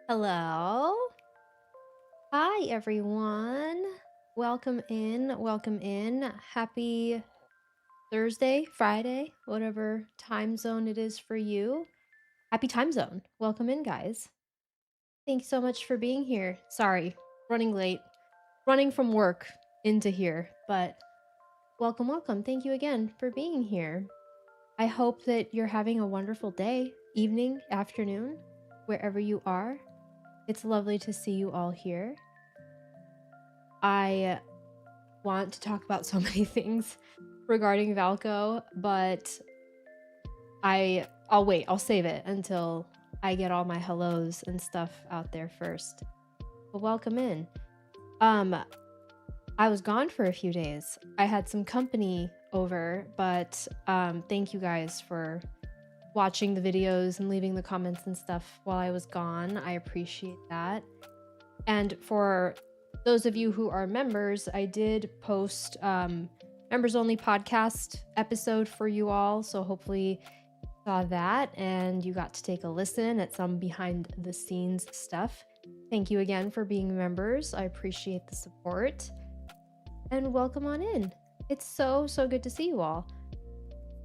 Hello. Hi, everyone. Welcome in. Welcome in. Happy Thursday, Friday, whatever time zone it is for you. Happy time zone. Welcome in, guys. Thanks so much for being here. Sorry, running late, running from work into here, but welcome, welcome. Thank you again for being here. I hope that you're having a wonderful day, evening, afternoon, wherever you are. It's lovely to see you all here. I want to talk about so many things regarding Valko, but I'll wait. I'll save it until I get all my hellos and stuff out there first. But welcome in. I was gone for a few days. I had some company over, but thank you guys for watching the videos and leaving the comments and stuff while I was gone. I appreciate that. And for those of you who are members, I did post members only podcast episode for you all. So hopefully you saw that and you got to take a listen at some behind the scenes stuff. Thank you again for being members. I appreciate the support. And welcome on in. It's so good to see you all.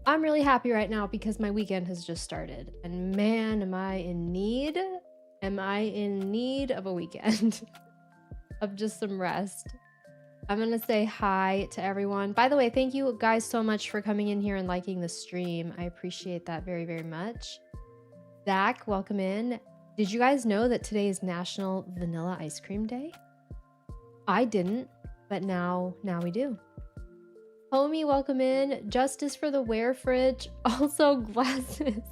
I'm really happy right now because my weekend has just started. And man, am I in need of a weekend. Of just some rest. I'm gonna say hi to everyone. By the way, thank you guys so much for coming in here and liking the stream. I appreciate that very much. Zach, welcome in. Did you guys know that today is National Vanilla Ice Cream Day? I didn't, but now we do. Homie, welcome in. Justice for the Wear Fridge. Also glasses.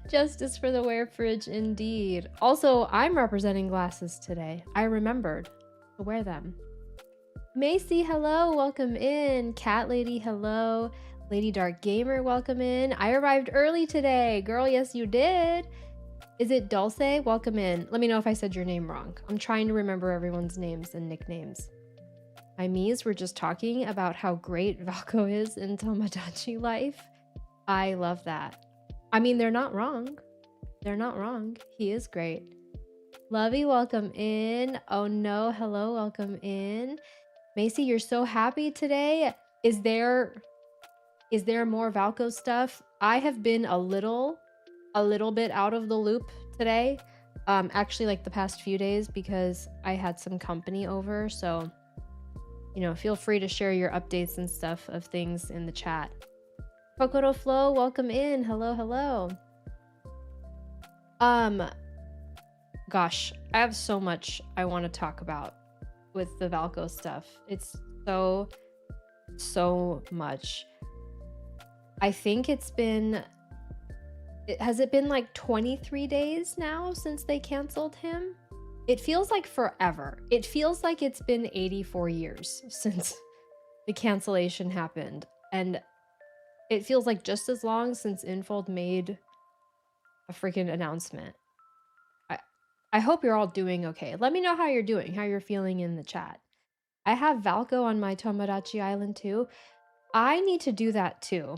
Justice for the Wear Fridge, indeed. Also, I'm representing glasses today. I remembered to wear them. Macy, hello, welcome in. Cat Lady, hello. Lady Dark Gamer, welcome in. I arrived early today. Girl, yes you did. Is it Dulce? Welcome in. Let me know if I said your name wrong. I'm trying to remember everyone's names and nicknames. My Mies were just talking about how great Valko is in Tomodachi life. I love that. I mean, they're not wrong. They're not wrong. He is great. Lovey, welcome in. Oh no, hello, welcome in. Macy, you're so happy today. Is there more Valko stuff? I have been a little bit out of the loop today. Actually like the past few days because I had some company over, so you know, feel free to share your updates and stuff of things in the chat. Kokoro Flow, welcome in. Hello. Gosh, I have so much I want to talk about with the Valko stuff. It's so much. I think has it been like 23 days now since they canceled him? It feels like forever. It feels like it's been 84 years since the cancellation happened. And it feels like just as long since Infold made a freaking announcement. I hope you're all doing okay. Let me know how you're doing, how you're feeling in the chat. I have Valko on my Tomodachi Island too. I need to do that too.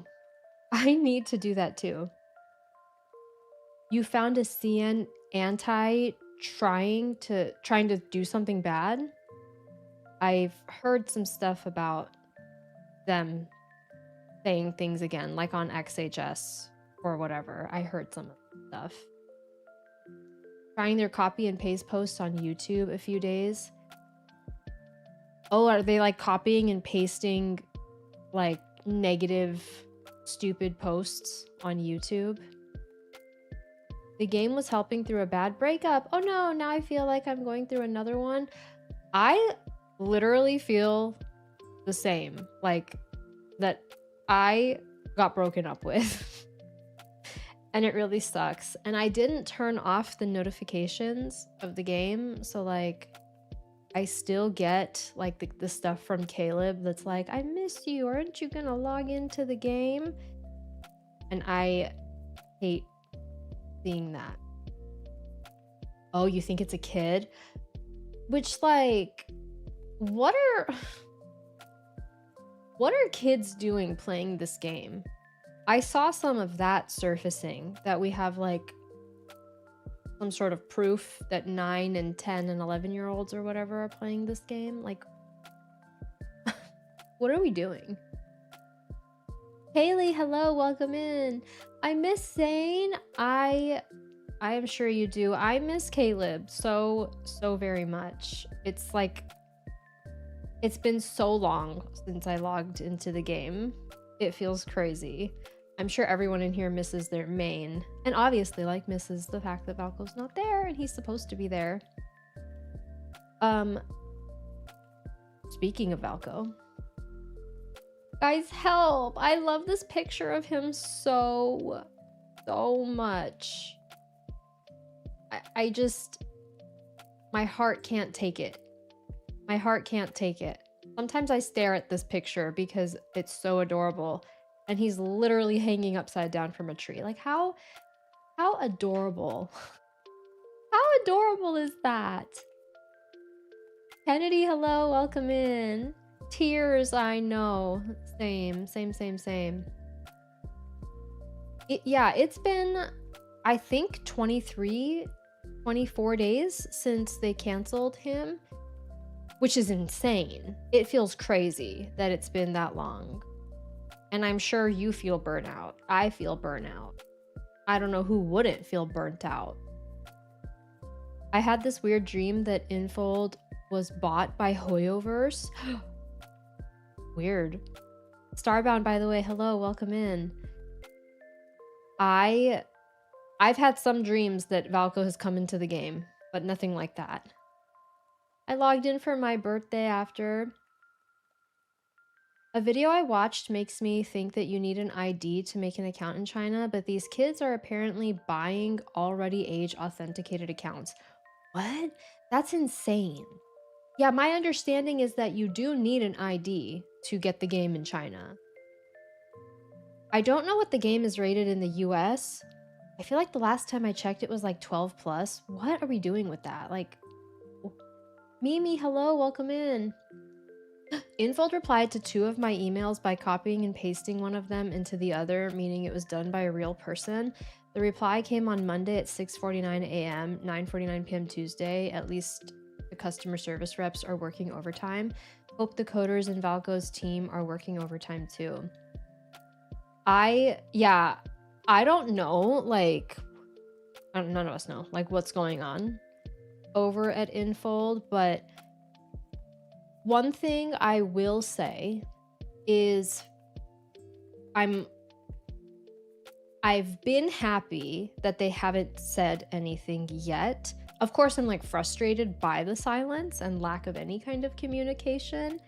You found a CN anti trying to do something bad? I've heard some stuff about them saying things again, like on XHS or whatever. I heard some stuff. Trying their copy and paste posts on YouTube a few days. Oh, are they like copying and pasting like negative, stupid posts on YouTube? The game was helping through a bad breakup. Oh no, now I feel like I'm going through another one. I literally feel the same. Like that I got broken up with. And it really sucks. And I didn't turn off the notifications of the game. So like I still get like the stuff from Caleb that's like, I miss you. Aren't you gonna log into the game? And I hate seeing that. Oh, you think it's a kid? Which like, what are kids doing playing this game? I saw some of that surfacing, that we have like some sort of proof that 9 and 10 and 11-year-olds or whatever are playing this game. Like, what are we doing? Haley, hello, welcome in. I miss Zane. I am sure you do. I miss Caleb so very much. It's like, it's been so long since I logged into the game. It feels crazy. I'm sure everyone in here misses their main, and obviously like misses the fact that Valko's not there and he's supposed to be there. Speaking of Valko, guys, help! I love this picture of him so much. I just, my heart can't take it. My heart can't take it. Sometimes I stare at this picture because it's so adorable, and he's literally hanging upside down from a tree. Like, how adorable. How adorable is that? Kennedy, hello, welcome in. Tears, I know. Same. Yeah, it's been, I think, 24 days since they canceled him, which is insane. It feels crazy that it's been that long. And I'm sure you feel burnout. I feel burnout. I don't know who wouldn't feel burnt out. I had this weird dream that Infold was bought by Hoyoverse. Weird. Starbound, by the way, hello, welcome in. I've had some dreams that Valko has come into the game, but nothing like that. I logged in for my birthday after. A video I watched makes me think that you need an ID to make an account in China, but these kids are apparently buying already age authenticated accounts. What? That's insane. Yeah, my understanding is that you do need an ID to get the game in China. I don't know what the game is rated in the US. I feel like the last time I checked it was like 12 plus. What are we doing with that? Like, Mimi, hello, welcome in. Infold replied to 2 of my emails by copying and pasting one of them into the other, meaning it was done by a real person. The reply came on Monday at 6:49 a.m., 9:49 p.m. Tuesday. At least the customer service reps are working overtime. Hope the coders in Valko's team are working overtime too. I don't know, like, none of us know, like, what's going on over at Infold, but one thing I will say is I've been happy that they haven't said anything yet. Of course, I'm like frustrated by the silence and lack of any kind of communication.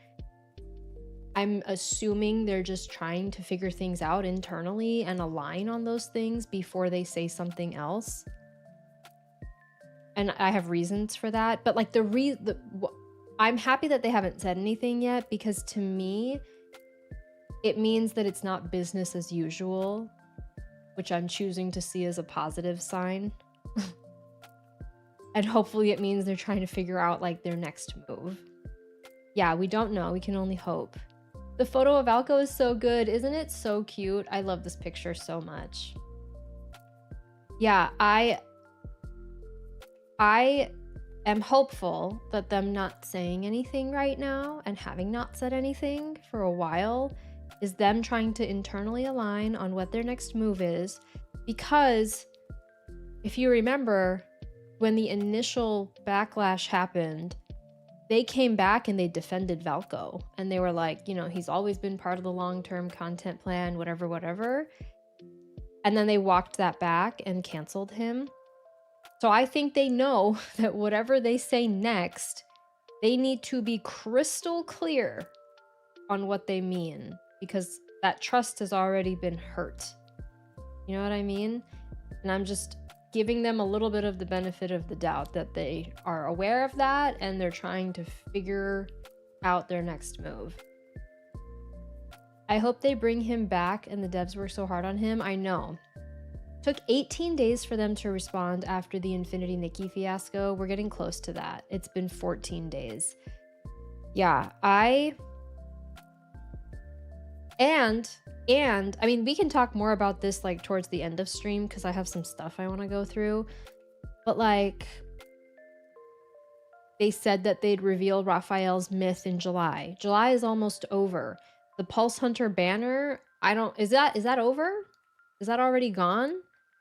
I'm assuming they're just trying to figure things out internally and align on those things before they say something else. And I have reasons for that, but like I'm happy that they haven't said anything yet, because to me, it means that it's not business as usual, which I'm choosing to see as a positive sign. And hopefully it means they're trying to figure out like their next move. Yeah, we don't know. We can only hope. The photo of Valko is so good. Isn't it so cute? I love this picture so much. Yeah, I am hopeful that them not saying anything right now and having not said anything for a while is them trying to internally align on what their next move is. Because if you remember, when the initial backlash happened, they came back and they defended Valko, and they were like, you know, he's always been part of the long-term content plan, whatever. And then they walked that back and canceled him. So I think they know that whatever they say next, they need to be crystal clear on what they mean, because that trust has already been hurt. You know what I mean? And I'm just giving them a little bit of the benefit of the doubt that they are aware of that and they're trying to figure out their next move. I hope they bring him back and the devs work so hard on him. I know. Took 18 days for them to respond after the Infinity Nikki fiasco. We're getting close to that. It's been 14 days. Yeah, and I mean, we can talk more about this like towards the end of stream because I have some stuff I want to go through. But like, they said that they'd reveal Raphael's myth in July. July is almost over. The Pulse Hunter banner, is that over? Is that already gone?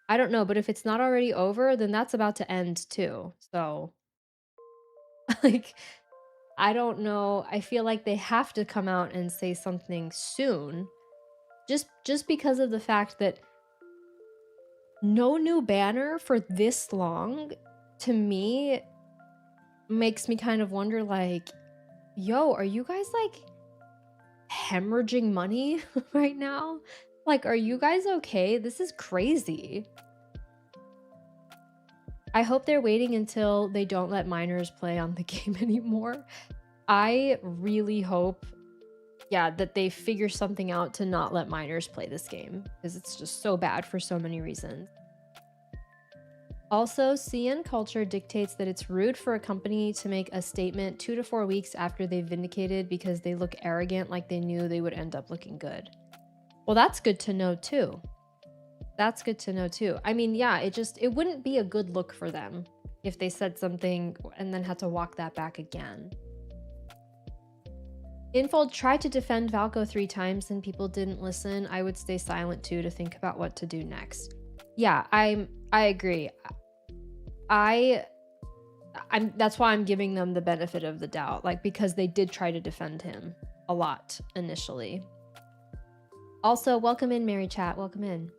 I don't know, but if it's not already over, then that's about to end too. So like, I don't know. I feel like they have to come out and say something soon. Just because of the fact that no new banner for this long, to me, makes me kind of wonder, like, yo, are you guys like hemorrhaging money right now? Like, are you guys okay? This is crazy. I hope they're waiting until they don't let minors play on the game anymore. I really hope, yeah, that they figure something out to not let minors play this game, because it's just so bad for so many reasons. Also, CN culture dictates that it's rude for a company to make a statement 2 to 4 weeks after they've vindicated because they look arrogant, like they knew they would end up looking good. Well, that's good to know too. That's good to know too. I mean, yeah, it wouldn't be a good look for them if they said something and then had to walk that back again. Infold tried to defend Valko 3 times and people didn't listen. I would stay silent too to think about what to do next. Yeah, I agree. That's why I'm giving them the benefit of the doubt, like, because they did try to defend him a lot initially. Also, welcome in, Mary Chat, welcome in.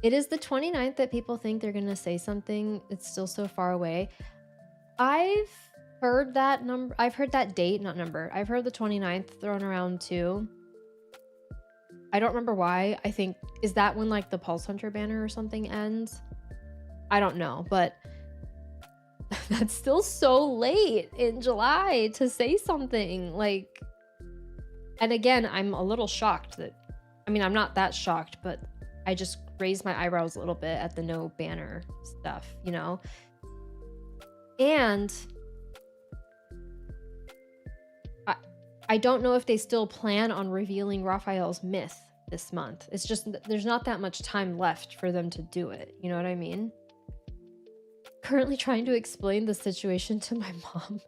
It is the 29th that people think they're gonna say something. It's still so far away. I've heard that date, not number. I've heard the 29th thrown around too. I don't remember why. I think, is that when like the Pulse Hunter banner or something ends? I don't know, but that's still so late in July to say something. Like, and again, I'm a little shocked that, I mean, I'm not that shocked, but I just raised my eyebrows a little bit at the no banner stuff, you know? And I don't know if they still plan on revealing Raphael's myth this month. It's just, there's not that much time left for them to do it. You know what I mean? Currently trying to explain the situation to my mom.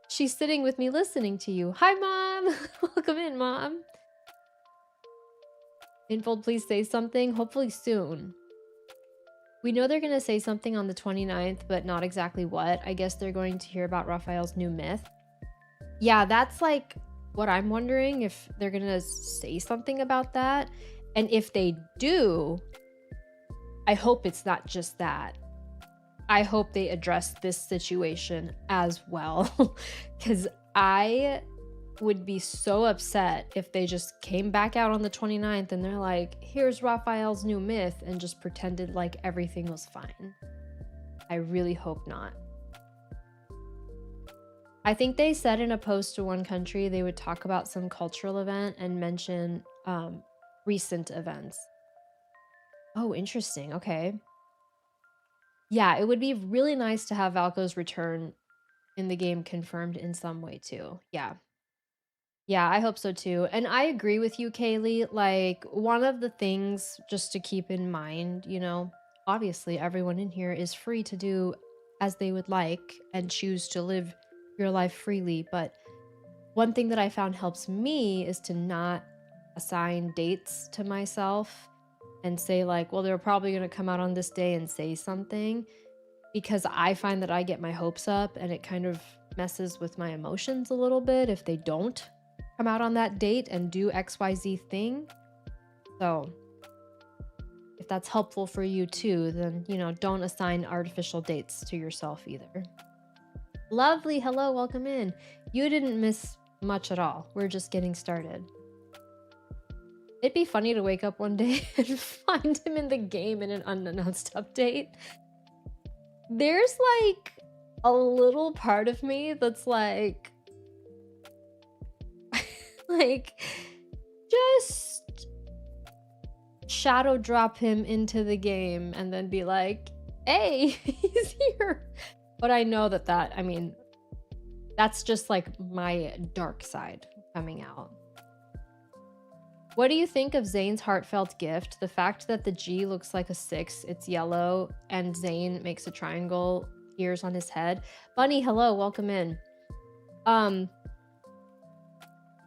She's sitting with me listening to you. Hi, Mom. Welcome in, Mom. Infold, please say something. Hopefully soon. We know they're going to say something on the 29th, but not exactly what. I guess they're going to hear about Raphael's new myth. Yeah, that's like what I'm wondering, if they're going to say something about that. And if they do, I hope it's not just that. I hope they address this situation as well, because I would be so upset if they just came back out on the 29th and they're like, here's Raphael's new myth, and just pretended like everything was fine. I really hope not. I think they said in a post to One Country they would talk about some cultural event and mention recent events. Oh, interesting. Okay. Yeah, it would be really nice to have Valko's return in the game confirmed in some way too. Yeah. Yeah, I hope so too. And I agree with you, Kaylee. Like, one of the things just to keep in mind, you know, obviously everyone in here is free to do as they would like and choose to live your life freely. But one thing that I found helps me is to not assign dates to myself and say like, well, they're probably going to come out on this day and say something, because I find that I get my hopes up and it kind of messes with my emotions a little bit if they don't come out on that date and do XYZ thing. So if that's helpful for you too, then, you know, don't assign artificial dates to yourself either. Lovely. Hello. Welcome in. You didn't miss much at all. We're just getting started. It'd be funny to wake up one day and find him in the game in an unannounced update. There's like a little part of me that's like just shadow drop him into the game and then be like, hey, he's here. But I know that I mean, that's just like my dark side coming out. What do you think of Zane's heartfelt gift? The fact that the G looks like a 6, it's yellow, and Zane makes a triangle, ears on his head. Bunny, hello, welcome in.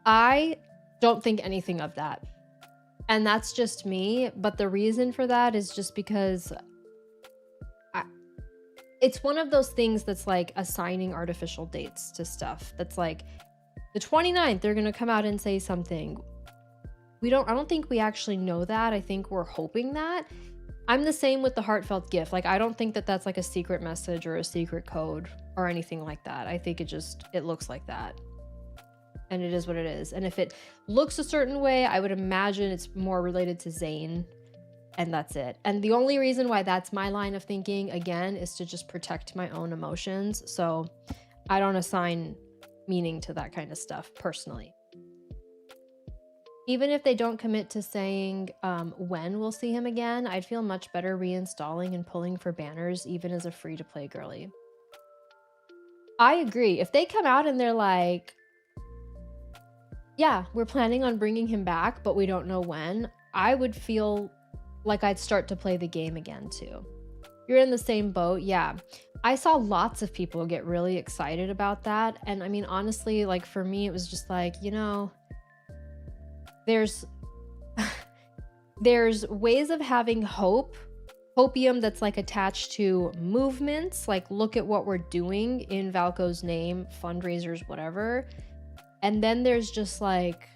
I don't think anything of that. And that's just me, but the reason for that is just because it's one of those things that's like assigning artificial dates to stuff. That's like the 29th, they're gonna come out and say something. I don't think we actually know that. I think we're hoping that. I'm the same with the heartfelt gift. Like, I don't think that that's like a secret message or a secret code or anything like that. I think it looks like that. And it is what it is. And if it looks a certain way, I would imagine it's more related to Zane. And that's it. And the only reason why that's my line of thinking, again, is to just protect my own emotions. So I don't assign meaning to that kind of stuff personally. Even if they don't commit to saying when we'll see him again, I'd feel much better reinstalling and pulling for banners, even as a free-to-play girly. I agree. If they come out and they're like, yeah, we're planning on bringing him back, but we don't know when, I would feel like I'd start to play the game again too. You're in the same boat. Yeah. I saw lots of people get really excited about that. And I mean, honestly, like for me, it was just like, you know, there's ways of having hopium that's like attached to movements. Like, look at what we're doing in Valko's name, fundraisers, whatever. And then there's just like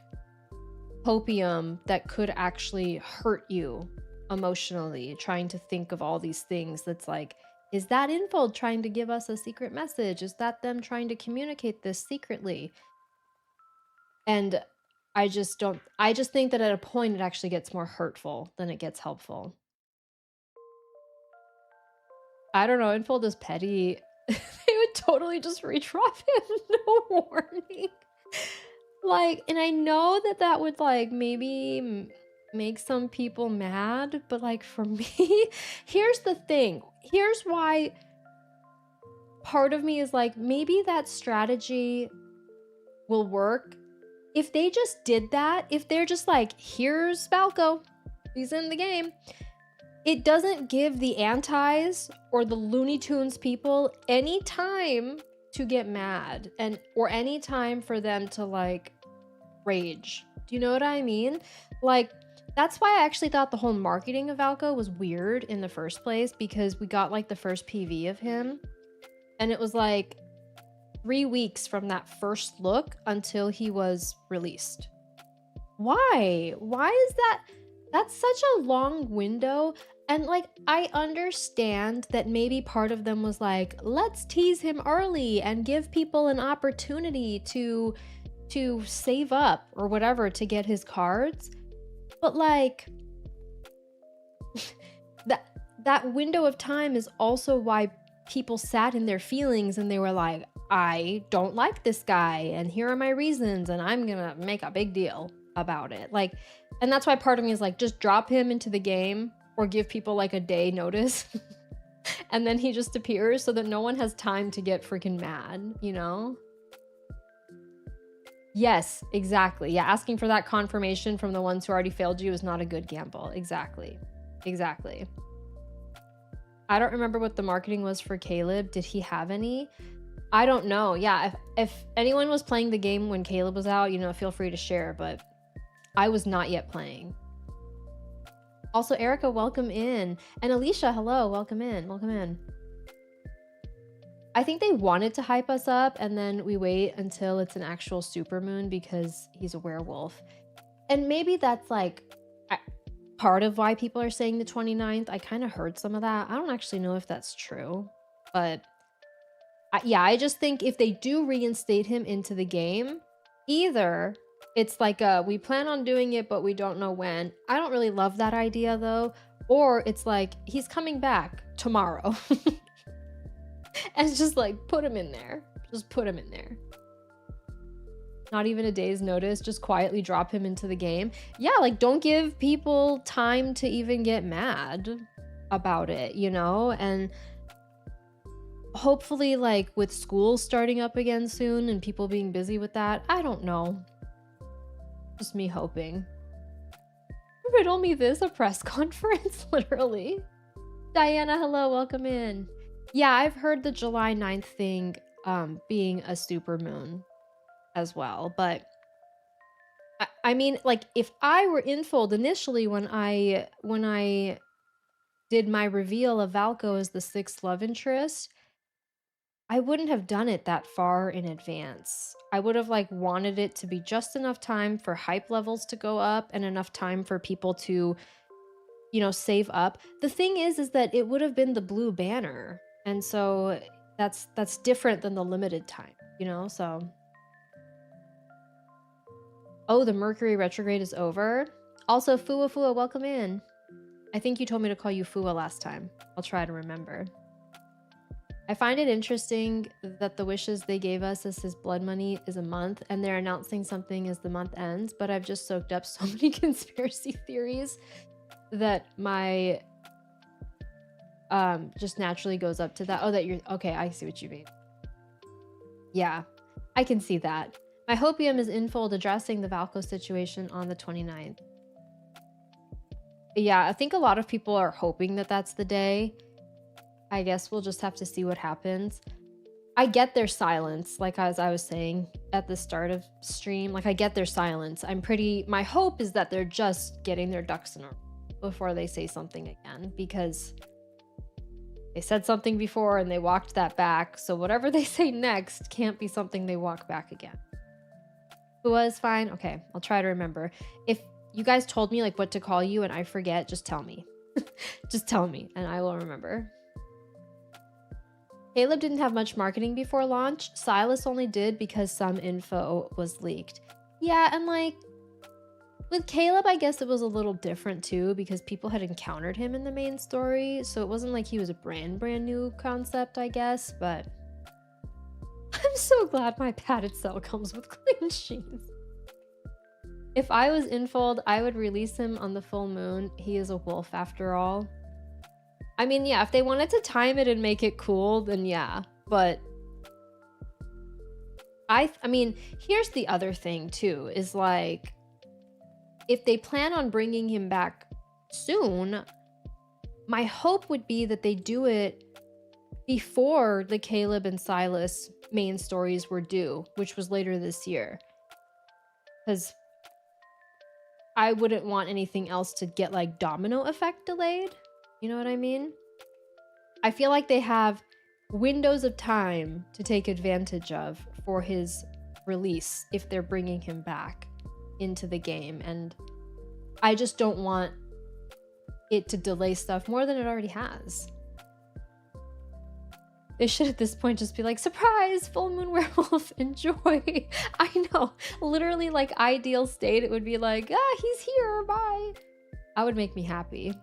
hopium that could actually hurt you emotionally, trying to think of all these things. That's like, is that Infold trying to give us a secret message? Is that them trying to communicate this secretly? And I just think that at a point it actually gets more hurtful than it gets helpful. I don't know, Infold is petty. They would totally just redrop him, no warning. Like, and I know that that would like maybe make some people mad, but like for me, here's the thing. Here's why part of me is like, maybe that strategy will work. If they just did that, if they're just like, here's Valko, he's in the game, it doesn't give the antis or the Looney Tunes people any time to get mad or any time for them to like rage. Do you know what I mean? Like, that's why I actually thought the whole marketing of Valko was weird in the first place, because we got like the first PV of him and it was like 3 weeks from that first look until he was released. Why is that? That's such a long window. And like, I understand that maybe part of them was like, let's tease him early and give people an opportunity to save up or whatever to get his cards. But like, that window of time is also why people sat in their feelings and they were like, I don't like this guy and here are my reasons and I'm gonna make a big deal about it. Like, and that's why part of me is like, just drop him into the game or give people like a day notice and then he just appears so that no one has time to get freaking mad, you know? Yes, exactly. Yeah, asking for that confirmation from the ones who already failed you is not a good gamble. Exactly. Exactly. I don't remember what the marketing was for Caleb. Did he have any? I don't know. Yeah, if anyone was playing the game when Caleb was out, you know, feel free to share, but I was not yet playing. Also, Erica, welcome in. And Alicia, hello, welcome in, welcome in. I think they wanted to hype us up and then we wait until it's an actual supermoon because he's a werewolf. And maybe that's like part of why people are saying the 29th. I kind of heard some of that. I don't actually know if that's true, but yeah, I just think if they do reinstate him into the game, either it's like we plan on doing it, but we don't know when. I don't really love that idea though. Or it's like, he's coming back tomorrow. And it's just like, put him in there. Just put him in there. Not even a day's notice, just quietly drop him into the game. Yeah, like don't give people time to even get mad about it, you know? And hopefully like with school starting up again soon and people being busy with that, I don't know. Just me hoping. Riddle me this, a press conference, literally. Diana, hello, welcome in. Yeah, I've heard the July 9th thing being a super moon as well, but I mean, like, if I were infold initially when I did my reveal of Valko as the 6th love interest, I wouldn't have done it that far in advance. I would have like wanted it to be just enough time for hype levels to go up and enough time for people to, you know, save up. The thing is that it would have been the blue banner. And so that's different than the limited time, you know? So oh, the Mercury retrograde is over. Also, Fua Fua, welcome in. I think you told me to call you Fua last time. I'll try to remember. I find it interesting that the wishes they gave us as his blood money is a month, and they're announcing something as the month ends, but I've just soaked up so many conspiracy theories that my just naturally goes up to that. Oh, that you're okay, I see what you mean. Yeah, I can see that. My hopium is infold addressing the Valko situation on the 29th. Yeah, I think a lot of people are hoping that that's the day. I guess we'll just have to see what happens. I get their silence, like as I was saying at the start of stream, like I get their silence. My hope is that they're just getting their ducks in a row before they say something again, because they said something before and they walked that back. So whatever they say next can't be something they walk back again. It was fine. Okay, I'll try to remember. If you guys told me like what to call you and I forget, just tell me. Just tell me and I will remember. Caleb didn't have much marketing before launch. Silas only did because some info was leaked. Yeah, and like with Caleb, I guess it was a little different too because people had encountered him in the main story. So it wasn't like he was a brand new concept, I guess, but I'm so glad my padded cell comes with clean sheets. If I was infold, I would release him on the full moon. He is a wolf after all. I mean, yeah, if they wanted to time it and make it cool, then yeah. But I mean, here's the other thing too, is like, if they plan on bringing him back soon, my hope would be that they do it before the Caleb and Silas main stories were due, which was later this year. Because I wouldn't want anything else to get like domino effect delayed. You know what I mean? I feel like they have windows of time to take advantage of for his release if they're bringing him back into the game. And I just don't want it to delay stuff more than it already has. They should at this point just be like, surprise, full moon werewolf, enjoy. I know, literally like ideal state, it would be like, he's here, bye. That would make me happy.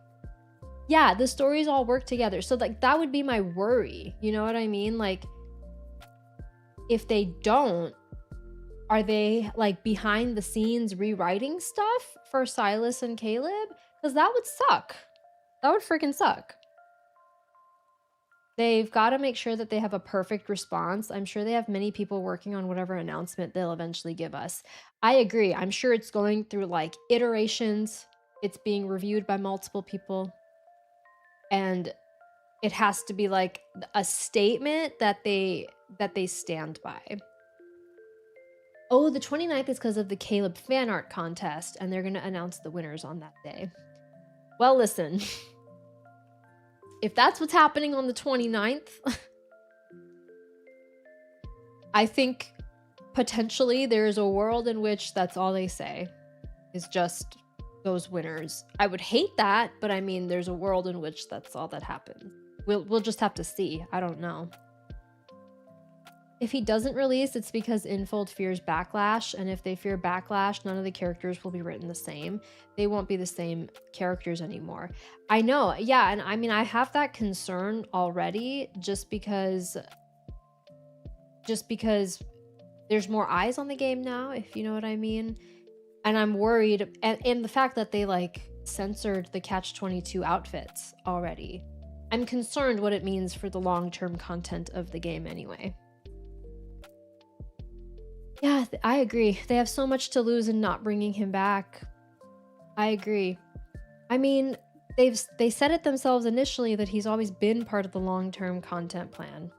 Yeah, the stories all work together. So like that would be my worry. You know what I mean? Like if they don't, are they like behind the scenes rewriting stuff for Silas and Caleb? Because that would suck. That would freaking suck. They've got to make sure that they have a perfect response. I'm sure they have many people working on whatever announcement they'll eventually give us. I agree. I'm sure it's going through like iterations. It's being reviewed by multiple people. And it has to be like a statement that they stand by. Oh, the 29th is because of the Caleb fan art contest, and they're going to announce the winners on that day. Well, listen. If that's what's happening on the 29th, I think potentially there's a world in which that's all they say is just those winners. I would hate that, but I mean, there's a world in which that's all that happens. We'll just have to see. I don't know. If he doesn't release, it's because Infold fears backlash, and if they fear backlash, none of the characters will be written the same. They won't be the same characters anymore. I know, yeah, and I mean, I have that concern already just because there's more eyes on the game now, if you know what I mean. And I'm worried, and the fact that they like censored the Catch-22 outfits already. I'm concerned what it means for the long-term content of the game anyway. Yeah, I agree. They have so much to lose in not bringing him back. I agree. I mean, they said it themselves initially that he's always been part of the long-term content plan.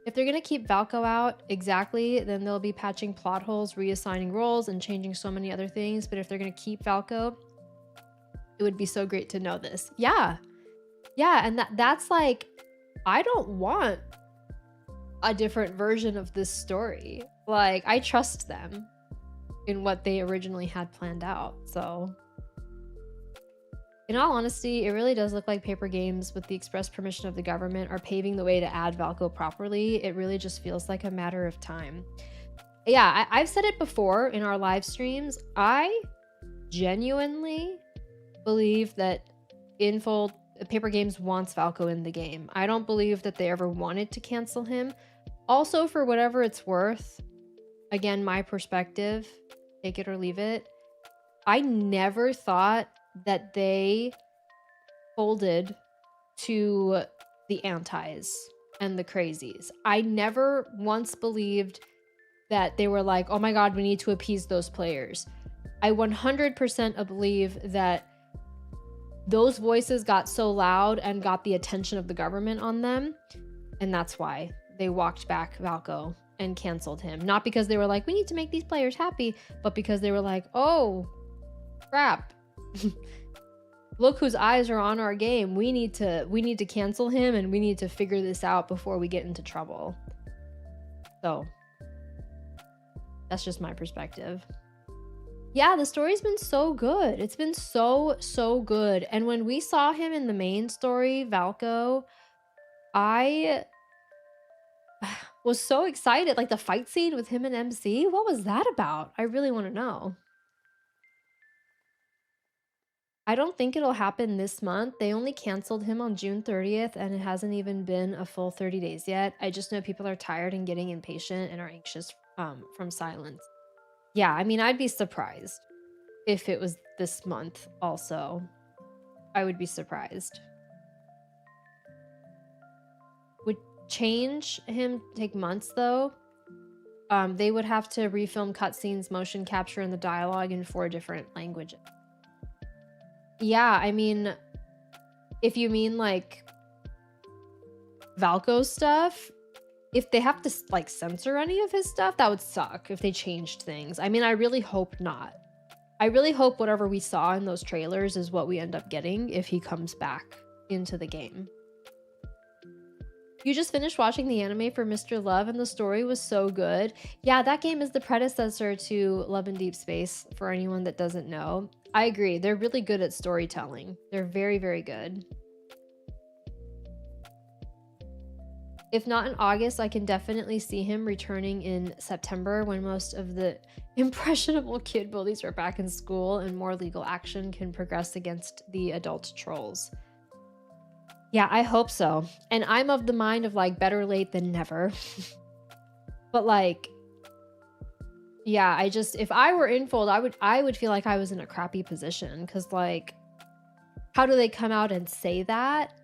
If they're gonna keep Valko out, exactly, then they'll be patching plot holes, reassigning roles, and changing so many other things. But if they're gonna keep Valko, it would be so great to know this. Yeah. Yeah, and that's like, I don't want a different version of this story. Like, I trust them in what they originally had planned out. So in all honesty, it really does look like Paper Games, with the express permission of the government, are paving the way to add Valko properly. It really just feels like a matter of time. Yeah, I've said it before in our live streams. I genuinely believe that Paper Games wants Valko in the game. I don't believe that they ever wanted to cancel him. Also, for whatever it's worth, again, my perspective, take it or leave it, I never thought that they folded to the antis and the crazies. I never once believed that they were like, oh my god, we need to appease those players. I 100% believe that those voices got so loud and got the attention of the government on them, and that's why they walked back Valko and canceled him. Not because they were like, we need to make these players happy, but because they were like, oh crap, look whose eyes are on our game. We need to cancel him, and we need to figure this out before we get into trouble. So that's just my perspective. Yeah, the story's been so good. It's been so good. And when we saw him in the main story, Valko, I was so excited. Like, the fight scene with him and MC, what was that about? I really want to know. I don't think it'll happen this month. They only canceled him on June 30th, and it hasn't even been a full 30 days yet. I just know people are tired and getting impatient and are anxious from silence. Yeah, I mean, I'd be surprised if it was this month also. I would be surprised. Would change him take months, though? They would have to refilm cutscenes, motion capture, and the dialogue in 4 different languages. Yeah, I mean, if you mean like Valko stuff, if they have to like censor any of his stuff, that would suck if they changed things. I mean, I really hope not. I really hope whatever we saw in those trailers is what we end up getting if he comes back into the game. You just finished watching the anime for Mr. Love and the story was so good. Yeah, that game is the predecessor to Love and Deepspace, for anyone that doesn't know. I agree. They're really good at storytelling. They're very, very good. If not in August, I can definitely see him returning in September, when most of the impressionable kid bullies are back in school and more legal action can progress against the adult trolls. Yeah, I hope so. And I'm of the mind of like, better late than never. But like, yeah, if I were in Fold, I would feel like I was in a crappy position, because like, how do they come out and say that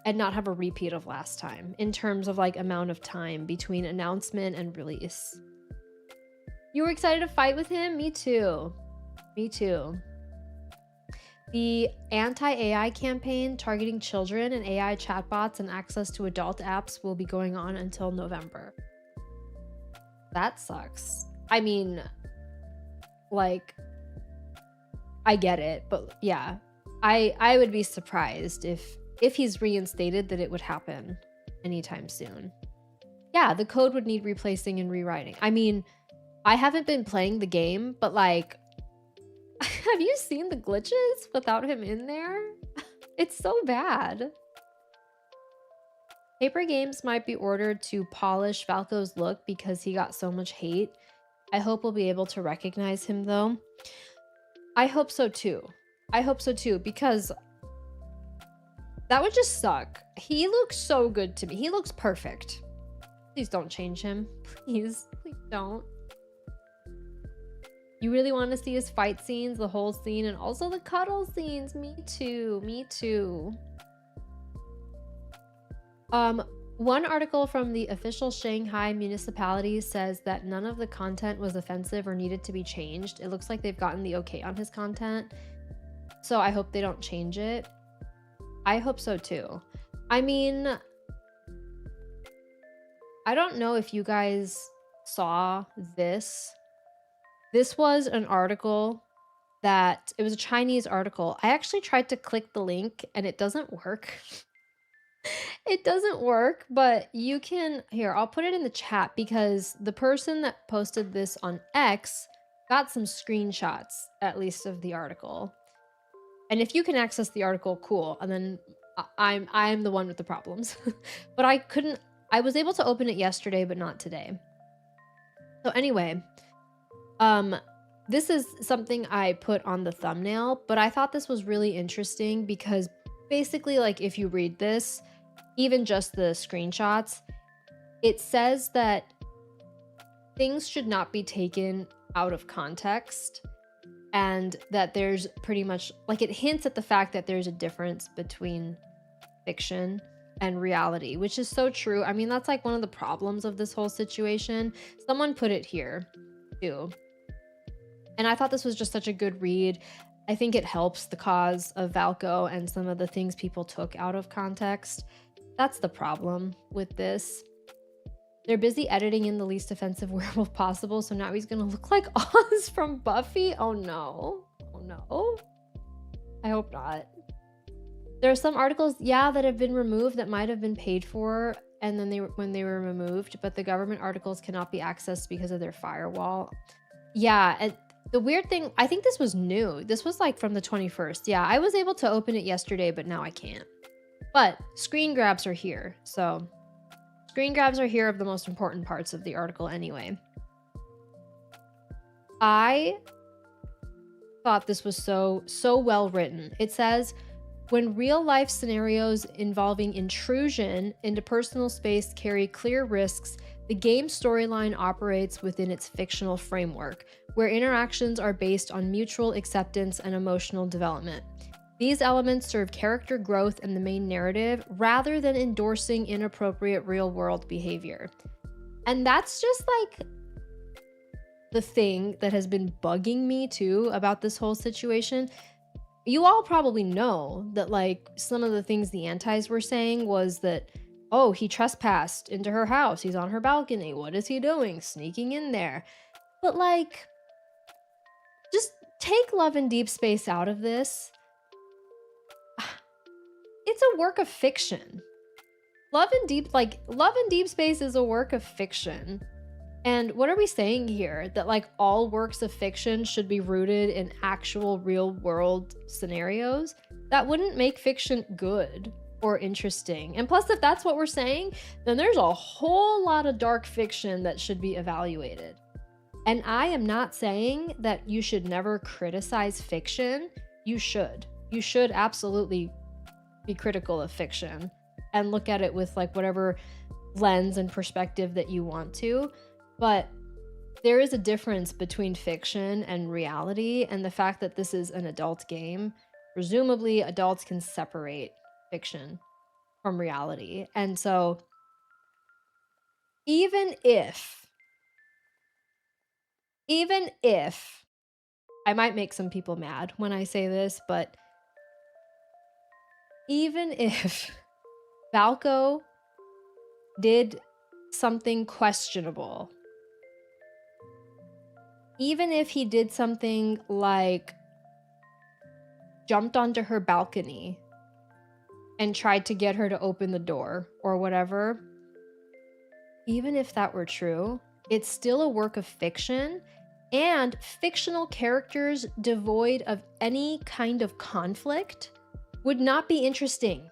and not have a repeat of last time in terms of like amount of time between announcement and release? You were excited to fight with him? Me too. Me too. The anti-AI campaign targeting children and AI chatbots and access to adult apps will be going on until November. That sucks. I mean, like, I get it, but yeah, I would be surprised if he's reinstated that it would happen anytime soon. Yeah, the code would need replacing and rewriting. I mean, I haven't been playing the game, but like, have you seen the glitches without him in there? It's so bad. Paper Games might be ordered to polish Valko's look because he got so much hate. I hope we'll be able to recognize him though. I hope so too. I hope so too, because that would just suck. He looks so good to me. He looks perfect. Please don't change him. Please don't. You really want to see his fight scenes, the whole scene, and also the cuddle scenes. Me too. Me too. One article from the official Shanghai municipality says that none of the content was offensive or needed to be changed. It looks like they've gotten the okay on his content. So I hope they don't change it. I hope so too. I mean, I don't know if you guys saw this. This was an article that it was a Chinese article. I actually tried to click the link and it doesn't work. It doesn't work, but you can, here, I'll put it in the chat because the person that posted this on X got some screenshots, at least of the article. And if you can access the article, cool. And then I'm the one with the problems. But I was able to open it yesterday, but not today. So anyway, this is something I put on the thumbnail, but I thought this was really interesting because basically, like, if you read this, even just the screenshots, it says that things should not be taken out of context, and that there's pretty much, like, it hints at the fact that there's a difference between fiction and reality, which is so true. I mean, that's like one of the problems of this whole situation. Someone put it here too. And I thought this was just such a good read. I think it helps the cause of Valko and some of the things people took out of context. That's the problem with this. They're busy editing in the least offensive werewolf possible, so now he's gonna look like Oz from Buffy. Oh no. Oh no. I hope not. There are some articles, yeah, that have been removed that might have been paid for and then when they were removed, but the government articles cannot be accessed because of their firewall. Yeah, and the weird thing, I think this was new. This was like from the 21st. Yeah, I was able to open it yesterday, but now I can't. But screen grabs are here. So screen grabs are here of the most important parts of the article anyway. I thought this was so well written. It says, when real-life scenarios involving intrusion into personal space carry clear risks, the game storyline operates within its fictional framework, where interactions are based on mutual acceptance and emotional development. These elements serve character growth in the main narrative rather than endorsing inappropriate real-world behavior. And that's just like the thing that has been bugging me too about this whole situation. You all probably know that, like, some of the things the antis were saying was that, oh, he trespassed into her house. He's on her balcony. What is he doing? Sneaking in there. But, like, just take Love and Deepspace out of this. It's a work of fiction. Love and Deepspace is a work of fiction. And what are we saying here? That, like, all works of fiction should be rooted in actual real world scenarios? That wouldn't make fiction good or interesting. And plus, if that's what we're saying, then there's a whole lot of dark fiction that should be evaluated. And I am not saying that you should never criticize fiction. You should. You should absolutely be critical of fiction and look at it with, like, whatever lens and perspective that you want to. But there is a difference between fiction and reality, and the fact that this is an adult game, presumably adults can separate fiction from reality. And so even if I might make some people mad when I say this, but even if Valko did something questionable, even if he did something like jumped onto her balcony and tried to get her to open the door or whatever, even if that were true, it's still a work of fiction, and fictional characters devoid of any kind of conflict would not be interesting.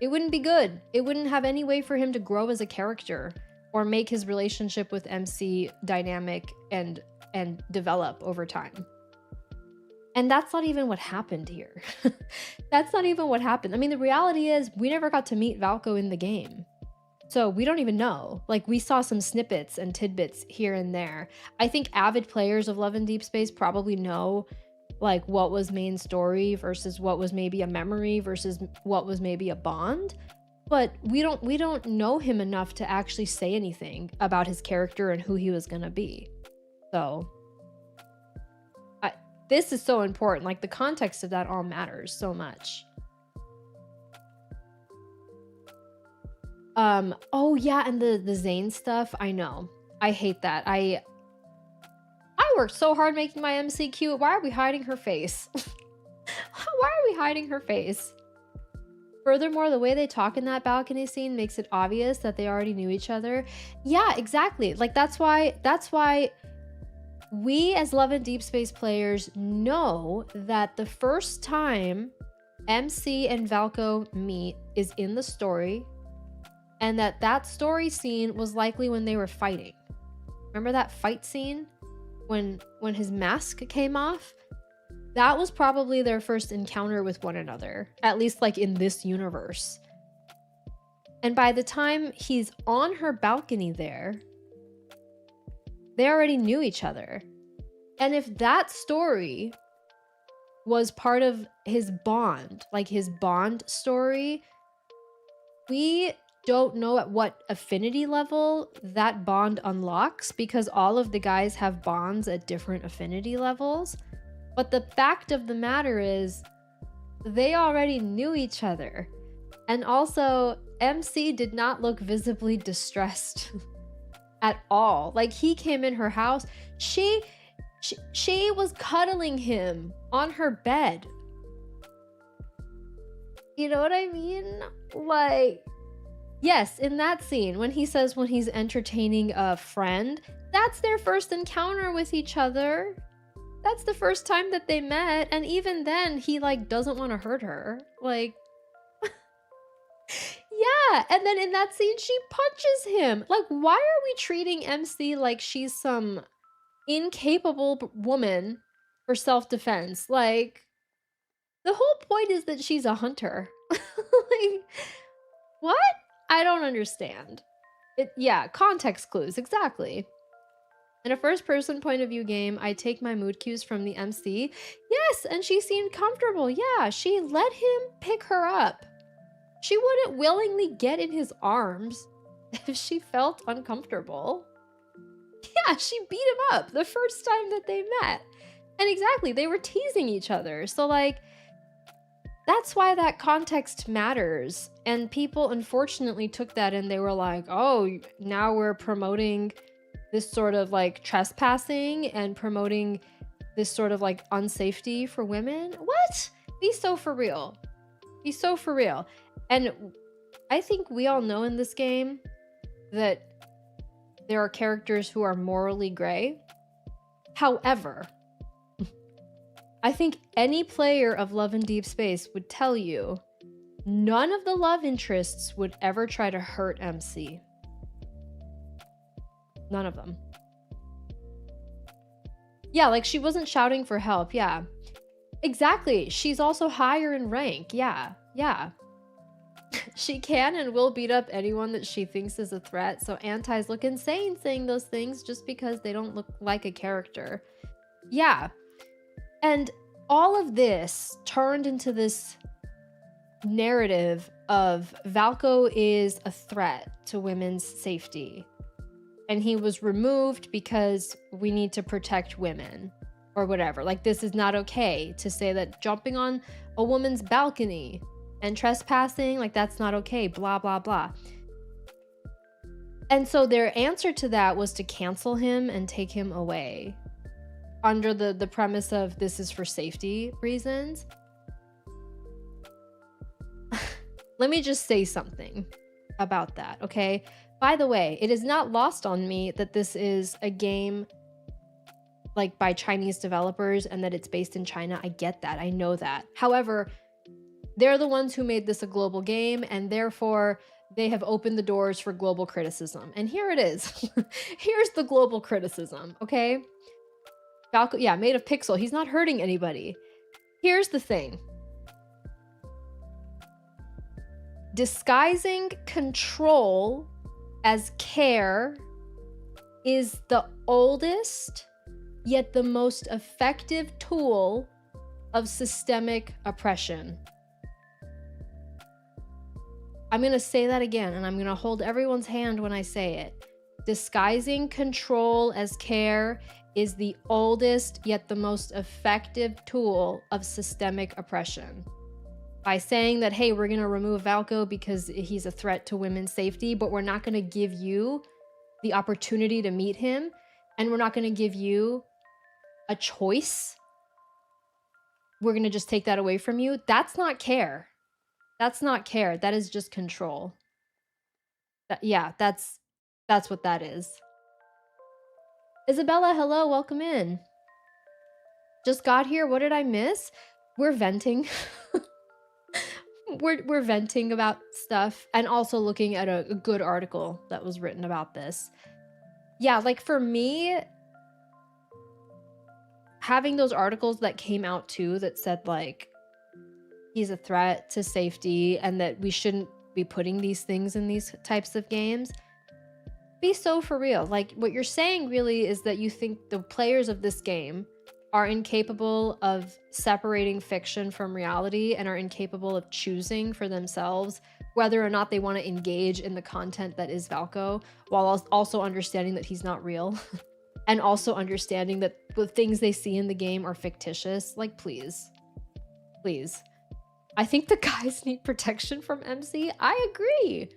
It wouldn't be good. It wouldn't have any way for him to grow as a character or make his relationship with MC dynamic and develop over time. And that's not even what happened here. That's not even what happened. I mean, the reality is we never got to meet Valko in the game. So we don't even know. Like, we saw some snippets and tidbits here and there. I think avid players of Love and Deepspace probably know, like, what was main story versus what was maybe a memory versus what was maybe a bond. But we don't know him enough to actually say anything about his character and who he was gonna be. So this is so important. Like the context of that all matters so much. Oh yeah, and the Zane stuff, I know. I hate that. I worked so hard making my MC cute. Why are we hiding her face? Why are we hiding her face? Furthermore, the way they talk in that balcony scene makes it obvious that they already knew each other. Yeah, exactly. Like that's why we as Love and Deepspace players know that the first time MC and Valko meet is in the story, and that story scene was likely when they were fighting. Remember that fight scene when his mask came off? That was probably their first encounter with one another, at least like in this universe. And by the time he's on her balcony there, they already knew each other. And if that story was part of his bond, like his bond story, we don't know at what affinity level that bond unlocks, because all of the guys have bonds at different affinity levels. But the fact of the matter is, they already knew each other. And also, MC did not look visibly distressed at all. Like, he came in her house. She was cuddling him on her bed. You know what I mean? Like, yes, in that scene, when he says when he's entertaining a friend, that's their first encounter with each other. That's the first time that they met, and even then, he, like, doesn't want to hurt her. Like, yeah, and then in that scene, she punches him. Like, why are we treating MC like she's some incapable woman for self-defense? Like, the whole point is that she's a hunter. Like, what? I don't understand. Yeah, context clues, exactly. In a first-person point of view game, I take my mood cues from the MC. Yes, and she seemed comfortable. Yeah, she let him pick her up. She wouldn't willingly get in his arms if she felt uncomfortable. Yeah, she beat him up the first time that they met. And exactly, they were teasing each other. So, like, that's why that context matters. And people, unfortunately, took that and they were like, oh, now we're promoting this sort of like trespassing and promoting this sort of like unsafety for women. What? Be so for real. Be so for real. And I think we all know in this game that there are characters who are morally gray. However, I think any player of Love and Deepspace would tell you none of the love interests would ever try to hurt MC. None of them. Yeah, like she wasn't shouting for help. Yeah, exactly. She's also higher in rank. Yeah. She can and will beat up anyone that she thinks is a threat. So antis look insane saying those things just because they don't look like a character. Yeah. And all of this turned into this narrative of Valko is a threat to women's safety. And he was removed because we need to protect women or whatever. Like, this is not okay to say that jumping on a woman's balcony and trespassing, like, that's not okay, blah, blah, blah. And so their answer to that was to cancel him and take him away under the premise of this is for safety reasons. Let me just say something about that, okay? By the way, it is not lost on me that this is a game like by Chinese developers and that it's based in China. I get that. I know that. However, they're the ones who made this a global game, and therefore they have opened the doors for global criticism. And here it is. Here's the global criticism, okay? Valko, yeah, made of pixel. He's not hurting anybody. Here's the thing. Disguising control as care is the oldest, yet the most effective tool of systemic oppression. I'm going to say that again, and I'm going to hold everyone's hand when I say it. Disguising control as care is the oldest yet the most effective tool of systemic oppression. By saying that, hey, we're going to remove Valko because he's a threat to women's safety, but we're not going to give you the opportunity to meet him, and we're not going to give you a choice. We're going to just take that away from you. That's not care. That's not care. That is just control. That's what that is. Isabella, hello, welcome in. Just got here. What did I miss? We're venting. we're venting about stuff, and also looking at a good article that was written about this. Yeah, like for me, having those articles that came out too that said like he's a threat to safety and that we shouldn't be putting these things in these types of games, be so for real. Like what you're saying really is that you think the players of this game are incapable of separating fiction from reality and are incapable of choosing for themselves whether or not they want to engage in the content that is Valko, while also understanding that he's not real and also understanding that the things they see in the game are fictitious. Like, please. I think the guys need protection from MC. I agree.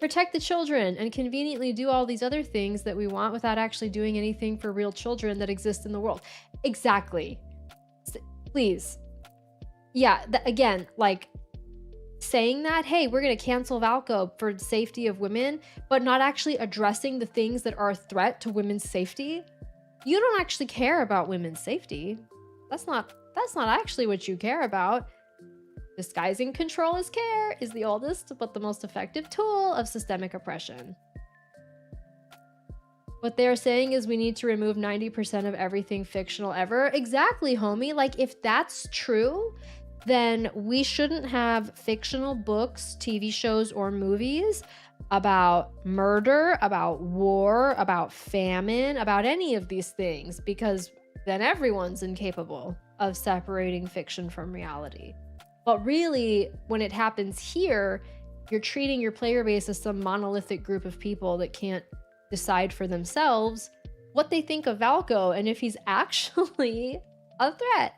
Protect the children and conveniently do all these other things that we want without actually doing anything for real children that exist in the world. Exactly. Please. Yeah, again, like saying that, hey, we're going to cancel Valko for the safety of women, but not actually addressing the things that are a threat to women's safety. You don't actually care about women's safety. That's not actually what you care about. Disguising control as care is the oldest but the most effective tool of systemic oppression. What they're saying is we need to remove 90% of everything fictional ever. Exactly, homie. Like, if that's true, then we shouldn't have fictional books, TV shows, or movies about murder, about war, about famine, about any of these things, because then everyone's incapable of separating fiction from reality. But really, when it happens here, you're treating your player base as some monolithic group of people that can't decide for themselves what they think of Valko and if he's actually a threat.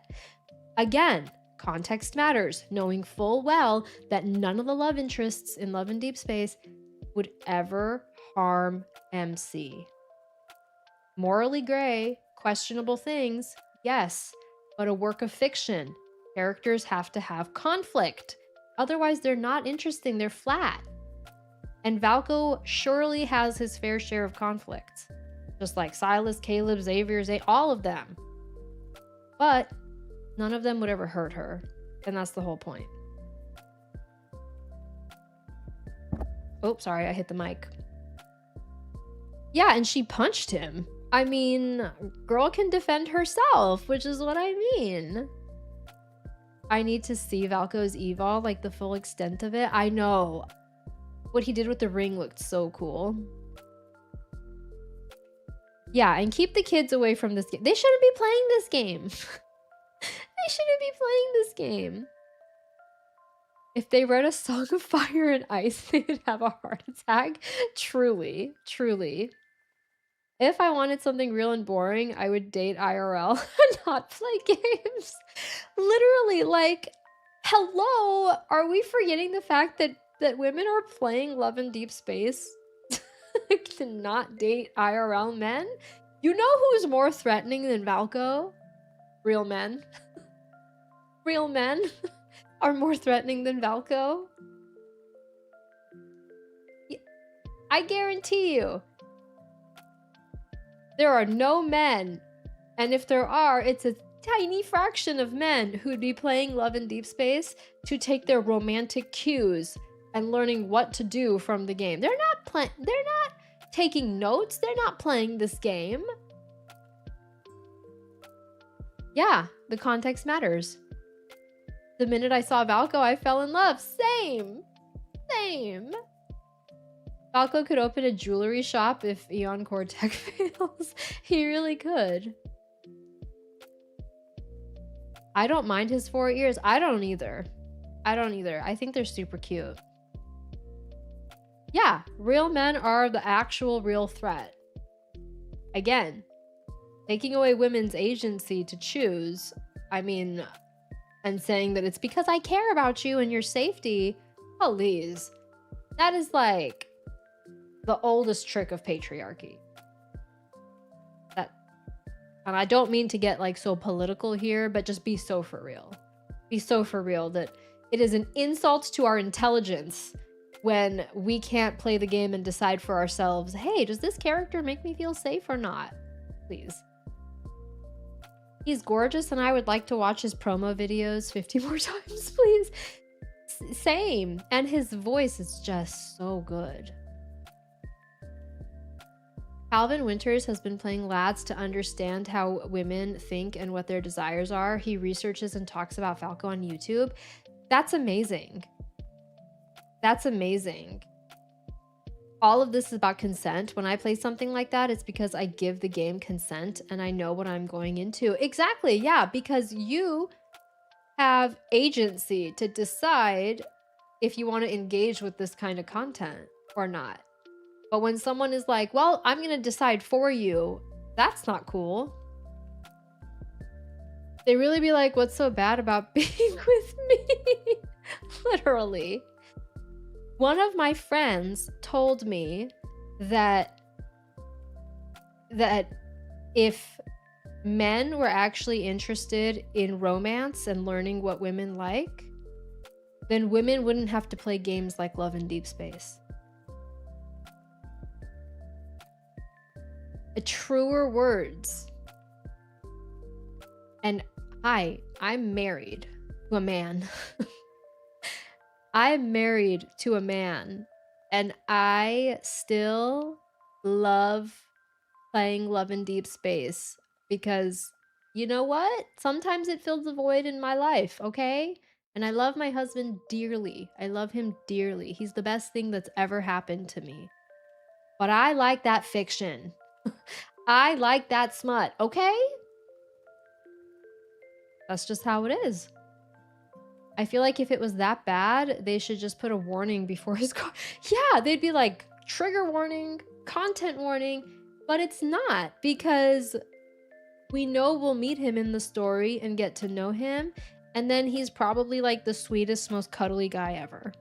Again, context matters, knowing full well that none of the love interests in Love and Deepspace would ever harm MC. Morally gray, questionable things, yes, but a work of fiction. Characters have to have conflict. Otherwise, they're not interesting. They're flat. And Valko surely has his fair share of conflicts. Just like Silas, Caleb, Xavier, all of them. But none of them would ever hurt her. And that's the whole point. Oh, sorry, I hit the mic. Yeah, and she punched him. I mean, girl can defend herself, which is what I mean. I need to see Valko's evolve, like the full extent of it. I know. What he did with the ring looked so cool. Yeah, and keep the kids away from this game. They shouldn't be playing this game. They shouldn't be playing this game. If they read A Song of Fire and Ice, they would have a heart attack. Truly, truly. If I wanted something real and boring, I would date IRL and not play games. Literally, like, hello, are we forgetting the fact that women are playing Love and Deepspace to not date IRL men? You know who's more threatening than Valko? Real men. Real men are more threatening than Valko. I guarantee you. There are no men, and if there are, it's a tiny fraction of men who'd be playing Love and Deepspace to take their romantic cues and learning what to do from the game. They're not taking notes. They're not playing this game. Yeah, the context matters. The minute I saw Valko, I fell in love. Same. Valko could open a jewelry shop if Eon Cortec fails. He really could. I don't mind his 4 ears. I don't either. I think they're super cute. Yeah, real men are the actual real threat. again, taking away women's agency to choose, I mean, and saying that it's because I care about you and your safety, please. That is like the oldest trick of patriarchy. And I don't mean to get like so political here, but just be so for real. Be so for real that it is an insult to our intelligence when we can't play the game and decide for ourselves, hey, does this character make me feel safe or not? Please. He's gorgeous and I would like to watch his promo videos 50 more times, please. Same. And his voice is just so good. Calvin Winters has been playing Lads to understand how women think and what their desires are. He researches and talks about Valko on YouTube. That's amazing. That's amazing. All of this is about consent. When I play something like that, it's because I give the game consent and I know what I'm going into. Exactly, yeah, because you have agency to decide if you want to engage with this kind of content or not. But when someone is like, well, I'm going to decide for you, that's not cool. They really be like, what's so bad about being with me? Literally. One of my friends told me that if men were actually interested in romance and learning what women like, then women wouldn't have to play games like Love and Deepspace. Truer words. And I'm married to a man. I'm married to a man, and I still love playing Love and Deepspace because you know what? Sometimes it fills a void in my life, okay? And I love my husband dearly. I love him dearly. He's the best thing that's ever happened to me. But I like that fiction. I like that smut, okay? That's just how it is. I feel like if it was that bad, they should just put a warning before his car. Yeah, they'd be like, trigger warning, content warning, but it's not because we know we'll meet him in the story and get to know him, and then he's probably like the sweetest, most cuddly guy ever.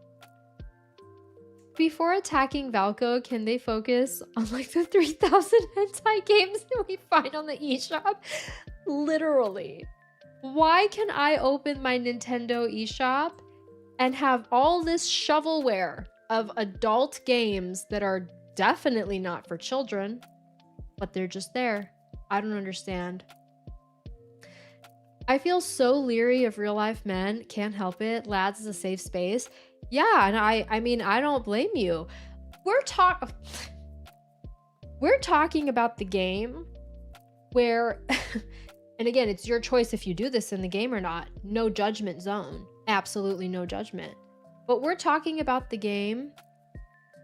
Before attacking Valko, can they focus on like the 3,000 hentai games that we find on the eShop? Literally. Why can I open my Nintendo eShop and have all this shovelware of adult games that are definitely not for children, but they're just there? I don't understand. I feel so leery of real life men. Can't help it. Lads is a safe space. Yeah, and I mean, I don't blame you. We're talking about the game where, and again, it's your choice if you do this in the game or not. No judgment zone. Absolutely no judgment. But we're talking about the game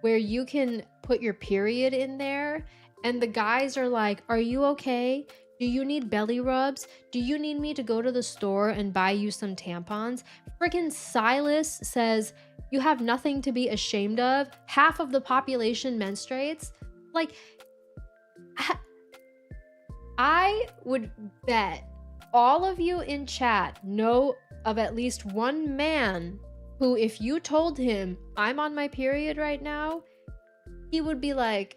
where you can put your period in there and the guys are like, are you okay? Do you need belly rubs? Do you need me to go to the store and buy you some tampons? Freaking Silas says, you have nothing to be ashamed of. Half of the population menstruates. Like, I would bet all of you in chat know of at least one man who, if you told him, I'm on my period right now, he would be like,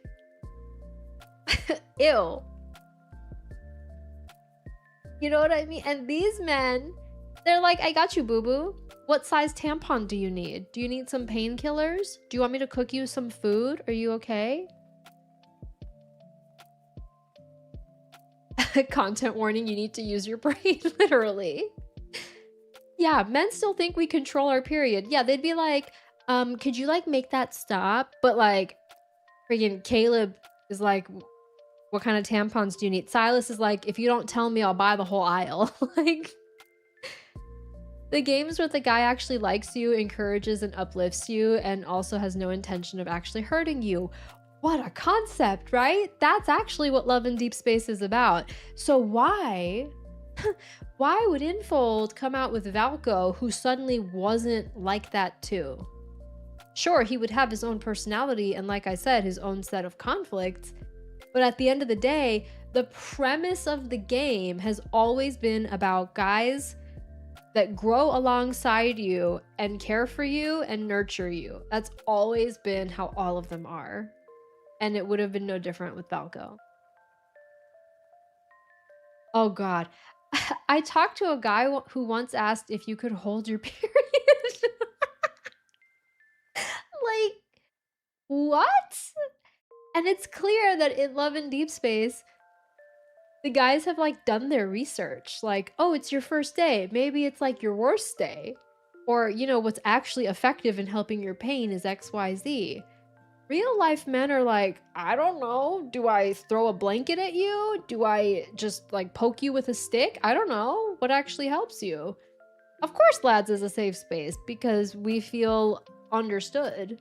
ew. You know what I mean? And these men, they're like, I got you, boo-boo. What size tampon do you need? Do you need some painkillers? Do you want me to cook you some food? Are you okay? Content warning, you need to use your brain, literally. Yeah, men still think we control our period. Yeah, they'd be like, could you like make that stop? But like, freaking Caleb is like, what kind of tampons do you need? Silas is like, if you don't tell me, I'll buy the whole aisle. Like, the games where the guy actually likes you, encourages and uplifts you, and also has no intention of actually hurting you. What a concept, right? That's actually what Love and Deepspace is about. So why would Infold come out with Valko, who suddenly wasn't like that too? Sure, he would have his own personality and, like I said, his own set of conflicts, But at the end of the day, the premise of the game has always been about guys that grow alongside you and care for you and nurture you. That's always been how all of them are. And it would have been no different with Valko. Oh God. I talked to a guy who once asked if you could hold your period. Like, what? And it's clear that in Love and Deepspace, the guys have like done their research. Like, oh, it's your first day. Maybe it's like your worst day. Or, you know, what's actually effective in helping your pain is XYZ. Real life men are like, I don't know. Do I throw a blanket at you? Do I just like poke you with a stick? I don't know. What actually helps you? Of course, lads is a safe space because we feel understood.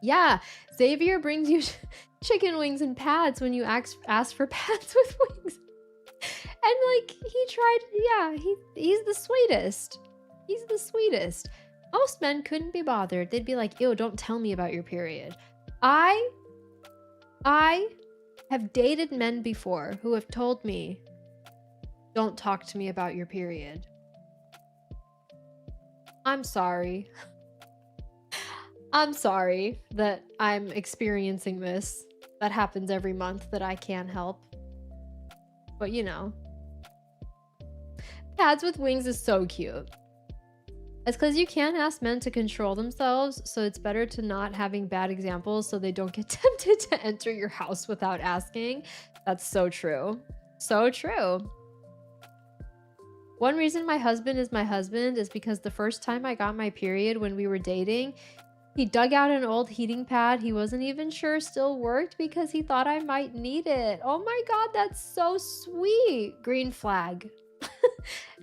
Yeah, Xavier brings you chicken wings and pads when you ask for pads with wings. And like he tried, yeah, he's the sweetest. He's the sweetest. Most men couldn't be bothered. They'd be like, ew, don't tell me about your period. I have dated men before who have told me, don't talk to me about your period. I'm sorry. I'm sorry that I'm experiencing this. That happens every month that I can't help. But you know. Pads with wings is so cute. It's because you can't ask men to control themselves, so it's better to not having bad examples so they don't get tempted to enter your house without asking. That's so true. So true. One reason my husband is because the first time I got my period when we were dating, he dug out an old heating pad he wasn't even sure still worked because he thought I might need it. Oh my God, that's so sweet. Green flag.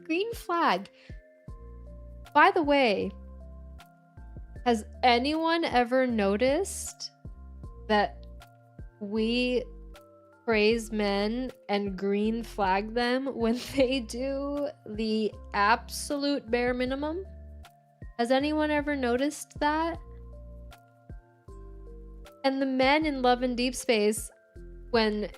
Green flag. By the way, has anyone ever noticed that we praise men and green flag them when they do the absolute bare minimum? Has anyone ever noticed that? And the men in Love and Deepspace, when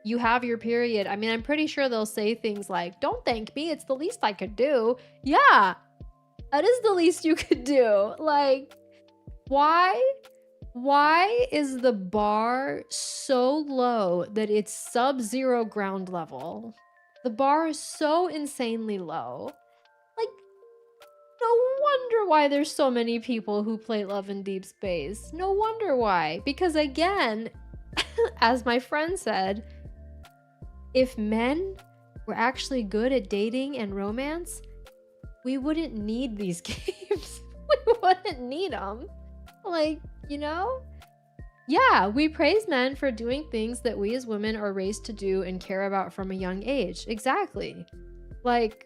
you have your period, I mean, I'm pretty sure they'll say things like, don't thank me, it's the least I could do. Yeah, that is the least you could do. Like, why is the bar so low that it's sub-zero ground level? The bar is so insanely low. Like, no wonder why there's so many people who play Love and Deepspace. No wonder why. Because again, as my friend said, if men were actually good at dating and romance, we wouldn't need these games. We wouldn't need them. Like, you know? Yeah, we praise men for doing things that we as women are raised to do and care about from a young age. Exactly. Like,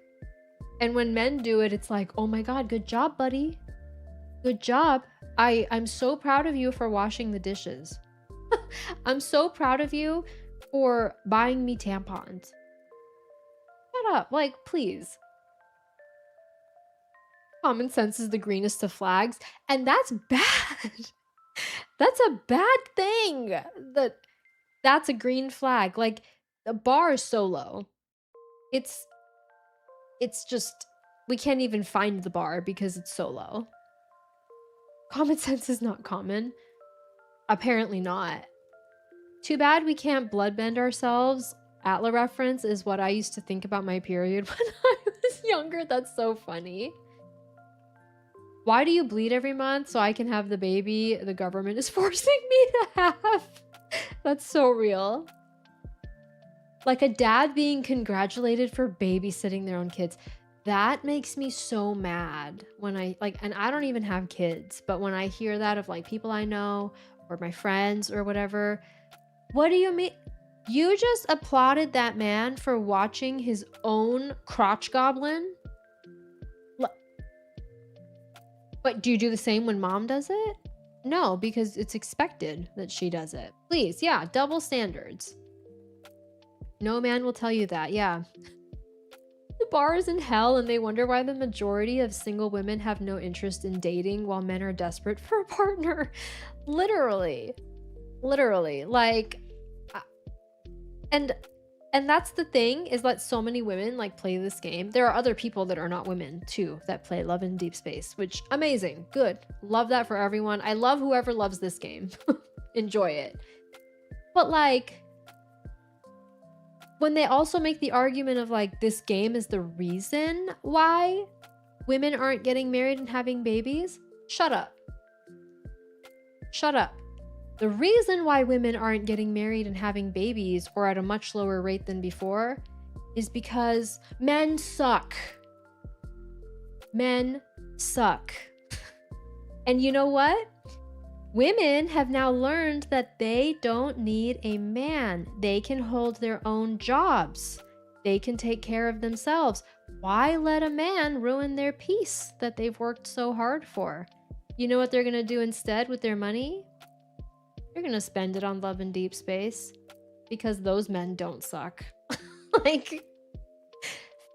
and when men do it, it's like, oh my God, good job, buddy. Good job. I'm so proud of you for washing the dishes. I'm so proud of you for buying me tampons. Shut up. Like, please. Common sense is the greenest of flags. And that's bad. That's a bad thing. That's a green flag. Like, the bar is so low. It's just, we can't even find the bar because it's so low. Common sense is not common. Apparently not. Too bad we can't bloodbend ourselves. Atla reference is what I used to think about my period when I was younger. That's so funny. Why do you bleed every month? So I can have the baby the government is forcing me to have. That's so real. Like a dad being congratulated for babysitting their own kids. That makes me so mad when I like, and I don't even have kids, but when I hear that of like people I know or my friends or whatever, what do you mean? You just applauded that man for watching his own crotch goblin? But do you do the same when mom does it? No, because it's expected that she does it. Please, yeah, double standards. No man will tell you that, yeah. The bar is in hell and they wonder why the majority of single women have no interest in dating while men are desperate for a partner. Literally. Literally. Like, And that's the thing, is that so many women like play this game. There are other people that are not women too that play Love in Deep Space, which amazing, good. Love that for everyone. I love whoever loves this game. Enjoy it. But like, when they also make the argument of like, this game is the reason why women aren't getting married and having babies, shut up. Shut up. The reason why women aren't getting married and having babies, or at a much lower rate than before, is because men suck. Men suck. And you know what? Women have now learned that they don't need a man. They can hold their own jobs. They can take care of themselves. Why let a man ruin their peace that they've worked so hard for? You know what they're gonna do instead with their money? They're gonna spend it on Love in Deep Space, because those men don't suck. Like,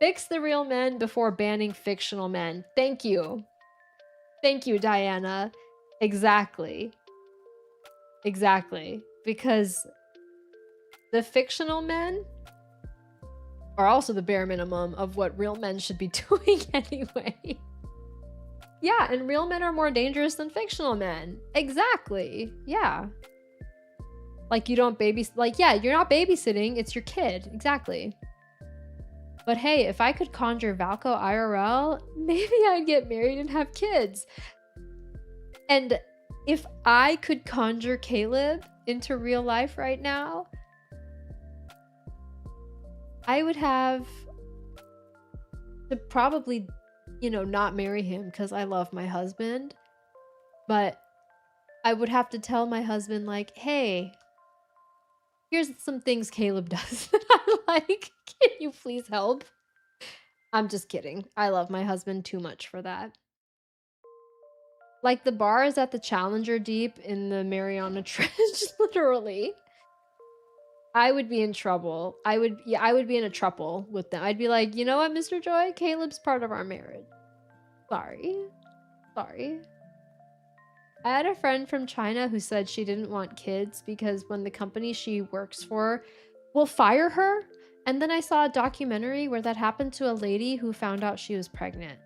fix the real men before banning fictional men. Thank you. Thank you, Diana. Exactly. Exactly. Because the fictional men are also the bare minimum of what real men should be doing anyway. Yeah, and real men are more dangerous than fictional men. Exactly. Yeah. Like, you don't like, yeah, you're not babysitting, it's your kid. Exactly. But hey, if I could conjure Valko IRL, maybe I'd get married and have kids. And if I could conjure Caleb into real life right now, I would have to probably, you know, not marry him because I love my husband. But I would have to tell my husband, like, hey, here's some things Caleb does that I like. Can you please help? I'm just kidding. I love my husband too much for that. Like, the bar is at the Challenger Deep in the Mariana Trench, literally. I would be in trouble. I would be in a trouble with them. I'd be like, you know what, Mr. Joy? Caleb's part of our marriage. Sorry. Sorry. I had a friend from China who said she didn't want kids because when the company she works for will fire her. And then I saw a documentary where that happened to a lady who found out she was pregnant.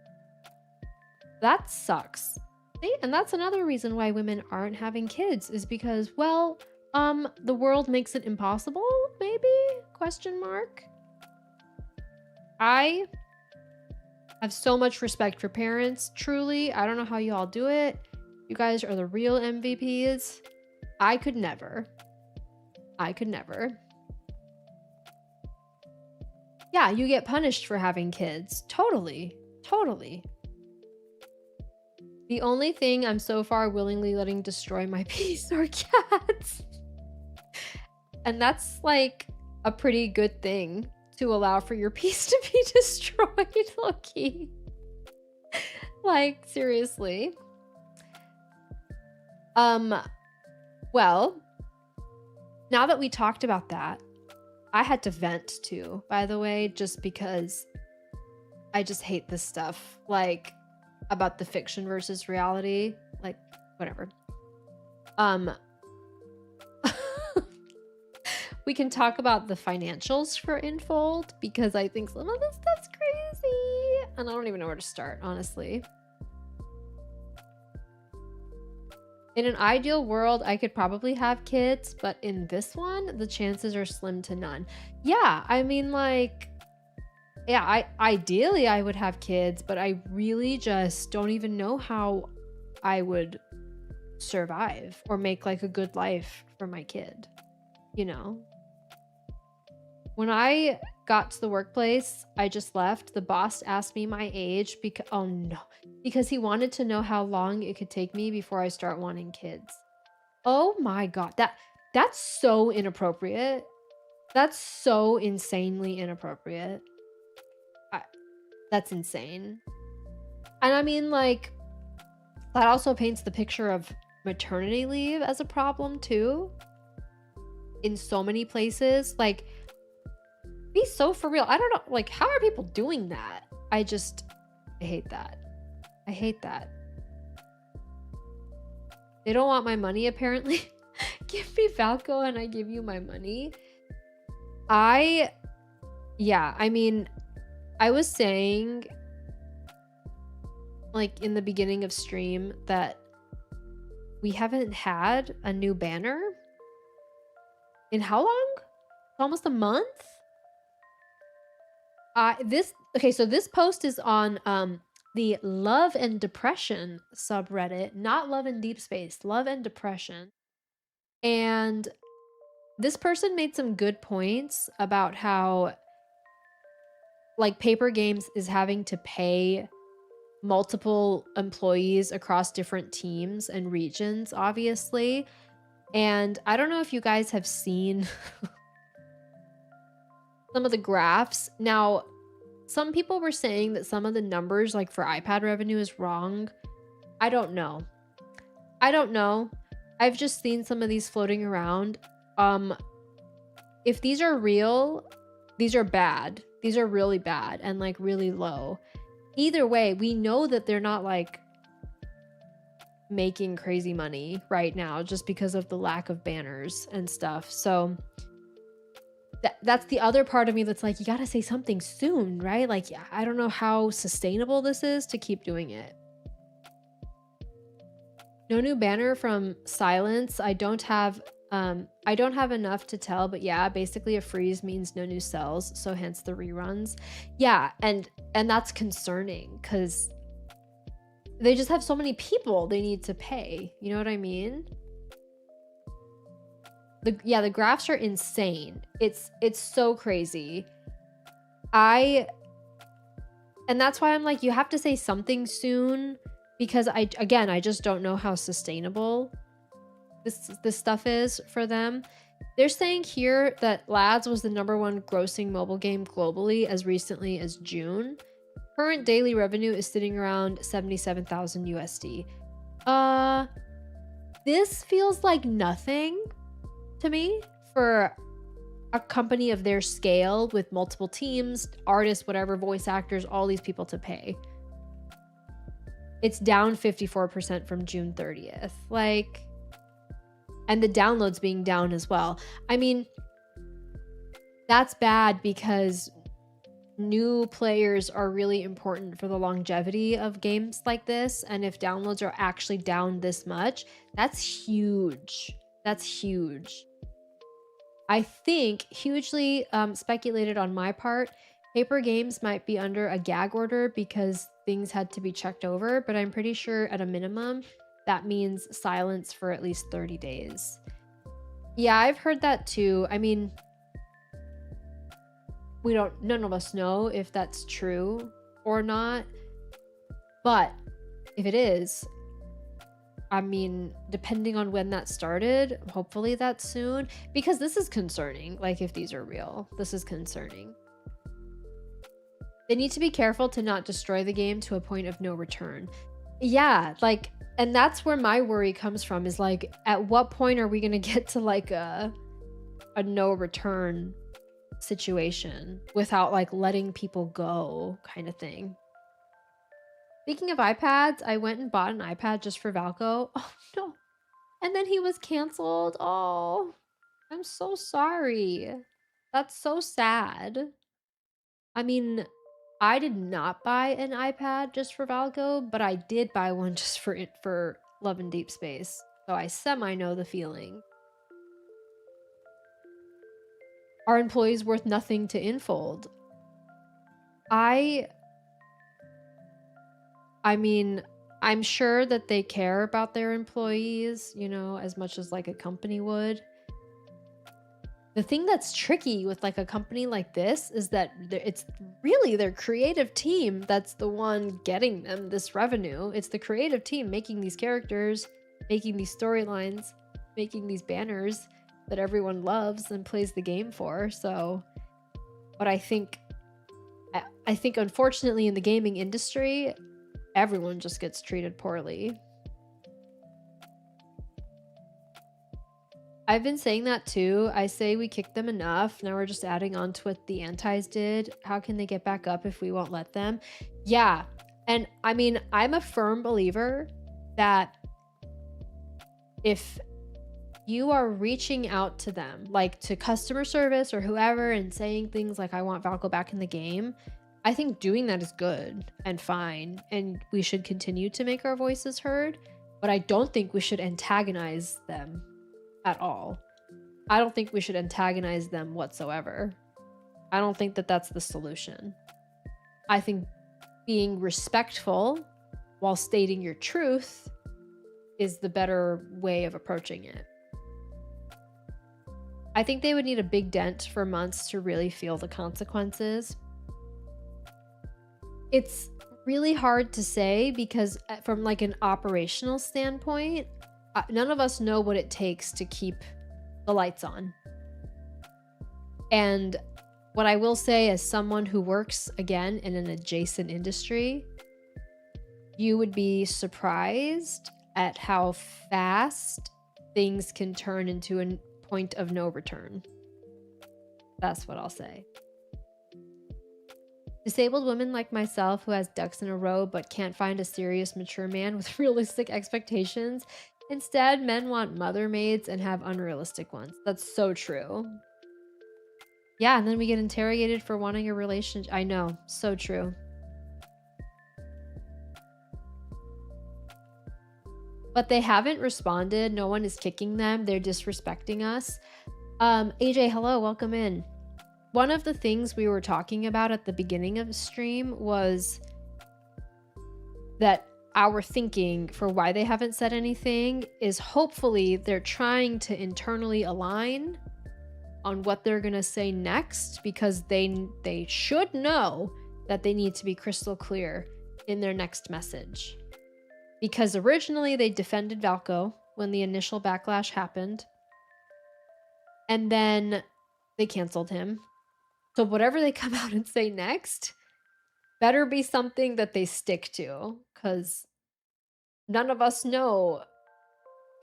That sucks. See? And that's another reason why women aren't having kids, is because, well, the world makes it impossible, maybe? Question mark. I have so much respect for parents, truly. I don't know how you all do it. You guys are the real MVPs. I could never. I could never. Yeah, you get punished for having kids. Totally. Totally. The only thing I'm so far willingly letting destroy my peace are cats. And that's like a pretty good thing to allow for your peace to be destroyed, low-key. Like, seriously. Well, now that we talked about that, I had to vent too, by the way, just because I just hate this stuff. Like, about the fiction versus reality. Like, whatever. We can talk about the financials for Infold, because I think some of this stuff's crazy. And I don't even know where to start, honestly. In an ideal world, I could probably have kids, but in this one, the chances are slim to none. Yeah, I mean, like, yeah, ideally I would have kids, but I really just don't even know how I would survive or make like a good life for my kid, you know? When I got to the workplace, I just left. The boss asked me my age because, oh no, because he wanted to know how long it could take me before I start wanting kids. Oh my God, that's so inappropriate. That's so insanely inappropriate. That's insane. And I mean, like, that also paints the picture of maternity leave as a problem too. In so many places, like, be so for real. I don't know, like, how are people doing that? I hate that. I hate that. They don't want my money, apparently. Give me Valko and I give you my money. Yeah, I mean, I was saying like in the beginning of stream that we haven't had a new banner in how long? Almost a month? So this post is on the Love and Depression subreddit, not Love and Deepspace, Love and Depression. And this person made some good points about how like Paper Games is having to pay multiple employees across different teams and regions, obviously. And I don't know if you guys have seen some of the graphs. Now, some people were saying that some of the numbers, like for iPad revenue, is wrong. I don't know. I've just seen some of these floating around. If these are real, these are bad. These are really bad and like really low. Either way, we know that they're not like making crazy money right now just because of the lack of banners and stuff. So that's the other part of me that's like, you gotta say something soon, right? Like, I don't know how sustainable this is to keep doing it. No new banner from Silence. I don't have enough to tell, but yeah, basically a freeze means no new cells, so hence the reruns. Yeah, and that's concerning because they just have so many people they need to pay. You know what I mean? The graphs are insane. It's so crazy. And that's why I'm like, you have to say something soon because I just don't know how sustainable this stuff is for them. They're saying here that Lads was the #1 grossing mobile game globally as recently as June. Current daily revenue is sitting around 77,000 USD. This feels like nothing to me for a company of their scale with multiple teams, artists, whatever, voice actors, all these people to pay. It's down 54% from June 30th. Like, and the downloads being down as well. I mean, that's bad because new players are really important for the longevity of games like this. And if downloads are actually down this much, that's huge. That's huge. I think hugely speculated on my part, Paper Games might be under a gag order because things had to be checked over, but I'm pretty sure at a minimum, that means silence for at least 30 days. Yeah, I've heard that too. I mean, none of us know if that's true or not, but if it is, I mean, depending on when that started, hopefully that's soon, because this is concerning. Like, if these are real, this is concerning. They need to be careful to not destroy the game to a point of no return. Yeah, like, and that's where my worry comes from, is like, at what point are we going to get to like a no return situation without like letting people go kind of thing. Speaking of iPads, I went and bought an iPad just for Valko. Oh no. And then he was canceled. Oh, I'm so sorry. That's so sad. I mean, I did not buy an iPad just for Valko, but I did buy one just for Love and Deepspace. So I semi know the feeling. Are employees worth nothing to Infold? I mean, I'm sure that they care about their employees, you know, as much as like a company would. The thing that's tricky with like a company like this is that it's really their creative team that's the one getting them this revenue. It's the creative team making these characters, making these storylines, making these banners that everyone loves and plays the game for. So, but I think unfortunately in the gaming industry, everyone just gets treated poorly. I've been saying that too. I say we kicked them enough. Now we're just adding on to what the antis did. How can they get back up if we won't let them? Yeah. And I mean, I'm a firm believer that if you are reaching out to them, like to customer service or whoever, and saying things like, I want Valko back in the game, I think doing that is good and fine. And we should continue to make our voices heard. But I don't think we should antagonize them at all. I don't think we should antagonize them whatsoever. I don't think that that's the solution. I think being respectful while stating your truth is the better way of approaching it. I think they would need a big dent for months to really feel the consequences. It's really hard to say because from like an operational standpoint, none of us know what it takes to keep the lights on. And what I will say, as someone who works again in an adjacent industry, you would be surprised at how fast things can turn into a point of no return. That's what I'll say. Disabled women like myself who has ducks in a row but can't find a serious mature man with realistic expectations. Instead, men want mother maids and have unrealistic ones. That's so true. Yeah, and then we get interrogated for wanting a relationship. I know, so true. But they haven't responded. No one is kicking them. They're disrespecting us. AJ, hello, welcome in. One of the things we were talking about at the beginning of the stream was that our thinking for why they haven't said anything is hopefully they're trying to internally align on what they're going to say next, because they should know that they need to be crystal clear in their next message. Because originally they defended Valko when the initial backlash happened, and then they canceled him. So whatever they come out and say next better be something that they stick to, because none of us know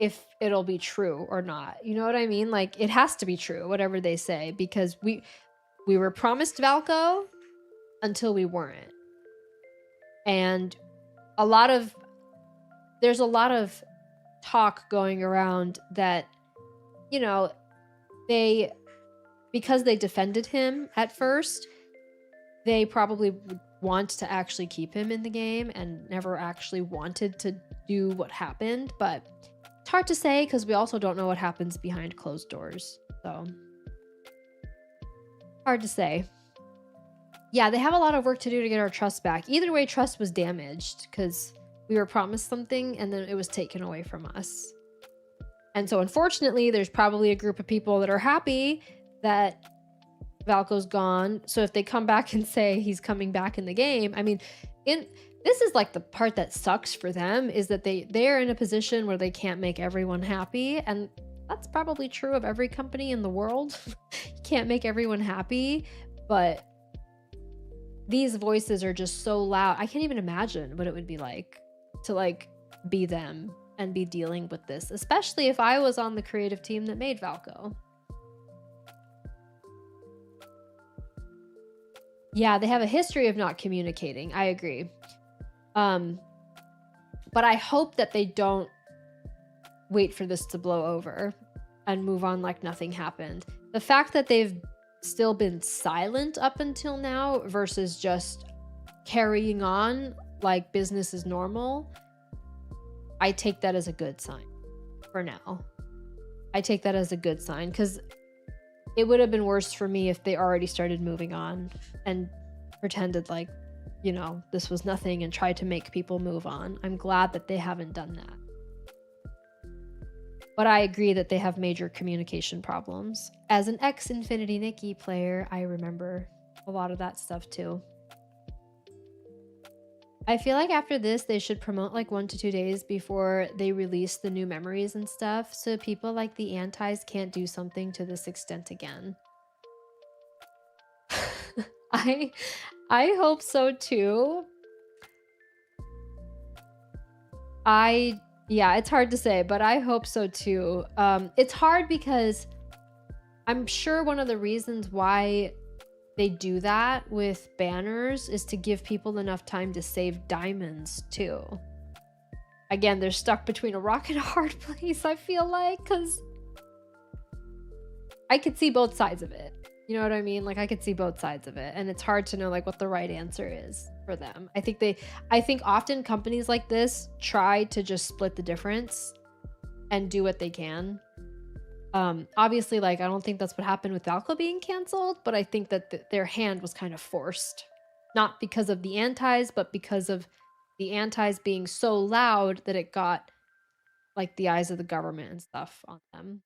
if it'll be true or not. You know what I mean? Like, it has to be true, whatever they say, because we were promised Valko until we weren't. And there's a lot of talk going around that, you know, because they defended him at first, they probably would want to actually keep him in the game and never actually wanted to do what happened. But it's hard to say because we also don't know what happens behind closed doors. So hard to say. Yeah, they have a lot of work to do to get our trust back. Either way, trust was damaged because we were promised something and then it was taken away from us. And so unfortunately, there's probably a group of people that are happy that Valko's gone. So if they come back and say he's coming back in the game, I mean, this is like the part that sucks for them, is that they're in a position where they can't make everyone happy. And that's probably true of every company in the world. You can't make everyone happy, but these voices are just so loud. I can't even imagine what it would be like to like be them and be dealing with this, especially if I was on the creative team that made Valko. Yeah, they have a history of not communicating. I agree. But I hope that they don't wait for this to blow over and move on like nothing happened. The fact that they've still been silent up until now versus just carrying on like business is normal, I take that as a good sign for now. I take that as a good sign, because it would have been worse for me if they already started moving on and pretended like, you know, this was nothing and tried to make people move on. I'm glad that they haven't done that. But I agree that they have major communication problems. As an ex-Infinity Nikki player, I remember a lot of that stuff too. I feel like after this, they should promote like 1 to 2 days before they release the new memories and stuff, so people like the antis can't do something to this extent again. I hope so too. Yeah, it's hard to say, but I hope so too. It's hard because I'm sure one of the reasons why they do that with banners is to give people enough time to save diamonds too. Again, they're stuck between a rock and a hard place, I feel like, because I could see both sides of it. You know what I mean? Like I could see both sides of it, and it's hard to know like what the right answer is for them. I think often companies like this try to just split the difference and do what they can. Obviously, like I don't think that's what happened with Valko being canceled, but I think that their hand was kind of forced, not because of the antis, but because of the antis being so loud that it got like the eyes of the government and stuff on them.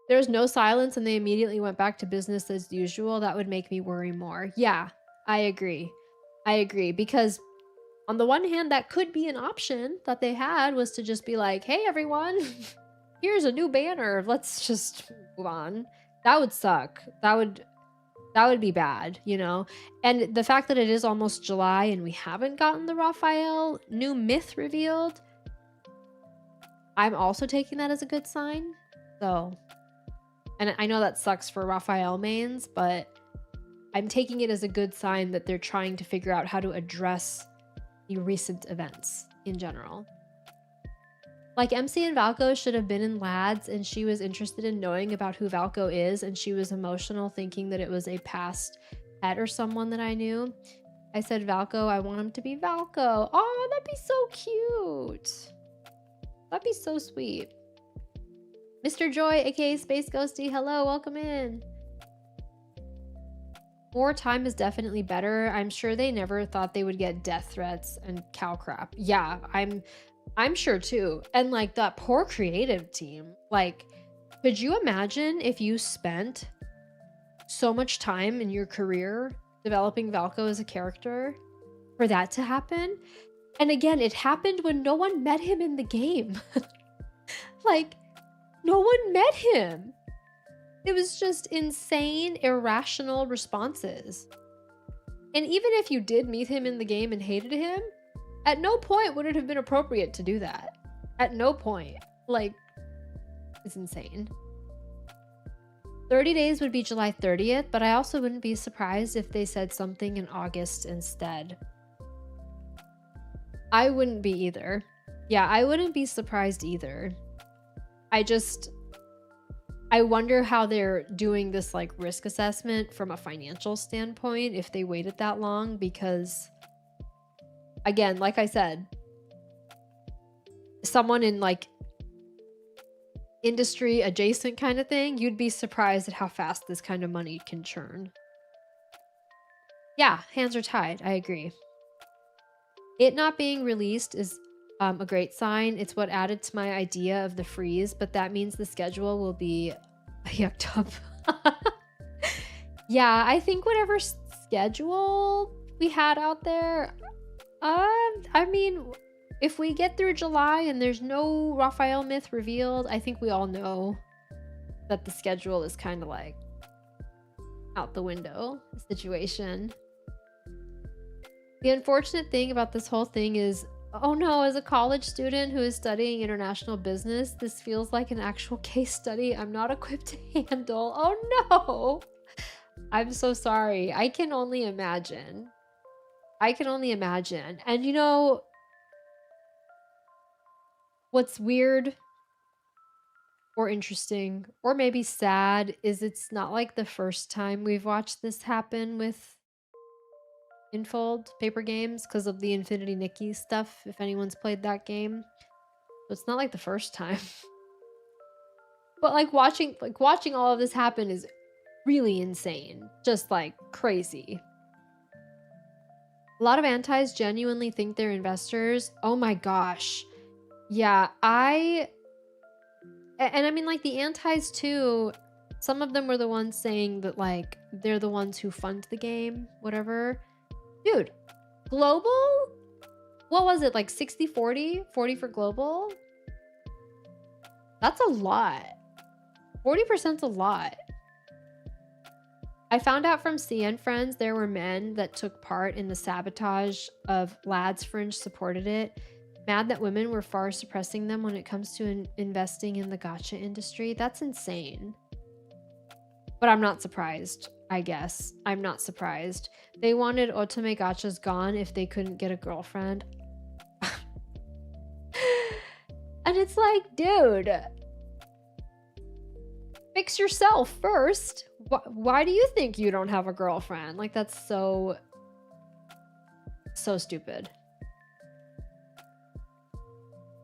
There's no silence and they immediately went back to business as usual. That would make me worry more. Yeah, I agree. I agree because on the one hand, that could be an option that they had, was to just be like, hey, everyone, here's a new banner. Let's just move on. That would suck. That would be bad, you know? And the fact that it is almost July and we haven't gotten the Raphael new myth revealed, I'm also taking that as a good sign. So, and I know that sucks for Raphael mains, but I'm taking it as a good sign that they're trying to figure out how to address the recent events in general. Like MC and Valko should have been in Lads, and she was interested in knowing about who Valko is, and she was emotional thinking that it was a past pet or someone that I knew. I said, Valko, I want him to be Valko. Oh, that'd be so cute. That'd be so sweet. Mr. Joy, aka Space Ghosty, hello, welcome in. More time is definitely better. I'm sure they never thought they would get death threats and cow crap. Yeah, I'm sure too. And like that poor creative team. Like, could you imagine if you spent so much time in your career developing Valko as a character for that to happen? And again, it happened when no one met him in the game. Like, no one met him. It was just insane, irrational responses. And even if you did meet him in the game and hated him, at no point would it have been appropriate to do that. At no point. Like, it's insane. 30 days would be July 30th, but I also wouldn't be surprised if they said something in August instead. I wouldn't be either. Yeah, I wouldn't be surprised either. I wonder how they're doing this like risk assessment from a financial standpoint if they waited that long, because again, like I said, someone in like industry adjacent kind of thing, you'd be surprised at how fast this kind of money can churn. Yeah, hands are tied. I agree. It not being released is a great sign. It's what added to my idea of the freeze, but that means the schedule will be yucked up. Yeah, I think whatever schedule we had out there, I mean, if we get through July and there's no Raphael myth revealed, I think we all know that the schedule is kind of like out the window situation. The unfortunate thing about this whole thing is, oh no, as a college student who is studying international business, this feels like an actual case study I'm not equipped to handle. Oh no! I'm so sorry. I can only imagine. I can only imagine. And you know, what's weird or interesting or maybe sad is it's not like the first time we've watched this happen with Infold paper games because of the Infinity Nikki stuff, if anyone's played that game. So it's not like the first time. But like watching all of this happen is really insane. Just like crazy. A lot of antis genuinely think they're investors. Oh my gosh. Yeah, and I mean like the antis too, some of them were the ones saying that like they're the ones who fund the game, whatever. Dude, global? What was it, like 60-40? 40 for global? That's a lot. 40%'s a lot. I found out from CN friends there were men that took part in the sabotage of Lads Fringe supported it. Mad that women were far suppressing them when it comes to investing in the gacha industry. That's insane. But I'm not surprised, I guess. I'm not surprised. They wanted otome gachas gone if they couldn't get a girlfriend. And it's like, dude. Fix yourself first. Why do you think you don't have a girlfriend? Like, that's so stupid.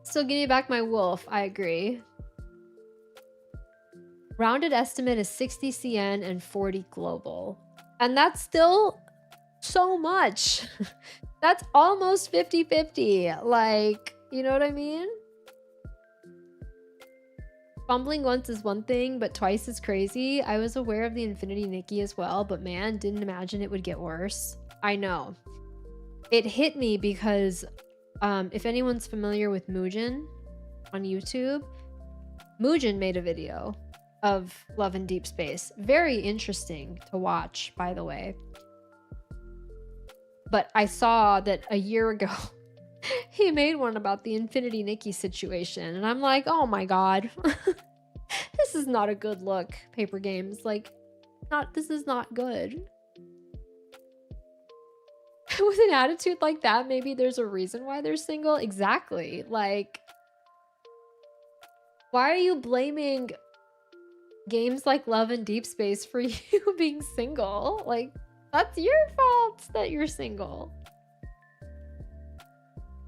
Still give me back my wolf. I agree. Rounded estimate is 60 CN and 40 global. And that's still so much. That's almost 50-50. Like, you know what I mean? Fumbling once is one thing, but twice is crazy. I was aware of the Infinity Nikki as well, but man, didn't imagine it would get worse. I know. It hit me because if anyone's familiar with Muujin on YouTube, Muujin made a video of Love in Deepspace. Very interesting to watch, by the way. But I saw that a year ago, he made one about the Infinity Nikki situation. And I'm like, oh my God, this is not a good look, Paper Games. Like, this is not good. With an attitude like that, maybe there's a reason why they're single. Exactly. Like, why are you blaming games like Love and Deepspace for you being single? Like, that's your fault that you're single.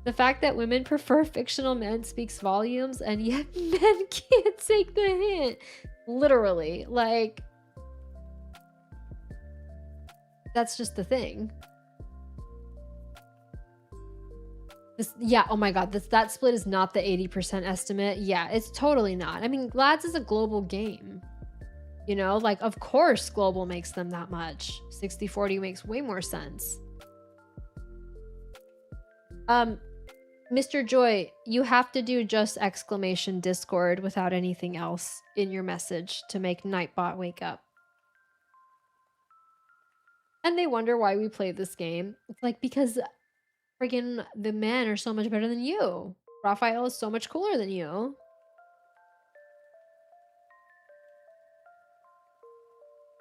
The fact that women prefer fictional men speaks volumes, and yet men can't take the hint. Literally. Like, that's just the thing. Yeah, oh my God, that split is not the 80% estimate. Yeah, it's totally not. I mean, Lads is a global game. You know, like, of course global makes them that much. 60-40 makes way more sense. Mr. Joy, you have to do just exclamation Discord without anything else in your message to make Nightbot wake up. And they wonder why we play this game. It's like, because friggin' the men are so much better than you. Raphael is so much cooler than you.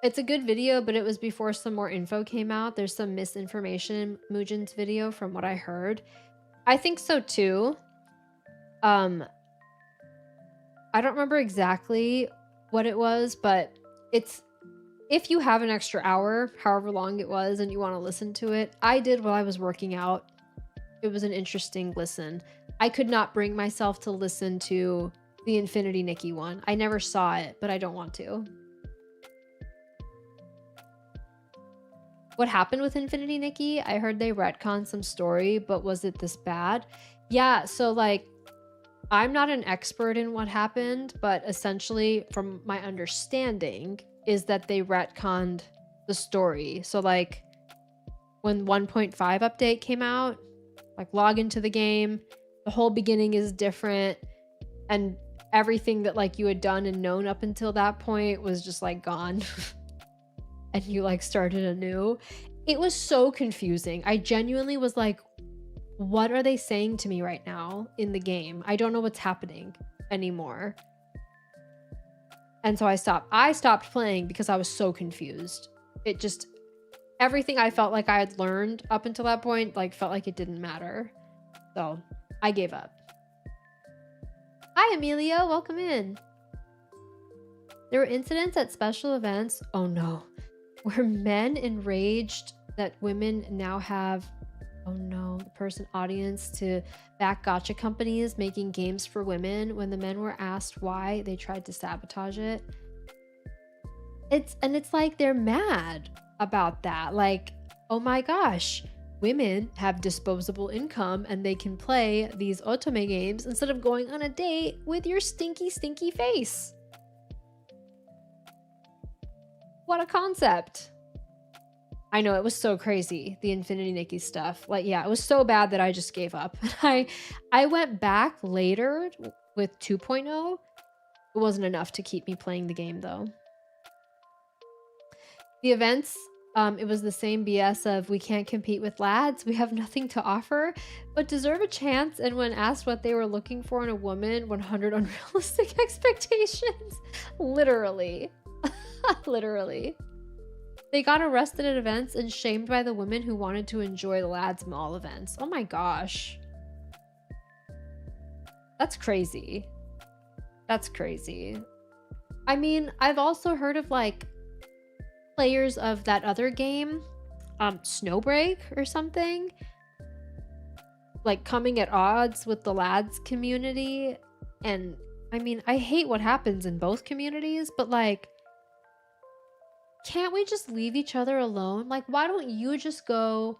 It's a good video, but it was before some more info came out. There's some misinformation in Muujin's video from what I heard. I think so too. I don't remember exactly what it was, but it's, if you have an extra hour, however long it was, and you want to listen to it, I did while I was working out. It was an interesting listen. I could not bring myself to listen to the Infinity Nikki one. I never saw it, but I don't want to. What happened with Infinity Nikki? I heard they retconned some story, but was it this bad? Yeah, so like, I'm not an expert in what happened, but essentially from my understanding is that they retconned the story. So like when 1.5 update came out, like log into the game, the whole beginning is different, and everything that like you had done and known up until that point was just like gone. And you like started anew. It was so confusing. I genuinely was like, what are they saying to me right now in the game? I don't know what's happening anymore. And so I stopped playing because I was so confused. It just, everything I felt like I had learned up until that point, like felt like it didn't matter. So I gave up. Hi, Amelia, welcome in. There were incidents at special events. Oh no. Were men enraged that women now have, oh no, the person audience to back gotcha companies making games for women when the men were asked why they tried to sabotage it? It's like they're mad about that. Like, oh my gosh, women have disposable income and they can play these otome games instead of going on a date with your stinky, stinky face. What a concept. I know, it was so crazy, the Infinity Nikki stuff. Like, yeah, it was so bad that I just gave up. I went back later with 2.0. It wasn't enough to keep me playing the game, though. The events, it was the same BS of we can't compete with lads. We have nothing to offer, but deserve a chance. And when asked what they were looking for in a woman, 100 unrealistic expectations. Literally. Literally. They got arrested at events and shamed by the women who wanted to enjoy the lads' mall events. Oh my gosh. That's crazy. That's crazy. I mean, I've also heard of like players of that other game, Snowbreak or something, like coming at odds with the lads community. And I mean, I hate what happens in both communities, but like, can't we just leave each other alone? Like, why don't you just go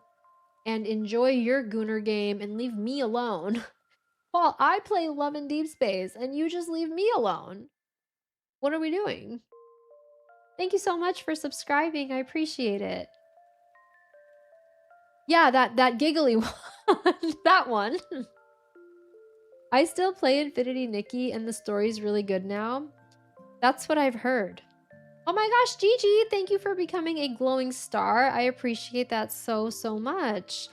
and enjoy your Gooner game and leave me alone while I play Love and Deep Space and you just leave me alone? What are we doing? Thank you so much for subscribing. I appreciate it. Yeah, that giggly one. That one. I still play Infinity Nikki and the story's really good now. That's what I've heard. Oh my gosh, Gigi, thank you for becoming a glowing star. I appreciate that so, so much.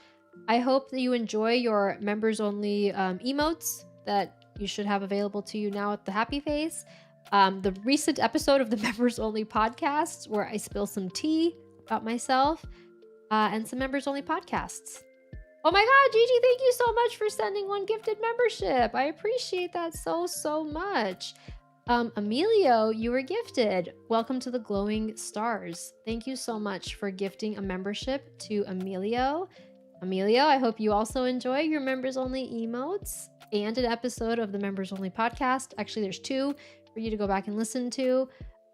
I hope that you enjoy your members only emotes that you should have available to you now at the happy face. The recent episode of the members only podcast where I spill some tea about myself and some members only podcasts. Oh my god, Gigi, thank you so much for sending one gifted membership. I appreciate that so, so much. Emilio, you were gifted. Welcome to the Glowing Stars. Thank you so much for gifting a membership to Emilio. Emilio, I hope you also enjoy your members only emotes and an episode of the members only podcast. Actually, there's 2 for you to go back and listen to,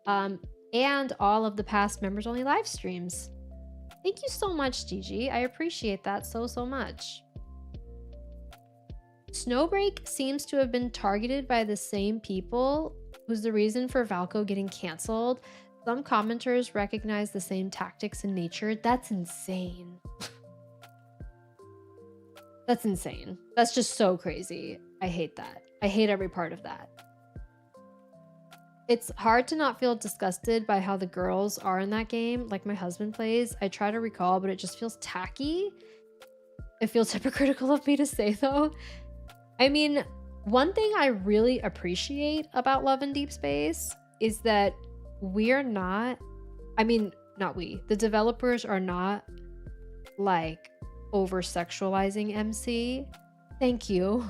and all of the past members only live streams. Thank you so much, Gigi. I appreciate that so, so much. Snowbreak seems to have been targeted by the same people who's the reason for Valko getting canceled. Some commenters recognize the same tactics in nature. That's insane. That's insane. That's just so crazy. I hate that. I hate every part of that. It's hard to not feel disgusted by how the girls are in that game, like my husband plays. I try to recall, but it just feels tacky. It feels hypocritical of me to say, though. I mean, one thing I really appreciate about Love and Deep Space is that we're not, I mean, not we, the developers are not like over-sexualizing MC. Thank you.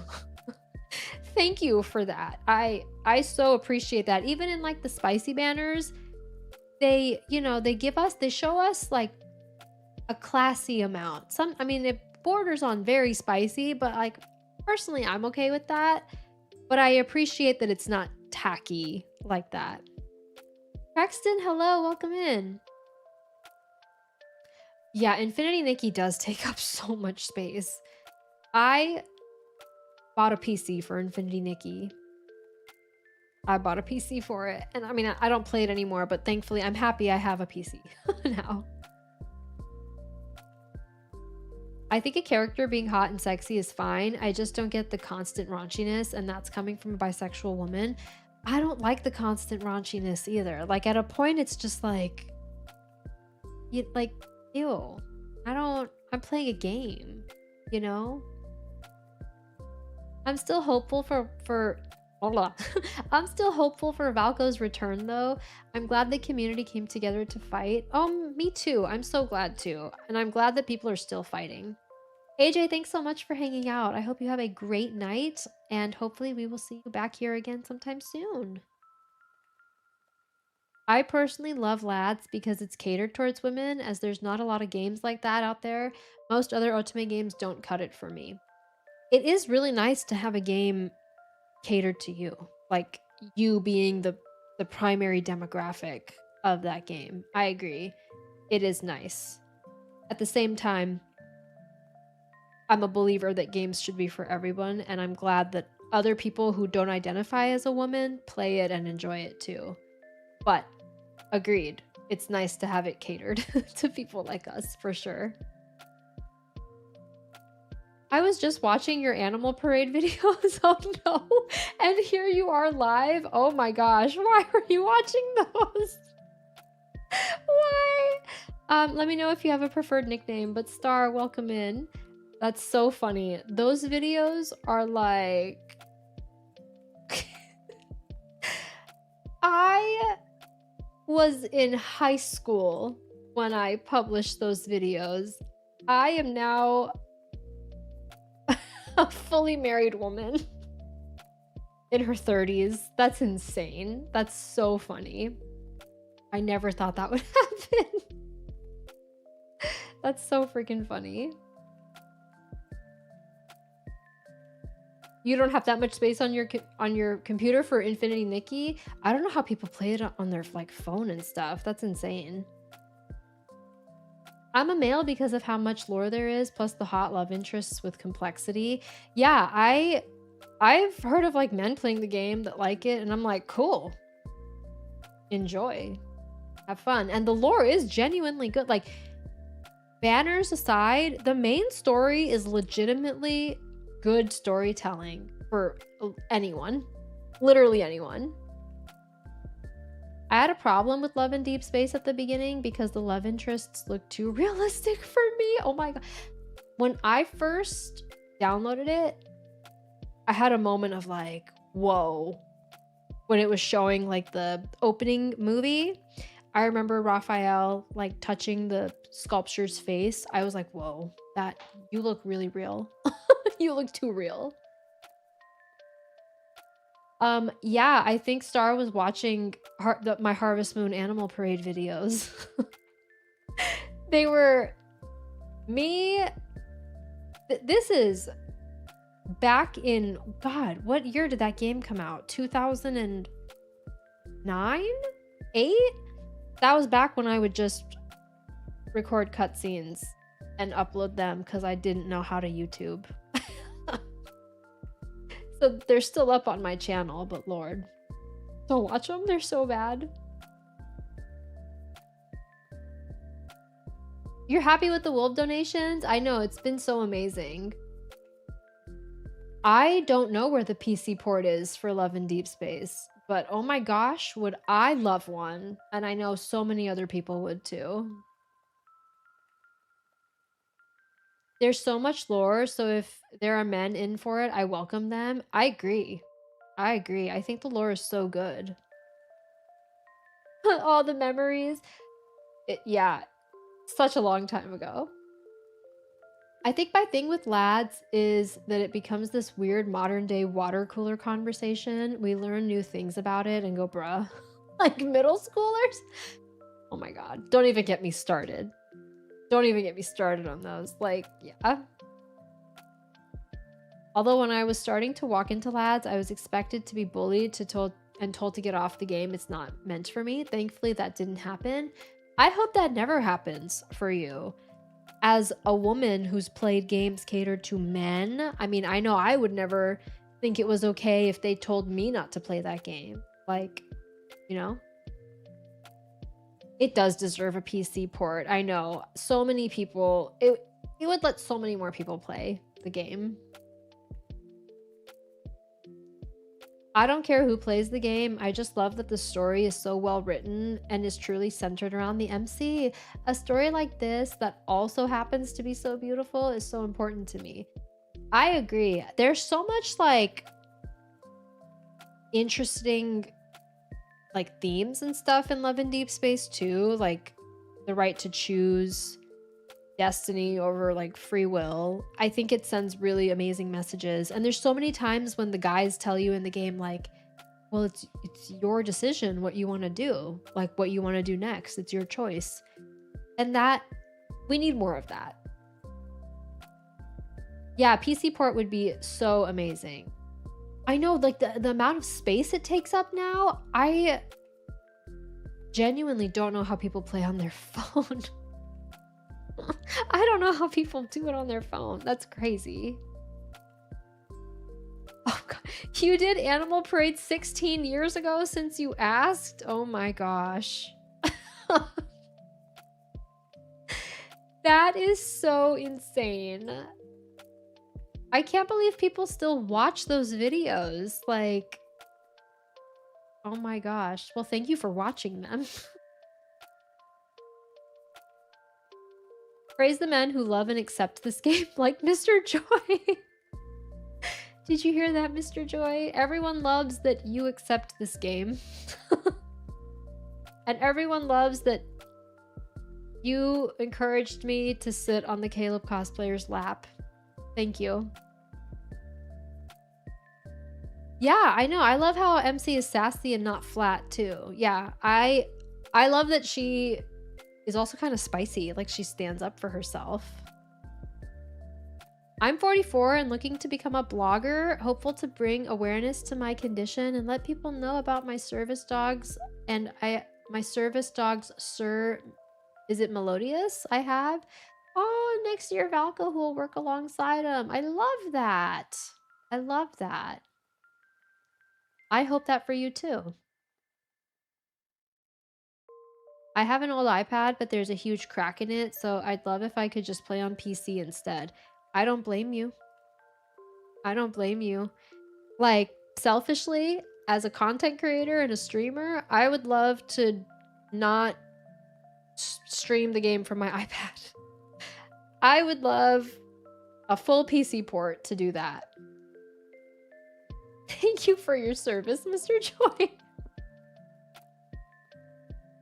Thank you for that. I so appreciate that. Even in like the spicy banners, they, you know, they show us like a classy amount. I mean, it borders on very spicy, but like personally, I'm okay with that. But I appreciate that it's not tacky like that. Paxton, hello, welcome in. Yeah, Infinity Nikki does take up so much space. I bought a PC for Infinity Nikki. I bought a PC for it. And I mean, I don't play it anymore, but thankfully I'm happy I have a PC now. I think a character being hot and sexy is fine. I just don't get the constant raunchiness, and that's coming from a bisexual woman. I don't like the constant raunchiness either. Like at a point, it's just like, ew. I'm playing a game, you know? I'm still hopeful for I'm still hopeful for Valko's return, though. I'm glad the community came together to fight. Oh, me too. I'm so glad too. And I'm glad that people are still fighting. AJ, thanks so much for hanging out. I hope you have a great night, and hopefully we will see you back here again sometime soon. I personally love lads because it's catered towards women, as there's not a lot of games like that out there. Most other otome games don't cut it for me. It is really nice to have a game catered to you, like you being the primary demographic of that game. I agree. It is nice. At the same time, I'm a believer that games should be for everyone, and I'm glad that other people who don't identify as a woman play it and enjoy it too. But agreed, it's nice to have it catered to people like us, for sure. I was just watching your animal parade videos. Oh no. And here you are live. Oh my gosh. Why are you watching those? Why? Let me know if you have a preferred nickname, but Star, welcome in. That's so funny. Those videos are like I was in high school when I published those videos. I am now a fully married woman. In her 30s. That's insane. That's so funny. I never thought that would happen. That's so freaking funny. You don't have that much space on your computer for Infinity Nikki? I don't know how people play it on their like phone and stuff. That's insane. I'm a male because of how much lore there is, plus the hot love interests with complexity. Yeah, I've heard of like men playing the game that like it, and I'm like, cool. Enjoy. Have fun. And the lore is genuinely good. Like, banners aside, the main story is legitimately good storytelling for anyone. Literally anyone. I had a problem with Love and Deepspace at the beginning because the love interests looked too realistic for me. Oh my god. When I first downloaded it, I had a moment of like, whoa. When it was showing like the opening movie, I remember Raphael like touching the sculpture's face. I was like, whoa, that you look really real. You look too real. Yeah, I think Star was watching my Harvest Moon Animal Parade videos. They were me. This is back in, God, what year did that game come out? 2009? 8? That was back when I would just record cutscenes and upload them because I didn't know how to YouTube. So they're still up on my channel, but Lord, don't watch them. They're so bad. You're happy with the wolf donations? I know, it's been so amazing. I don't know where the PC port is for Love and Deepspace, but oh my gosh, would I love one. And I know so many other people would too. There's so much lore, so if there are men in for it, I welcome them. I agree. I agree. I think the lore is so good. All the memories. Yeah, such a long time ago. I think my thing with lads is that it becomes this weird modern day water cooler conversation. We learn new things about it and go, bruh. Like middle schoolers? Oh my god. Don't even get me started. Don't even get me started on those. Like, yeah. Although when I was starting to walk into lads, I was expected to be bullied told to get off the game. It's not meant for me. Thankfully, that didn't happen. I hope that never happens for you. As a woman who's played games catered to men, I mean, I know I would never think it was okay if they told me not to play that game. Like, you know? It does deserve a PC port. I know. So many people... It would let so many more people play the game. I don't care who plays the game. I just love that the story is so well written and is truly centered around the MC. A story like this that also happens to be so beautiful is so important to me. I agree. There's so much like interesting like themes and stuff in Love and Deepspace too, like the right to choose destiny over like free will. I think it sends really amazing messages, and there's so many times when the guys tell you in the game like, well, it's your decision what you want to do, like what you want to do next. It's your choice. And that we need more of that. Yeah, PC port would be so amazing. I know, like the amount of space it takes up now, I genuinely don't know how people play on their phone. I don't know how people do it on their phone. That's crazy. Oh god. You did Animal Parade 16 years ago since you asked? Oh my gosh. That is so insane. I can't believe people still watch those videos. Like, oh my gosh. Well, thank you for watching them. Praise the men who love and accept this game, like Mr. Joy. Did you hear that, Mr. Joy? Everyone loves that you accept this game. And everyone loves that you encouraged me to sit on the Caleb cosplayer's lap. Thank you. Yeah, I know. I love how MC is sassy and not flat too. Yeah, I love that she is also kind of spicy. Like she stands up for herself. I'm 44 and looking to become a blogger, hopeful to bring awareness to my condition and let people know about my service dogs. And my service dogs, Sir, is it Melodious? I have. Oh, next year Valko who will work alongside him. I love that. I love that. I hope that for you too. I have an old iPad, but there's a huge crack in it, so I'd love if I could just play on PC instead. I don't blame you. I don't blame you. Like, selfishly, as a content creator and a streamer, I would love to not stream the game from my iPad. I would love a full PC port to do that. Thank you for your service, Mr. Joy.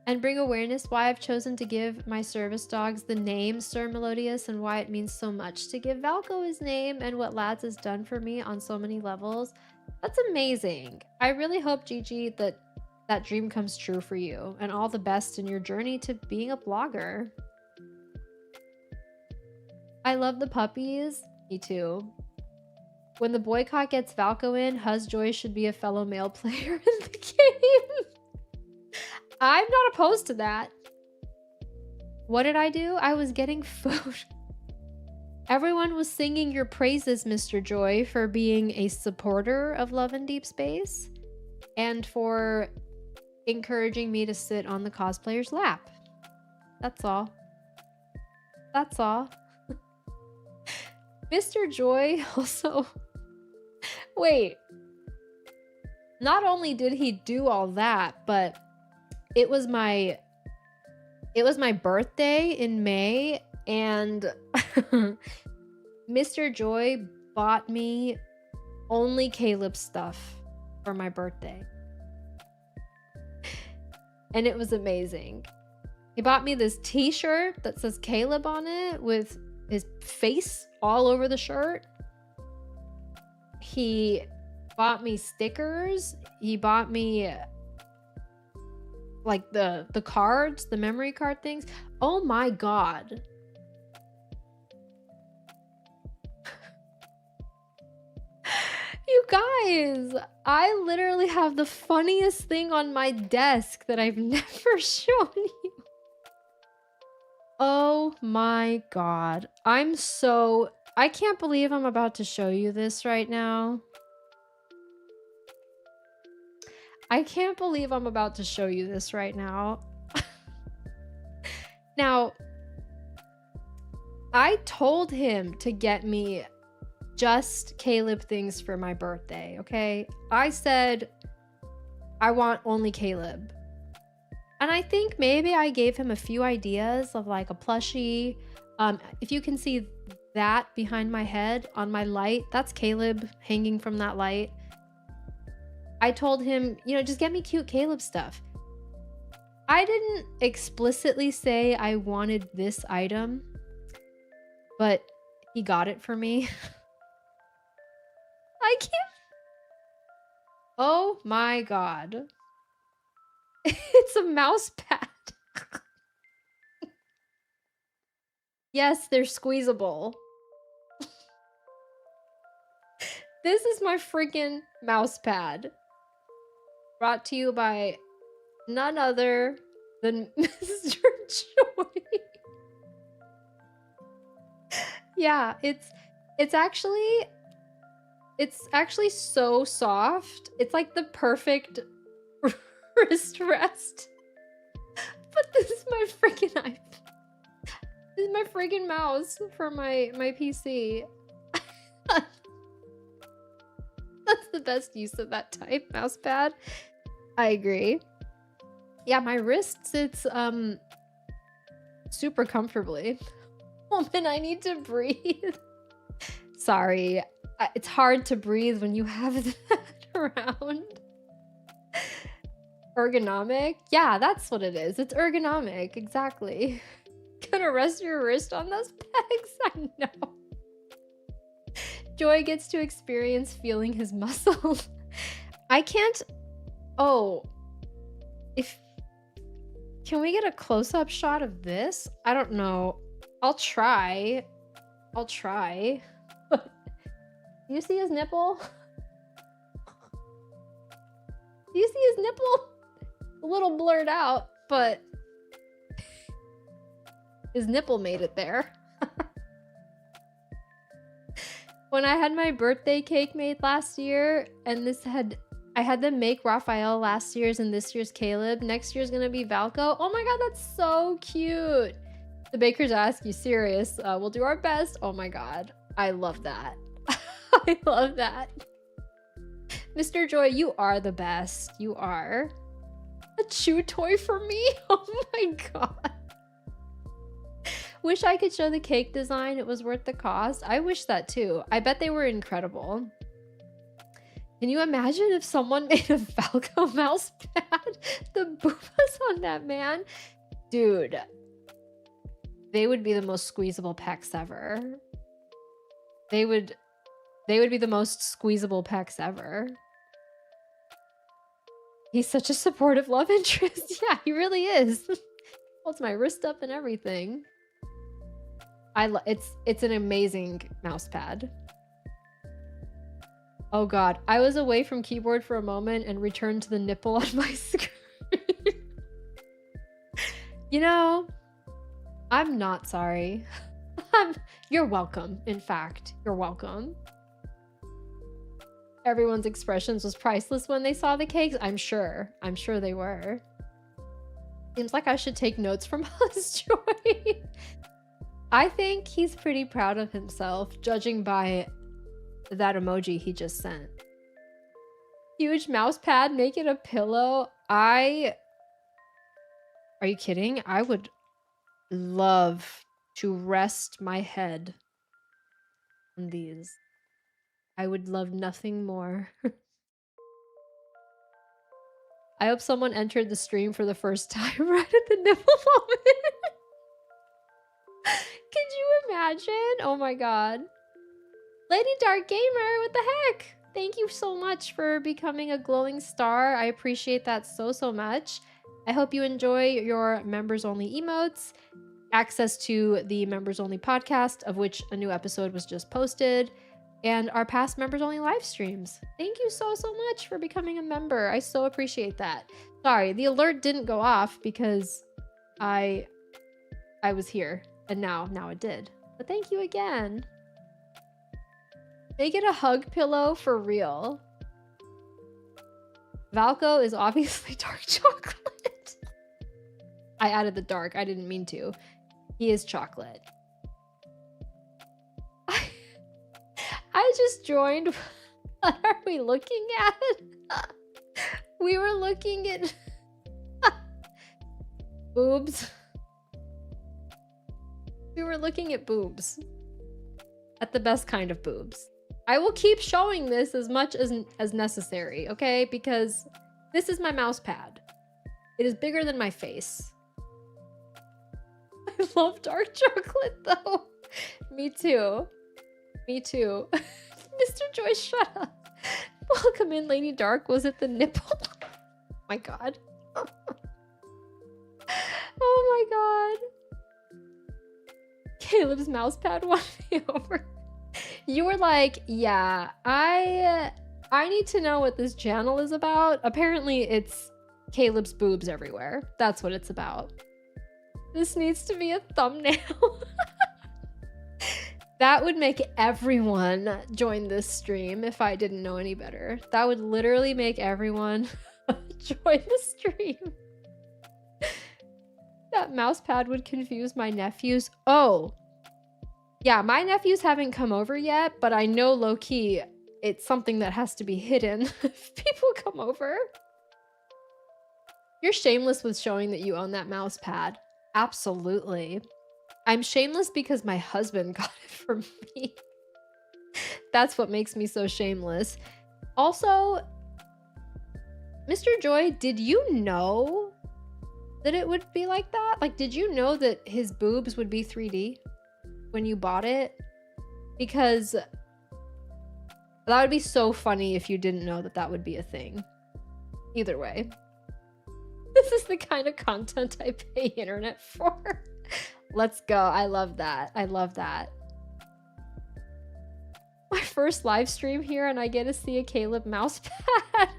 And bring awareness why I've chosen to give my service dogs the name Sir Melodious and why it means so much to give Valko his name and what Lads has done for me on so many levels. That's amazing. I really hope, Gigi, that that dream comes true for you and all the best in your journey to being a blogger. I love the puppies. Me too. When the boycott gets Valko in, Huzjoy should be a fellow male player in the game. I'm not opposed to that. What did I do? I was getting food. Everyone was singing your praises, Mr. Joy, for being a supporter of Love and Deepspace and for encouraging me to sit on the cosplayer's lap. That's all. That's all. Mr. Joy also... Wait. Not only did he do all that, but it was my birthday in May, and Mr. Joy bought me only Caleb stuff for my birthday. And it was amazing. He bought me this t-shirt that says Caleb on it with his face all over the shirt. He bought me stickers. He bought me like the cards, the memory card things. Oh my god. You guys, I literally have the funniest thing on my desk that I've never shown you. Oh my god. I can't believe I'm about to show you this right now. I can't believe I'm about to show you this right now. Now, I told him to get me just Caleb things for my birthday, okay? I said, I want only Caleb. And I think maybe I gave him a few ideas of like a plushie. If you can see that behind my head on my light, that's Caleb hanging from that light. I told him, you know, just get me cute Caleb stuff. I didn't explicitly say I wanted this item, but he got it for me. I can't. Oh my god. It's a mouse pad. Yes, they're squeezable. This is my freaking mouse pad. Brought to you by none other than Mr. Joy. Yeah, it's actually so soft. It's like the perfect wrist rest. But this is my freaking iPad. This is my freaking mouse for my PC. That's the best use of that type mouse pad. I agree. Yeah, my wrist sits super comfortably. Woman, I need to breathe. Sorry, it's hard to breathe when you have that around. Ergonomic? Yeah, that's what it is. It's ergonomic, exactly. Gonna rest your wrist on those pegs? I know. Joy gets to experience feeling his muscles. I can't. Oh, can we get a close-up shot of this? I don't know. I'll try. Do you see his nipple? Do you see his nipple? A little blurred out, but his nipple made it there. When I had my birthday cake made last year, and I had them make Raphael last year's and this year's Caleb. Next year's gonna be Valko. Oh my god, that's so cute. The bakers ask, you serious? We'll do our best. Oh my god, I love that. I love that. Mr. Joy, you are the best. You are. A chew toy for me? Oh my god. Wish I could show the cake design. It was worth the cost. I wish that too. I bet they were incredible. Can you imagine if someone made a Valko mouse pad? The boobas on that man? Dude. They would be the most squeezable pecs ever. They would be the most squeezable pecs ever. He's such a supportive love interest. Yeah, he really is. Holds my wrist up and everything. It's an amazing mouse pad. Oh god, I was away from keyboard for a moment and returned to the nipple on my screen. You know, I'm not sorry. You're welcome, in fact. You're welcome. Everyone's expressions was priceless when they saw the cakes. I'm sure they were. Seems like I should take notes from us, Joy. I think he's pretty proud of himself, judging by that emoji he just sent. Huge mouse pad, make it a pillow. Are you kidding? I would love to rest my head on these. I would love nothing more. I hope someone entered the stream for the first time right at the nipple moment. Could you imagine? Oh my god. Lady Dark Gamer, what the heck? Thank you so much for becoming a glowing star. I appreciate that so much. I hope you enjoy your members only emotes, access to the members only podcast, of which a new episode was just posted, and our past members only live streams. Thank you so much for becoming a member. I so appreciate that. Sorry, the alert didn't go off because I was here, and now it did. But thank you again. Make it a hug pillow for real. Valko is obviously dark chocolate. I added the dark. I didn't mean to. He is chocolate. I just joined. What are we looking at? We were looking at boobs. We were looking at boobs. At the best kind of boobs. I will keep showing this as much as necessary, okay? Because this is my mouse pad. It is bigger than my face. I love dark chocolate, though. Me too. Me too. Mr. Joyce, shut up. Welcome in, Lady Dark. Was it the nipple? Oh my god. Oh my god. Caleb's mouse pad won me over. You were like, yeah, I need to know what this channel is about. Apparently it's Caleb's boobs everywhere. That's what it's about. This needs to be a thumbnail. That would make everyone join this stream if I didn't know any better. That would literally make everyone join the stream. That mouse pad would confuse my nephews. Oh. Yeah, my nephews haven't come over yet, but I know low-key it's something that has to be hidden if people come over. You're shameless with showing that you own that mouse pad. Absolutely. I'm shameless because my husband got it for me. That's what makes me so shameless. Also, Mr. Joy, did you know that it would be like that? Like, did you know that his boobs would be 3D when you bought it? Because That would be so funny if you didn't know that that would be a thing. Either way. This is the kind of content I pay internet for. Let's go. I love that. I love that. My first live stream here and I get to see a Caleb mousepad.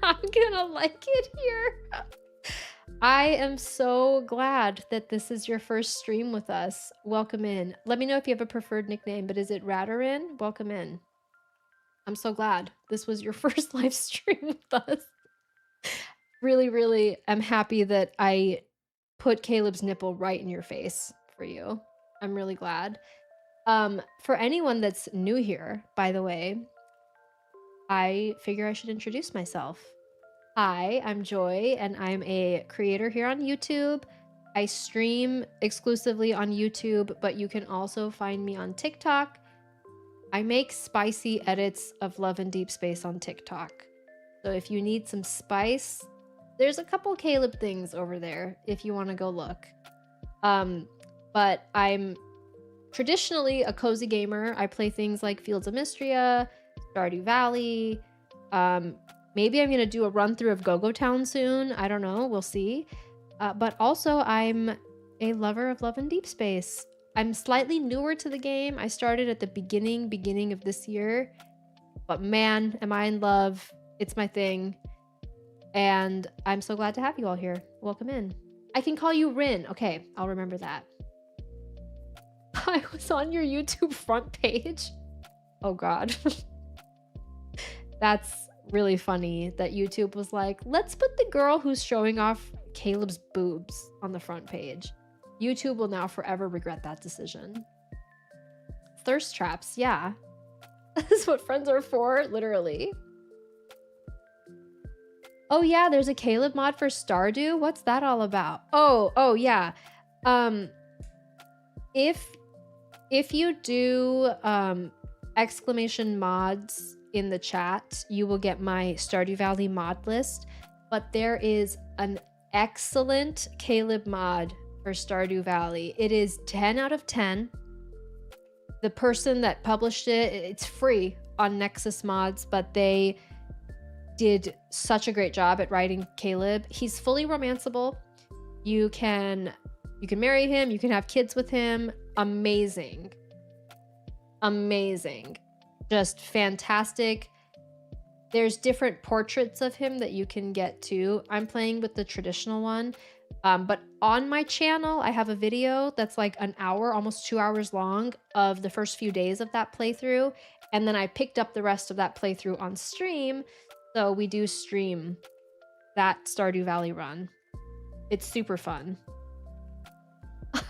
I'm gonna like it here. I am so glad that this is your first stream with us. Welcome in. Let me know if you have a preferred nickname, but is it Radarin? Welcome in. I'm so glad this was your first live stream with us. Really, really am happy that I put Caleb's nipple right in your face for you. I'm really glad. For anyone that's new here, by the way, I figure I should introduce myself. Hi, I'm Joy, and I'm a creator here on YouTube. I stream exclusively on YouTube, but you can also find me on TikTok. I make spicy edits of Love and Deepspace on TikTok. So if you need some spice, there's a couple Caleb things over there if you want to go look. But I'm traditionally a cozy gamer. I play things like Fields of Mystria, Stardew Valley. Maybe I'm going to do a run through of Go-Go Town soon. I don't know. We'll see. But also I'm a lover of Love and Deepspace. I'm slightly newer to the game. I started at the beginning of this year. But man, am I in love. It's my thing. And I'm so glad to have you all here. Welcome in. I can call you Rin. Okay, I'll remember that. I was on your YouTube front page. Oh God. That's really funny that YouTube was like, let's put the girl who's showing off Caleb's boobs on the front page. YouTube will now forever regret that decision. Thirst traps, yeah. That's what friends are for, literally. Oh yeah, there's a Caleb mod for Stardew. What's that all about? Oh yeah. If you do exclamation mods in the chat, you will get my Stardew Valley mod list. But there is an excellent Caleb mod for Stardew Valley. It is 10 out of 10. The person that published it, it's free on Nexus Mods, but they did such a great job at writing Caleb. He's fully romanceable. You can marry him, you can have kids with him. Amazing. Just fantastic. There's different portraits of him that you can get too. I'm playing with the traditional one. But on my channel, I have a video that's like an hour, almost 2 hours long of the first few days of that playthrough. And then I picked up the rest of that playthrough on stream. So we do stream that Stardew Valley run. It's super fun.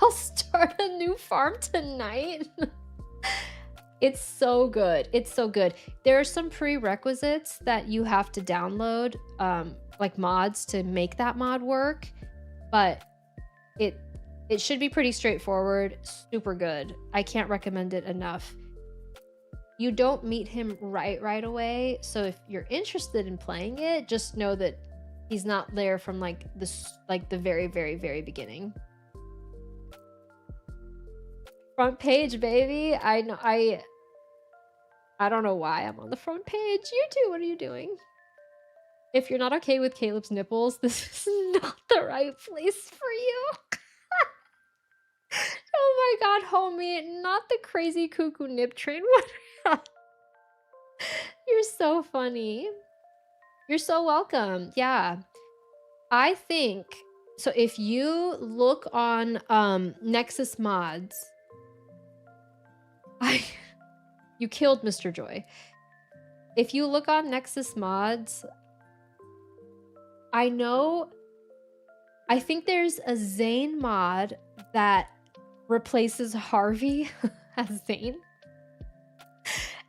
I'll start a new farm tonight. It's so good. It's so good. There are some prerequisites that you have to download, like mods to make that mod work. But it should be pretty straightforward. Super good. I can't recommend it enough. You don't meet him right away. So if you're interested in playing it, just know that he's not there from like the very beginning. Front page, baby. I know. I don't know why I'm on the front page. You too. What are you doing? If you're not okay with Caleb's nipples, this is not the right place for you. Oh my god, homie. Not the crazy cuckoo nip train. You're so funny. You're so welcome. Yeah. I think, so if you look on Nexus Mods, you killed Mr. Joy. If you look on Nexus Mods, I think there's a Zane mod that replaces Harvey as Zane.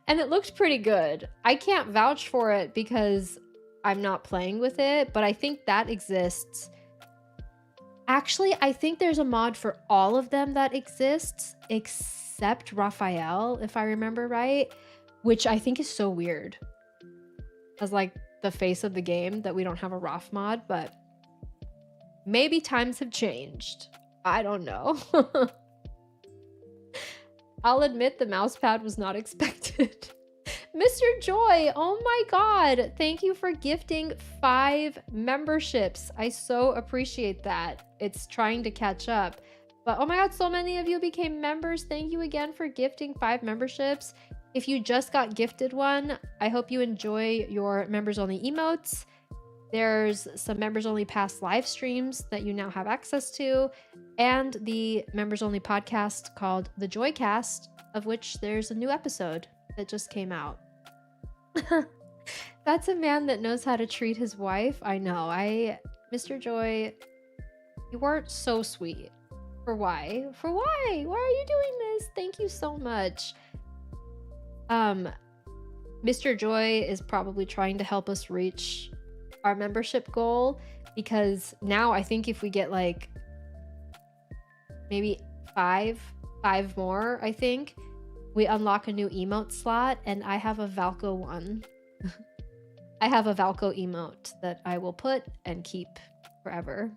And it looked pretty good. I can't vouch for it because I'm not playing with it, but I think that exists. Actually, I think there's a mod for all of them that exists, except Raphael, if I remember right, which I think is so weird. As like the face of the game that we don't have a Raph mod, but maybe times have changed. I don't know. I'll admit the mousepad was not expected. Mr. Joy, oh my God. Thank you for gifting 5 memberships. I so appreciate that. It's trying to catch up. But oh my God, so many of you became members. Thank you again for gifting 5 memberships. If you just got gifted one, I hope you enjoy your members only emotes. There's some members only past live streams that you now have access to, and the members only podcast called The Joycast, of which there's a new episode that just came out. That's a man that knows how to treat his wife. I know. Mr. Joy, you weren't so sweet. For why? For why? Why are you doing this? Thank you so much. Mr. Joy is probably trying to help us reach our membership goal, because now I think if we get like maybe five more, I think we unlock a new emote slot, and I have a Valko one. I have a Valko emote that I will put and keep forever.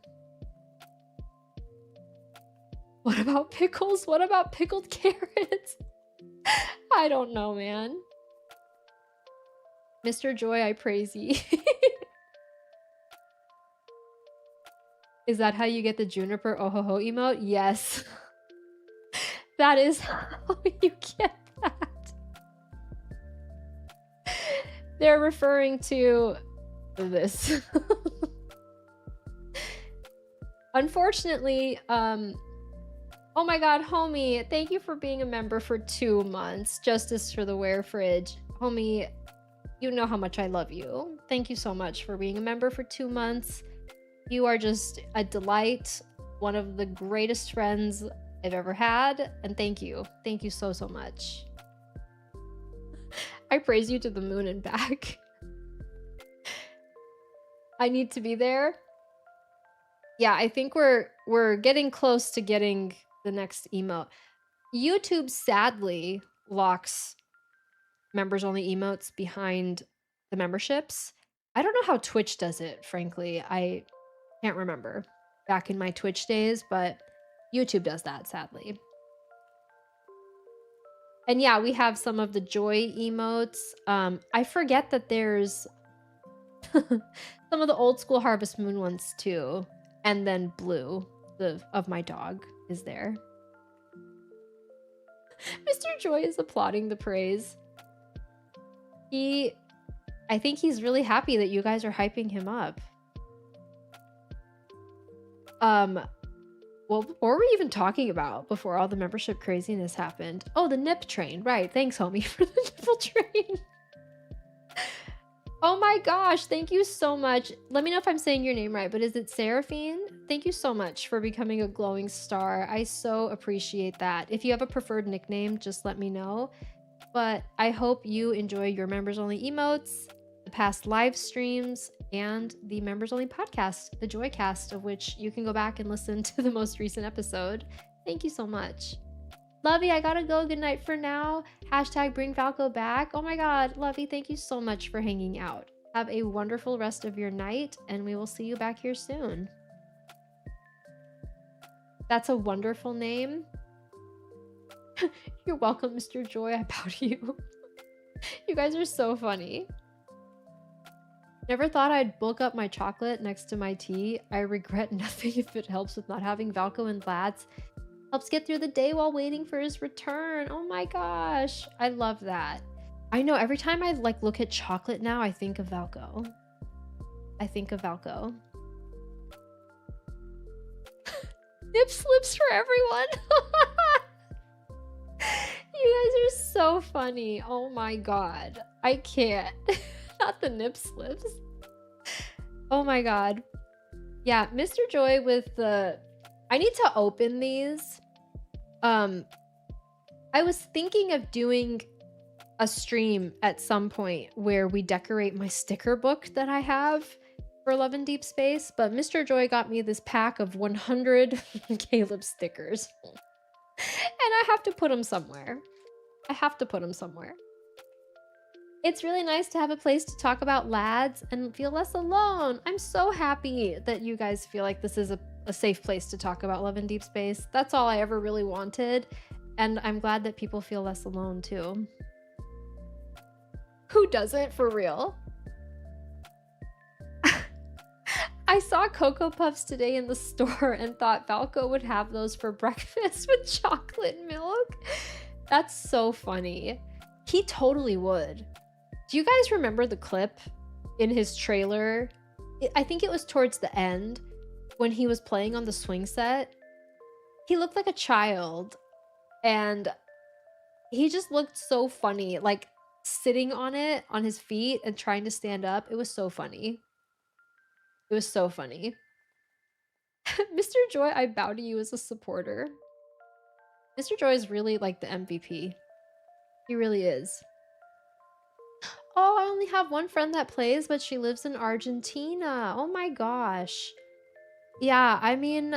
What about pickles? What about pickled carrots? I don't know, man. Mr. Joy, I praise ye. Is that how you get the Juniper Ohoho emote? Yes. That is how you get that. They're referring to this. Unfortunately, oh my God, homie, thank you for being a member for 2 months. Justice for the Wear Fridge. Homie, you know how much I love you. Thank you so much for being a member for 2 months. You are just a delight, one of the greatest friends I've ever had, and thank you. Thank you so, so much. I praise you to the moon and back. I need to be there. Yeah, I think we're getting close to getting the next emote. YouTube sadly locks members only emotes behind the memberships. I don't know how Twitch does it, frankly. I can't remember back in my Twitch days, but YouTube does that, sadly. And yeah, we have some of the joy emotes. I forget that there's some of the old school Harvest Moon ones too. And then Blue, of my dog, is there. Mr. Joy is applauding the praise. I think he's really happy that you guys are hyping him up. Well, what were we even talking about before all the membership craziness happened? Oh, the nip train. Right. Thanks, homie, for the nipple train. Oh my gosh. Thank you so much. Let me know if I'm saying your name right, but is it Seraphine? Thank you so much for becoming a glowing star. I so appreciate that. If you have a preferred nickname, just let me know. But I hope you enjoy your members only emotes, the past live streams, and the members only podcast, the Joycast, of which you can go back and listen to the most recent episode. Thank you so much. Lovey, I gotta go. Good night for now. Hashtag bring Valko back. Oh my God, Lovey, thank you so much for hanging out. Have a wonderful rest of your night, and we will see you back here soon. That's a wonderful name. You're welcome, Mr. Joy. I bow to you. You guys are so funny. Never thought I'd bulk up my chocolate next to my tea. I regret nothing if it helps with not having Valko and lads. Helps get through the day while waiting for his return. Oh my gosh. I love that. I know, every time I look at chocolate now, I think of Valko. I think of Valko. Nip slips for everyone. You guys are so funny. Oh my God. I can't. Not the nip slips. Oh my God. Yeah, Mr. Joy with the... I need to open these. I was thinking of doing a stream at some point where we decorate my sticker book that I have for Love and Deepspace, but Mr. Joy got me this pack of 100 Caleb stickers. And I have to put them somewhere. I have to put them somewhere. It's really nice to have a place to talk about lads and feel less alone. I'm so happy that you guys feel like this is a safe place to talk about Love and Deepspace. That's all I ever really wanted. And I'm glad that people feel less alone too. Who doesn't, for real? I saw Cocoa Puffs today in the store and thought Valko would have those for breakfast with chocolate milk. That's so funny. He totally would. Do you guys remember the clip in his trailer? I think it was towards the end when he was playing on the swing set. He looked like a child and he just looked so funny, like sitting on it on his feet and trying to stand up. It was so funny. It was so funny. Mr. Joy, I bow to you as a supporter. Mr. Joy is really like the MVP. He really is. Oh, I only have one friend that plays, but she lives in Argentina. Oh my gosh. Yeah, I mean,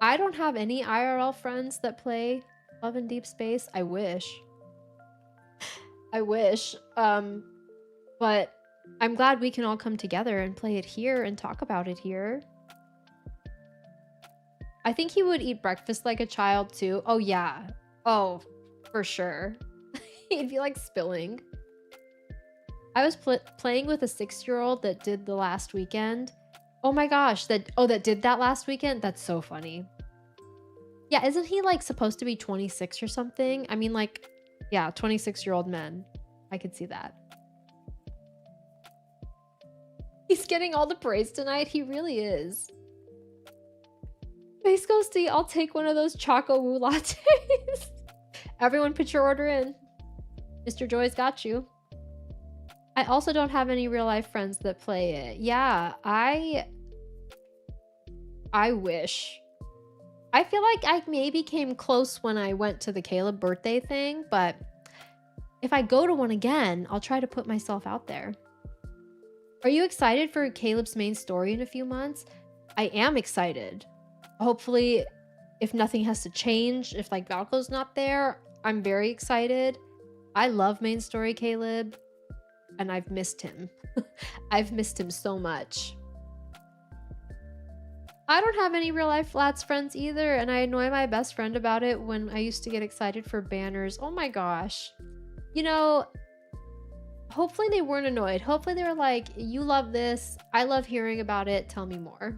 I don't have any IRL friends that play Love and Deepspace. I wish. I wish. But I'm glad we can all come together and play it here and talk about it here. I think he would eat breakfast like a child too. Oh yeah. Oh, for sure. He'd be like spilling. I was playing with a 6-year-old that did the last weekend. Oh my gosh, that did that last weekend? That's so funny. Yeah, isn't he like supposed to be 26 or something? I mean, like, yeah, 26-year-old men. I could see that. He's getting all the praise tonight. He really is. Space Ghosty, I'll take one of those Choco Woo lattes. Everyone put your order in. Mr. Joy's got you. I also don't have any real life friends that play it. Yeah, I wish. I feel like I maybe came close when I went to the Caleb birthday thing, but if I go to one again, I'll try to put myself out there. Are you excited for Caleb's main story in a few months? I am excited. Hopefully, if nothing has to change, if like Valko's not there, I'm very excited. I love main story Caleb, and I've missed him. I've missed him so much. I don't have any real life Flats friends either, and I annoy my best friend about it when I used to get excited for banners. Oh my gosh. You know, hopefully they weren't annoyed. Hopefully they were like, you love this. I love hearing about it. Tell me more.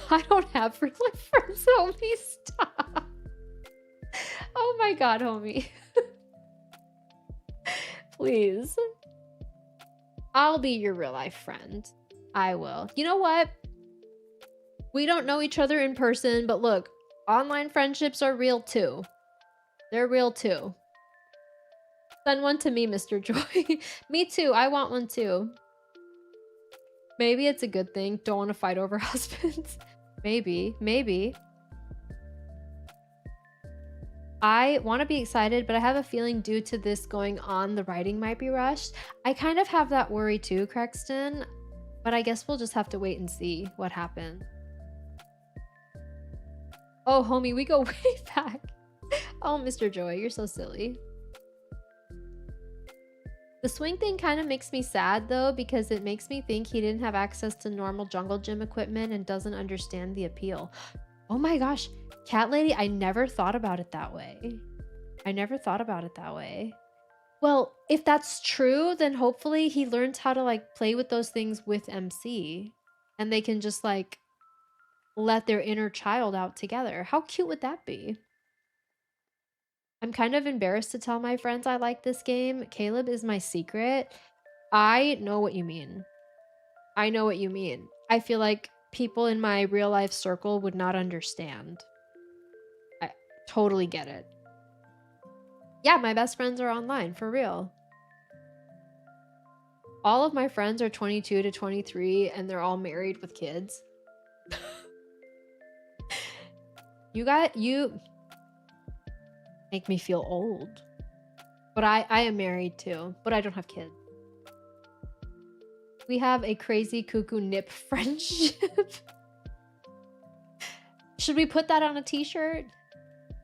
I don't have real life friends, homie. Stop. Oh my god, homie. Please. I'll be your real life friend. I will. You know what? We don't know each other in person, but look, online friendships are real too. They're real too. Send one to me, Mr. Joy. Me too. I want one too. Maybe it's a good thing. Don't want to fight over husbands. Maybe. Maybe. I want to be excited, but I have a feeling due to this going on, the writing might be rushed. I kind of have that worry too, Crexton. But I guess we'll just have to wait and see what happens. Oh, homie, we go way back. Oh, Mr. Joy, you're so silly. The swing thing kind of makes me sad though, because it makes me think he didn't have access to normal jungle gym equipment and doesn't understand the appeal. Oh my gosh, Cat Lady, I never thought about it that way. I never thought about it that way. Well, if that's true, then hopefully he learns how to like play with those things with MC and they can just like let their inner child out together. How cute would that be? I'm kind of embarrassed to tell my friends I like this game. Caleb is my secret. I know what you mean. I know what you mean. I feel like people in my real life circle would not understand. I totally get it. Yeah, my best friends are online, for real. All of my friends are 22 to 23 and they're all married with kids. You make me feel old. But I am married too, but I don't have kids. We have a crazy cuckoo nip friendship. Should we put that on a t-shirt?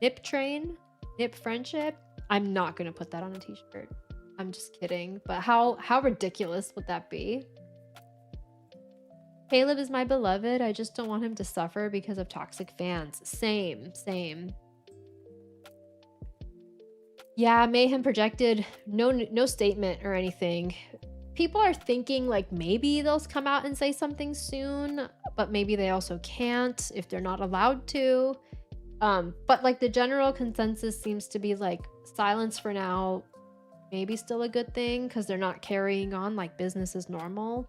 Nip train? Nip friendship? I'm not gonna put that on a t-shirt. I'm just kidding. But how ridiculous would that be? Caleb is my beloved. I just don't want him to suffer because of toxic fans. Same. Yeah, Mayhem projected no statement or anything. People are thinking like maybe they'll come out and say something soon, but maybe they also can't if they're not allowed to. But like the general consensus seems to be like silence for now, maybe still a good thing because they're not carrying on like business as normal.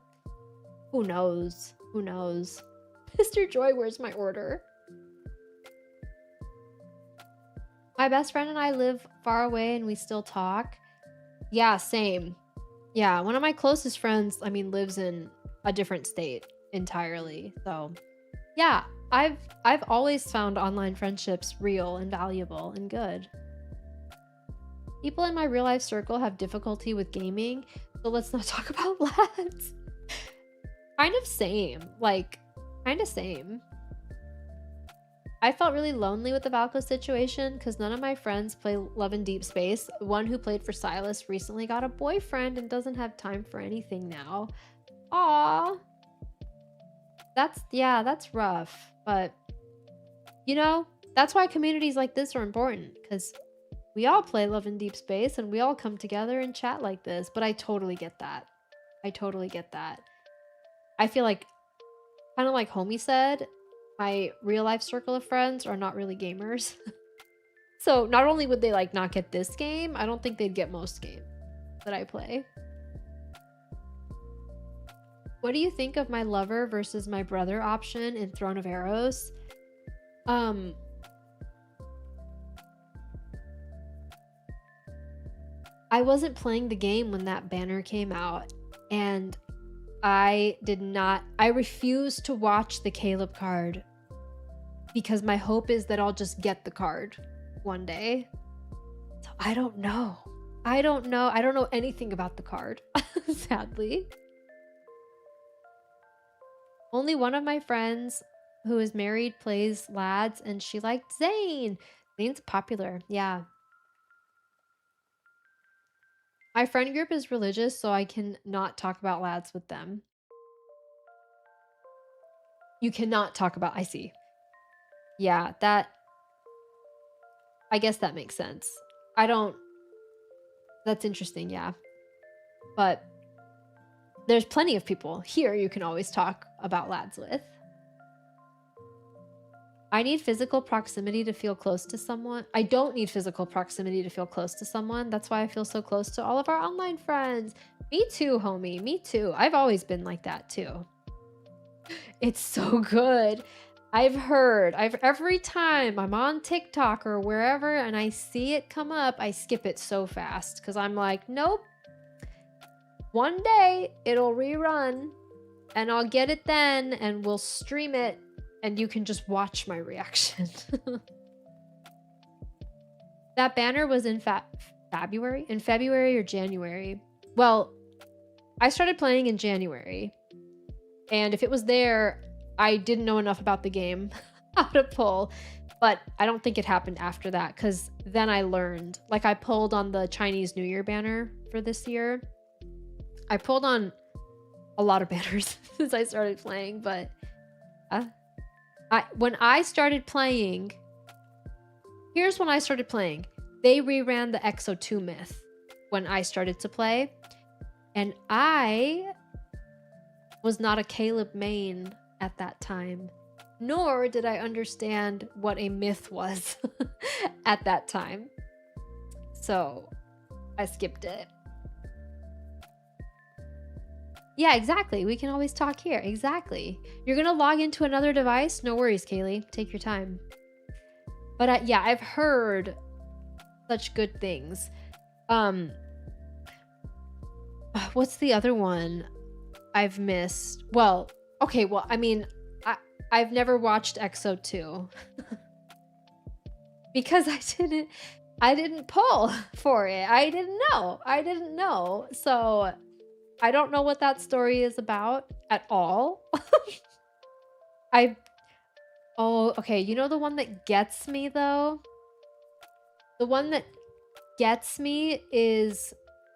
Who knows? Who knows? Mr. Joy, where's my order? My best friend and I live far away and we still talk. Yeah, same. Yeah, one of my closest friends, I mean, lives in a different state entirely. So, yeah, I've always found online friendships real and valuable and good. People in my real life circle have difficulty with gaming, so let's not talk about lads. Kind of same. Like, kind of same. I felt really lonely with the Valko situation because none of my friends play Love and Deepspace. One who played for Silas recently got a boyfriend and doesn't have time for anything now. Aww. That's rough. But, you know, that's why communities like this are important because we all play Love and Deepspace and we all come together and chat like this. But I totally get that. I totally get that. I feel like, kind of like Homie said, my real life circle of friends are not really gamers. So not only would they like not get this game, I don't think they'd get most games that I play. What do you think of my lover versus my brother option in Throne of Arrows? I wasn't playing the game when that banner came out, and I refused to watch the Caleb card because my hope is that I'll just get the card one day. So I don't know. I don't know anything about the card, sadly. Only one of my friends who is married plays lads, and she liked Zane. Zane's popular, yeah. My friend group is religious, so I can not talk about lads with them. You cannot talk about, I see. Yeah, I guess that makes sense. That's interesting, yeah. But there's plenty of people here you can always talk about lads with. I need physical proximity to feel close to someone. I don't need physical proximity to feel close to someone. That's why I feel so close to all of our online friends. Me too, homie. Me too. I've always been like that too. It's so good. Every time I'm on TikTok or wherever and I see it come up, I skip it so fast because I'm like, nope. One day it'll rerun and I'll get it then and we'll stream it and you can just watch my reaction. That banner was in February or January. Well, I started playing in January. And if it was there, I didn't know enough about the game how to pull. But I don't think it happened after that because then I learned. Like I pulled on the Chinese New Year banner for this year. I pulled on a lot of banners since I started playing, but when I started playing, here's when I started playing. They reran the Exo 2 myth when I started to play, and I was not a Caleb main at that time, nor did I understand what a myth was at that time. So I skipped it. Yeah, exactly. We can always talk here. Exactly. You're going to log into another device? No worries, Kaylee. Take your time. But yeah, I've heard such good things. What's the other one I've missed? Well, okay. Well, I mean, I've never watched EXO 2 because I didn't pull for it. I didn't know. So I don't know what that story is about at all. Oh, okay. You know the one that gets me though? The one that gets me is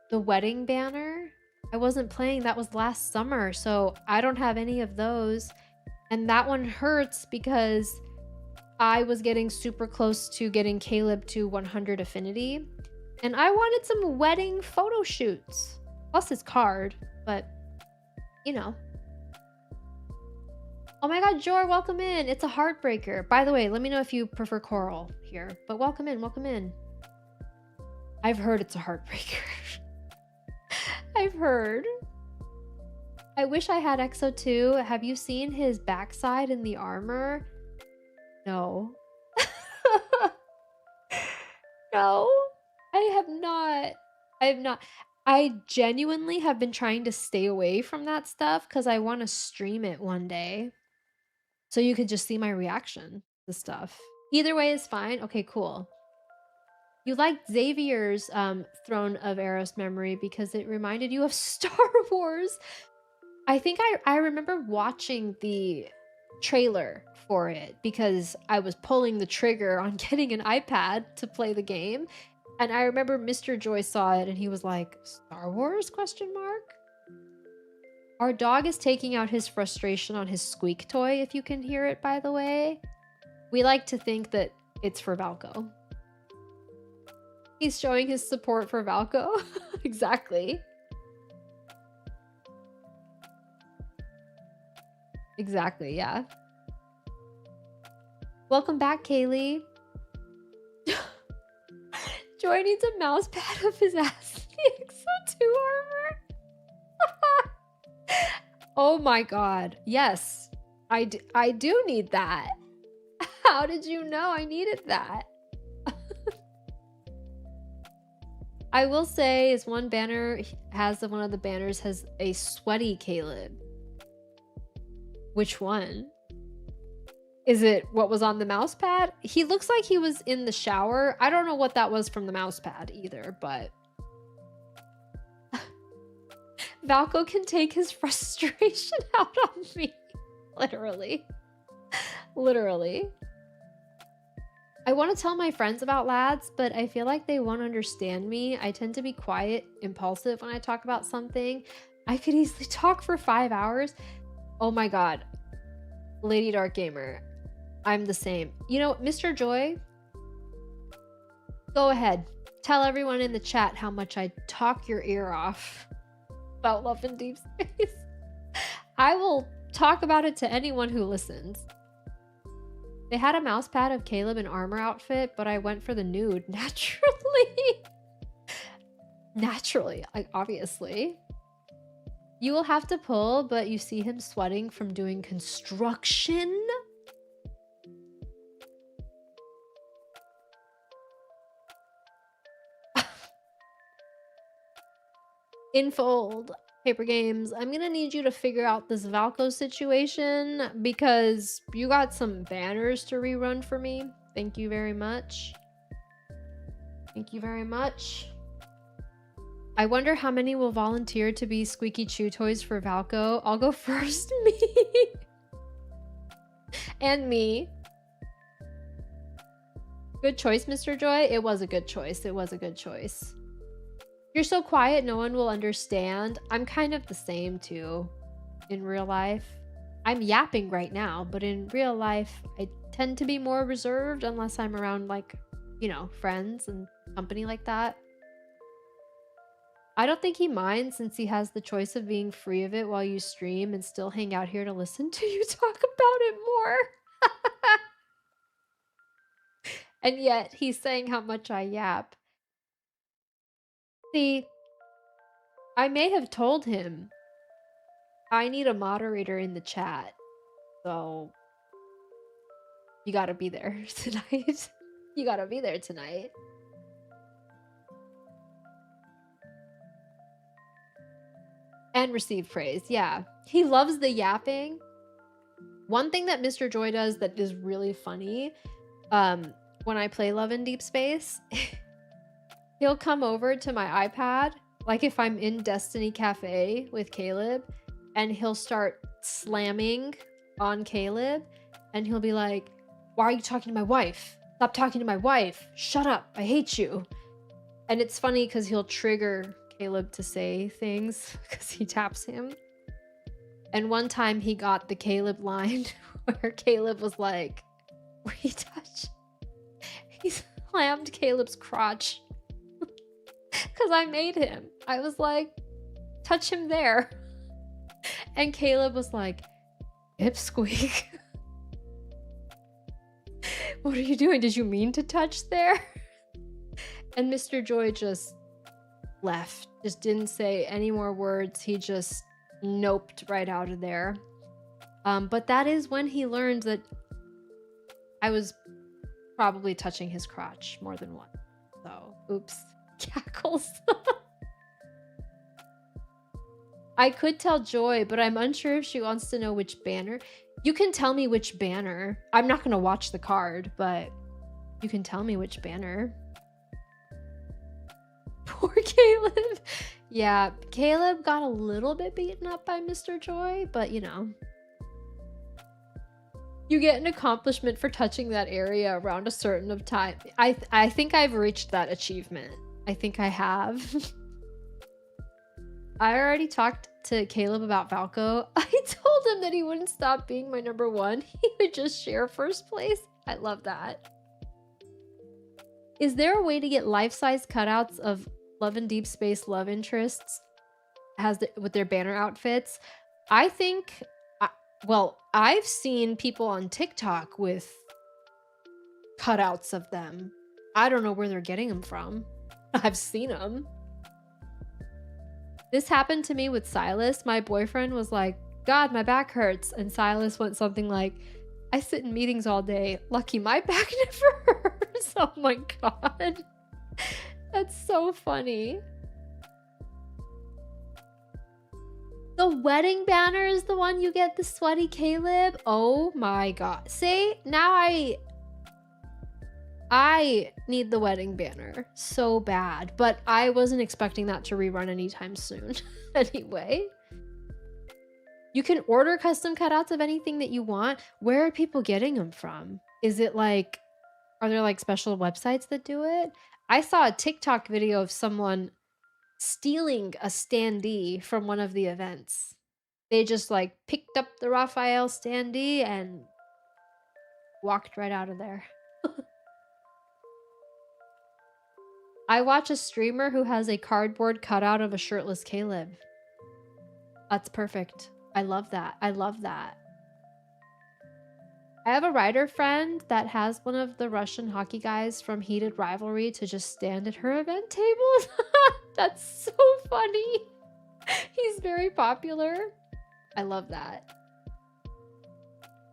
the wedding banner. I wasn't playing, that was last summer, so I don't have any of those. And that one hurts because I was getting super close to getting Caleb to 100 affinity. And I wanted some wedding photo shoots. Plus his card, but you know. Oh my god, Jor, welcome in. It's a heartbreaker. By the way, let me know if you prefer coral here. But welcome in, welcome in. I've heard it's a heartbreaker. I've heard. I wish I had EXO too. Have you seen his backside in the armor? No. No. I have not. I have not. I genuinely have been trying to stay away from that stuff because I want to stream it one day. So you could just see my reaction to stuff. Either way is fine. Okay, cool. You liked Xavier's Throne of Eros memory because it reminded you of Star Wars. I think I remember watching the trailer for it because I was pulling the trigger on getting an iPad to play the game. And I remember Mr. Joy saw it and he was like, Star Wars? Question mark? Our dog is taking out his frustration on his squeak toy, if you can hear it, by the way. We like to think that it's for Valko. He's showing his support for Valko. Exactly. Exactly, yeah. Welcome back, Kaylee. Joy needs a mouse pad of his ass. The EXO 2 armor. Oh my god. Yes. I do need that. How did you know I needed that? I will say is one banner one of the banners has a sweaty Caleb. Which one? Is it what was on the mouse pad? He looks like he was in the shower. I don't know what that was from the mouse pad either, but Valko can take his frustration out on me. Literally. Literally. I want to tell my friends about lads, but I feel like they won't understand me. I tend to be quiet, impulsive when I talk about something. I could easily talk for 5 hours. Oh my god. Lady Dark Gamer. I'm the same. You know, Mr. Joy, go ahead. Tell everyone in the chat how much I talk your ear off about Love in Deep Space. I will talk about it to anyone who listens. They had a mouse pad of Caleb in armor outfit, but I went for the nude naturally. Naturally, like obviously. You will have to pull, but you see him sweating from doing construction. Infold. Paper Games, I'm gonna need you to figure out this Valko situation because you got some banners to rerun for me. Thank you very much. Thank you very much. I wonder how many will volunteer to be squeaky chew toys for Valko. I'll go first. Me. And me. Good choice, Mr. Joy. It was a good choice. It was a good choice. You're so quiet, no one will understand. I'm kind of the same too in real life. I'm yapping right now, but in real life, I tend to be more reserved unless I'm around like, you know, friends and company like that. I don't think he minds since he has the choice of being free of it while you stream and still hang out here to listen to you talk about it more. And yet he's saying how much I yap. See, I may have told him I need a moderator in the chat, so you gotta be there tonight. You gotta be there tonight. And receive praise, yeah. He loves the yapping. One thing that Mr. Joy does that is really funny, when I play Love in Deep Space, he'll come over to my iPad, like if I'm in Destiny Cafe with Caleb, and he'll start slamming on Caleb, and he'll be like, why are you talking to my wife? Stop talking to my wife. Shut up. I hate you. And it's funny because he'll trigger Caleb to say things because he taps him. And one time he got the Caleb line where Caleb was like, what are you touch? He slammed Caleb's crotch. because I made him. I was like, touch him there. And Caleb was like, Pipsqueak. What are you doing? Did you mean to touch there? And Mr. Joy just left, just didn't say any more words. He just noped right out of there. But that is when he learned that I was probably touching his crotch more than once. So, oops. Cackles. I could tell Joy, but I'm unsure if she wants to know which banner. You can tell me which banner. I'm not going to watch the card, but you can tell me which banner. Poor Caleb. Yeah, Caleb got a little bit beaten up by Mr. Joy, but you know. You get an accomplishment for touching that area around a certain of time. I think I've reached that achievement. I think I have. I already talked to Caleb about Valko. I told him that he wouldn't stop being my number one. He would just share first place. I love that. Is there a way to get life-size cutouts of Love and Deepspace love interests with their banner outfits? I think, well, I've seen people on TikTok with cutouts of them. I don't know where they're getting them from. I've seen them. This happened to me with Silas. My boyfriend was like, God, my back hurts. And Silas went something like, I sit in meetings all day. Lucky my back never hurts. Oh my God. That's so funny. The wedding banner is the one you get the sweaty Caleb. Oh my God. See, now I need the wedding banner so bad, but I wasn't expecting that to rerun anytime soon. Anyway, you can order custom cutouts of anything that you want. Where are people getting them from? Is it like, are there like special websites that do it? I saw a TikTok video of someone stealing a standee from one of the events. They just like picked up the Raphael standee and walked right out of there. I watch a streamer who has a cardboard cutout of a shirtless Caleb. That's perfect. I love that. I love that. I have a writer friend that has one of the Russian hockey guys from Heated Rivalry to just stand at her event tables. That's so funny. He's very popular. I love that.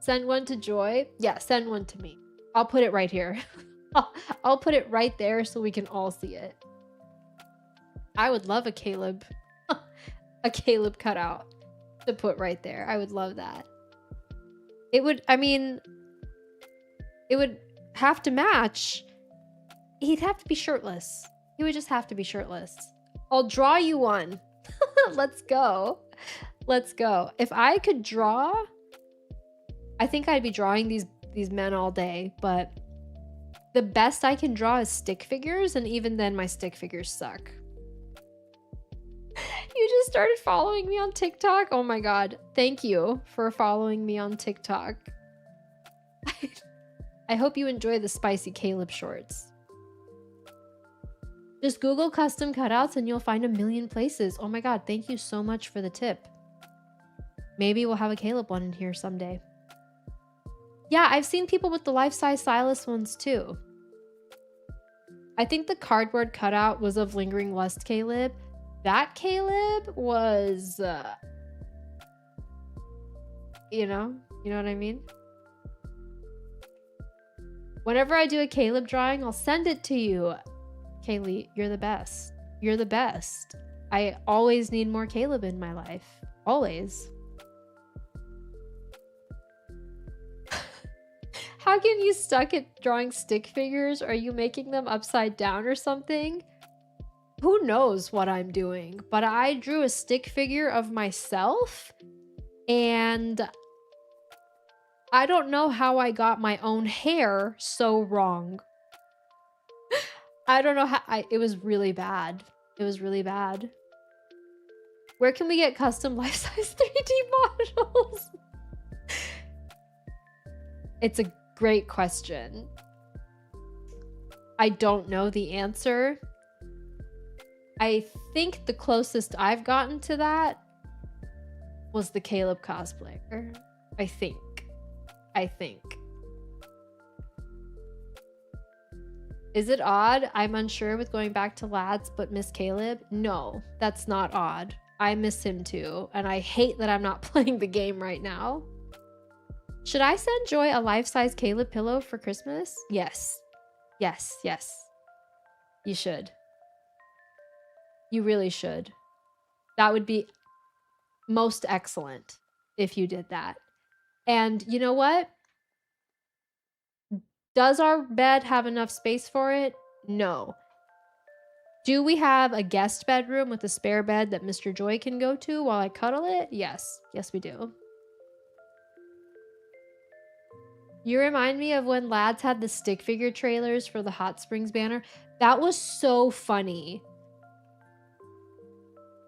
Send one to Joy. Yeah, send one to me. I'll put it right here. I'll put it right there so we can all see it. I would love a Caleb cutout to put right there. I would love that. It would, I mean, it would have to match. He'd have to be shirtless. He would just have to be shirtless. I'll draw you one. Let's go. Let's go. If I could draw, I think I'd be drawing these men all day, but the best I can draw is stick figures, and even then my stick figures suck. You just started following me on TikTok? Oh my God. Thank you for following me on TikTok. I hope you enjoy the spicy Caleb shorts. Just Google custom cutouts and you'll find a million places. Oh my God. Thank you so much for the tip. Maybe we'll have a Caleb one in here someday. Yeah, I've seen people with the life-size Silas ones too. I think the cardboard cutout was of Lingering Lust Caleb. That Caleb was, you know what I mean? Whenever I do a Caleb drawing, I'll send it to you. Kaylee, you're the best. You're the best. I always need more Caleb in my life. Always. How get you stuck at drawing stick figures? Are you making them upside down or something? Who knows what I'm doing? But I drew a stick figure of myself, and I don't know how I got my own hair so wrong. I don't know how. It was really bad. It was really bad. Where can we get custom life-size 3D models? It's a great question. I don't know the answer. I think the closest I've gotten to that was the Caleb cosplayer. I think. Is it odd? I'm unsure with going back to lads, but miss Caleb? No, that's not odd. I miss him too, and I hate that I'm not playing the game right now. Should I send Joy a life-size Caleb pillow for Christmas? Yes. Yes, yes. You should. You really should. That would be most excellent if you did that. And you know what? Does our bed have enough space for it? No. Do we have a guest bedroom with a spare bed that Mr. Joy can go to while I cuddle it? Yes. Yes, we do. You remind me of when lads had the stick figure trailers for the Hot Springs banner. That was so funny.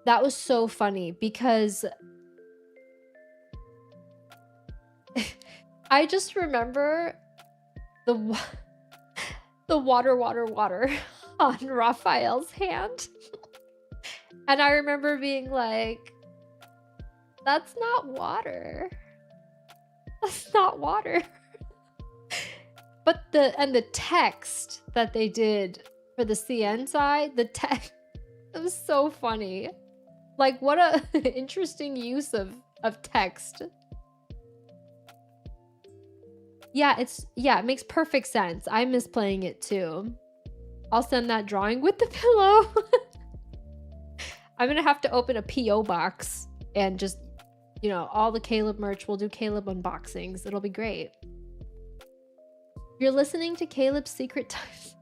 That was so funny because I just remember the water on Raphael's hand. And I remember being like, that's not water. That's not water. But the text that they did for the CN side, the text, it was so funny. Like, what a interesting use of text. Yeah, it makes perfect sense. I miss playing it too. I'll send that drawing with the pillow. I'm gonna have to open a PO box and just, you know, all the Caleb merch. We'll do Caleb unboxings. It'll be great. You're listening to Caleb's Secret Times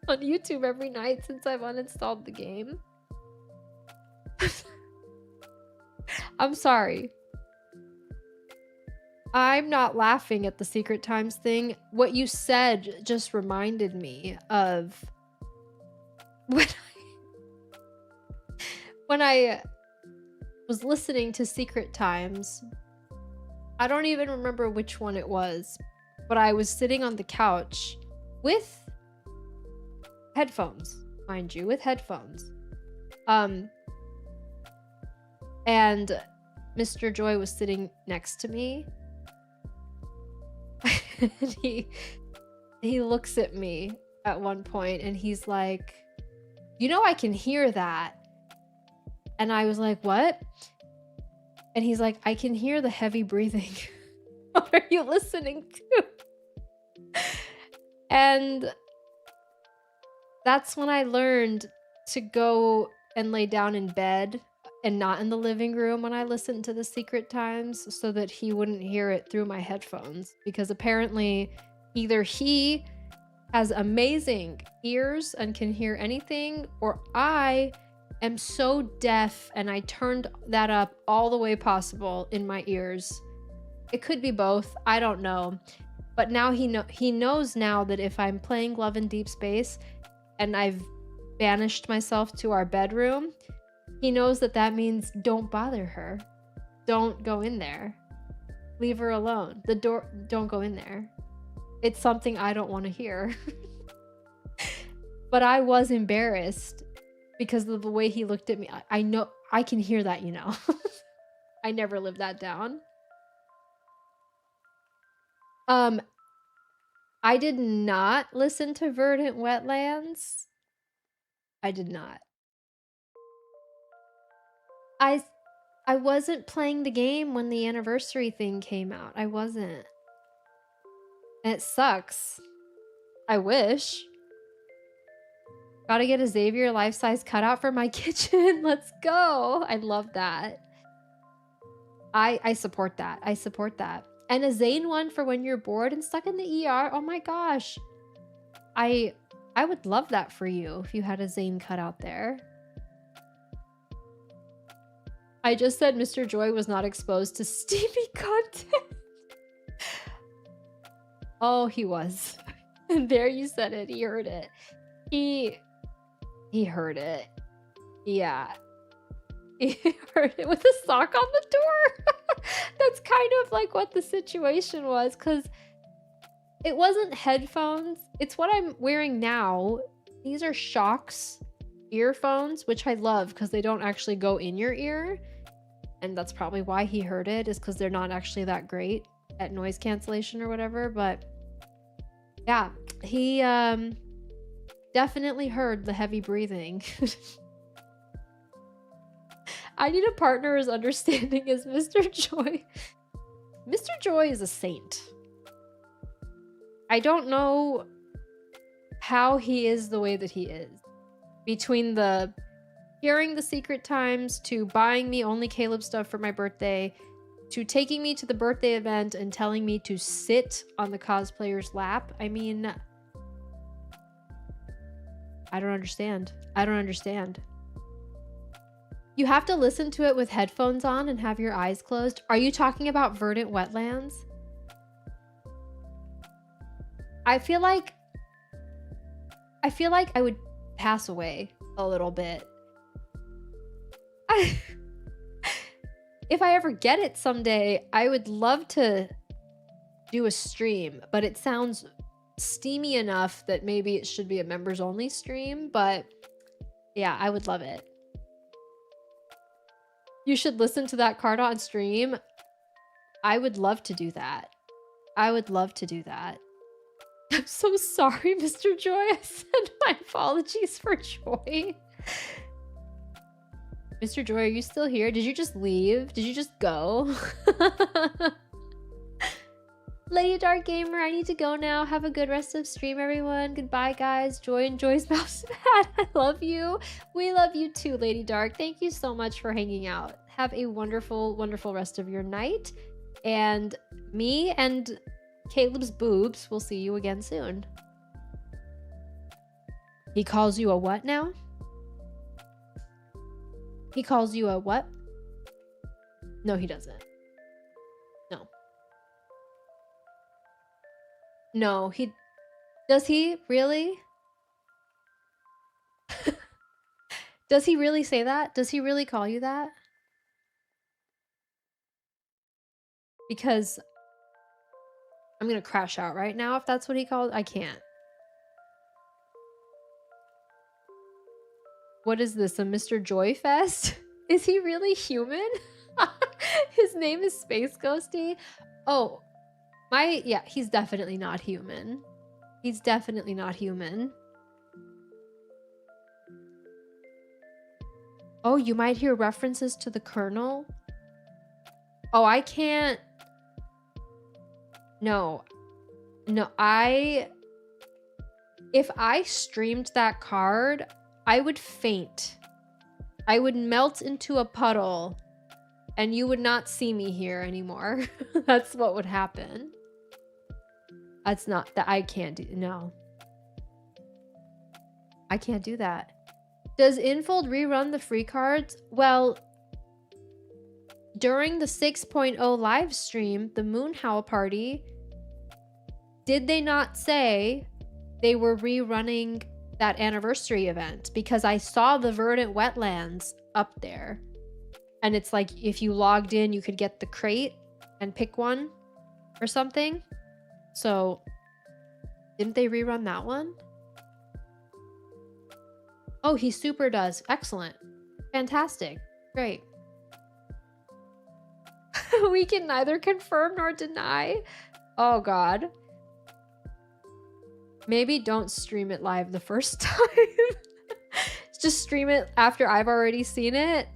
on YouTube every night since I've uninstalled the game. I'm sorry. I'm not laughing at the Secret Times thing. What you said just reminded me of when I was listening to Secret Times. I don't even remember which one it was, but I was sitting on the couch with headphones, mind you, with headphones. And Mr. Joy was sitting next to me. And he looks at me at one point and he's like, you know, I can hear that. And I was like, what? And he's like, I can hear the heavy breathing. What are you listening to? And that's when I learned to go and lay down in bed and not in the living room when I listened to the Secret Times, so that he wouldn't hear it through my headphones. Because apparently either he has amazing ears and can hear anything, or I am so deaf and I turned that up all the way possible in my ears. It could be both. I don't know. But now he knows now that if I'm playing Love in Deepspace and I've banished myself to our bedroom, he knows that that means don't bother her. Don't go in there. Leave her alone. The door, don't go in there. It's something I don't want to hear. But I was embarrassed because of the way he looked at me. I know, I can hear that, you know. I never lived that down. I did not listen to Verdant Wetlands. I did not. I wasn't playing the game when the anniversary thing came out. I wasn't. And it sucks. I wish. Gotta get a Xavier life-size cutout for my kitchen. Let's go. I love that. I support that. I support that. And a Zane one for when you're bored and stuck in the ER. Oh my gosh. I would love that for you if you had a Zane cutout there. I just said Mr. Joy was not exposed to steamy content. Oh, he was. And there you said it. He heard it. He heard it. Yeah. He heard it with a sock on the door. That's kind of like what the situation was, because it wasn't headphones. It's what I'm wearing now. These are shocks, earphones, which I love because they don't actually go in your ear. And that's probably why he heard it, is because they're not actually that great at noise cancellation or whatever. But yeah, he definitely heard the heavy breathing. I need a partner as understanding as Mr. Joy. Mr. Joy is a saint. I don't know how he is the way that he is. Between the hearing the secret times, to buying me only Caleb stuff for my birthday, to taking me to the birthday event and telling me to sit on the cosplayer's lap. I mean, I don't understand. I don't understand. You have to listen to it with headphones on and have your eyes closed. Are you talking about Verdant Wetlands? I feel like I would pass away a little bit. If I ever get it someday, I would love to do a stream, but it sounds steamy enough that maybe it should be a members only stream. But yeah, I would love it. You should listen to that card on stream. I would love to do that. I would love to do that. I'm so sorry, Mr. Joy. I send my apologies for Joy. Mr. Joy, are you still here? Did you just leave? Did you just go? Lady Dark Gamer, I need to go now. Have a good rest of stream, everyone. Goodbye, guys. Joy and Joy's mouse pad. I love you. We love you too, Lady Dark. Thank you so much for hanging out. Have a wonderful, wonderful rest of your night. And me and Caleb's boobs will see you again soon. He calls you a what now? He calls you a what? No, he doesn't. No. No, he... Does he really? Does he really say that? Does he really call you that? Because I'm gonna crash out right now if that's what he called. I can't. What is this, a Mr. Joy Fest? Is he really human? His name is Space Ghosty. Oh, yeah, he's definitely not human. He's definitely not human. Oh, you might hear references to the Colonel. Oh, I can't. No, if I streamed that card, I would faint. I would melt into a puddle and you would not see me here anymore. That's what would happen. That's not that I can't do. No, I can't do that. Does Infold rerun the free cards? Well, during the 6.0 live stream, the Moon Howl Party, did they not say they were rerunning that anniversary event? Because I saw the Verdant Wetlands up there. And it's like, if you logged in, you could get the crate and pick one or something. So, didn't they rerun that one? Oh, he super does. Excellent. Fantastic. Great. We can neither confirm nor deny. Oh, God. Maybe don't stream it live the first time. Just stream it after I've already seen it.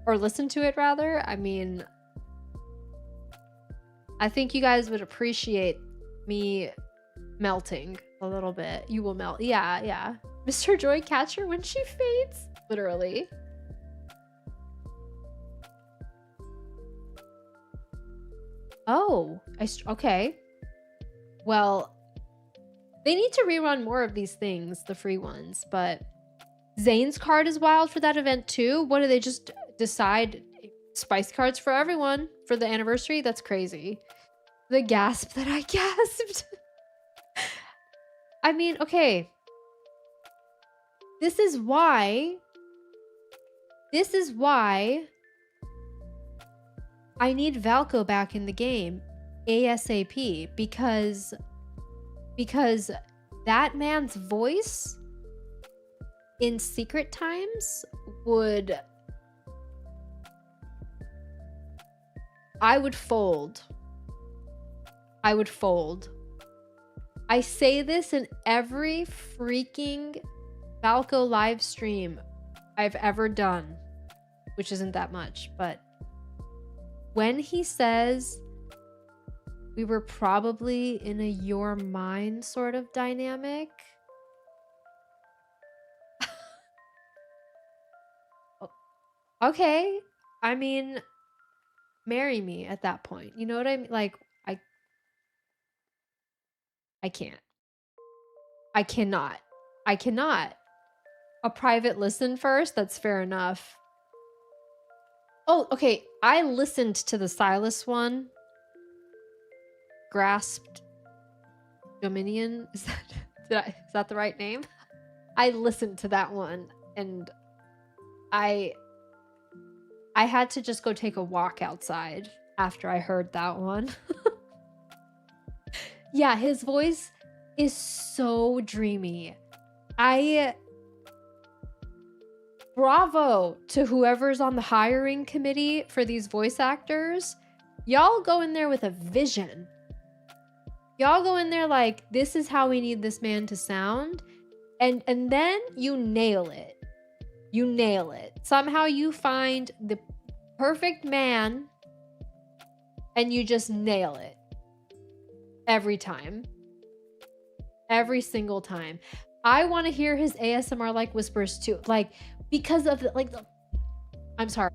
Or listen to it, rather. I mean, I think you guys would appreciate me melting a little bit. You will melt. Yeah, yeah. Mr. Joy, catch her when she fades. Literally. Oh, okay. Well, they need to rerun more of these things, the free ones, but Zane's card is wild for that event too. What do they just decide? Spice cards for everyone for the anniversary? That's crazy. The gasp that I gasped. I mean, okay. This is why I need Valko back in the game ASAP, because that man's voice in secret times would... I would fold. I would fold. I say this in every freaking Valko live stream I've ever done, which isn't that much, but when he says we were probably in a your mine sort of dynamic, okay, I mean, marry me at that point. You know what I mean? Like, I can't. I cannot. I cannot. A private listen first? That's fair enough. Oh, okay. I listened to the Silas one. Grasped Dominion. Is that the right name? I listened to that one and I had to just go take a walk outside after I heard that one. Yeah, his voice is so dreamy. Bravo to whoever's on the hiring committee for these voice actors. Y'all go in there with a vision. Y'all go in there like, this is how we need this man to sound. And then you nail it. You nail it. Somehow you find the perfect man and you just nail it. Every time. Every single time. I want to hear his ASMR like whispers too. Like, because of the, like, I'm sorry.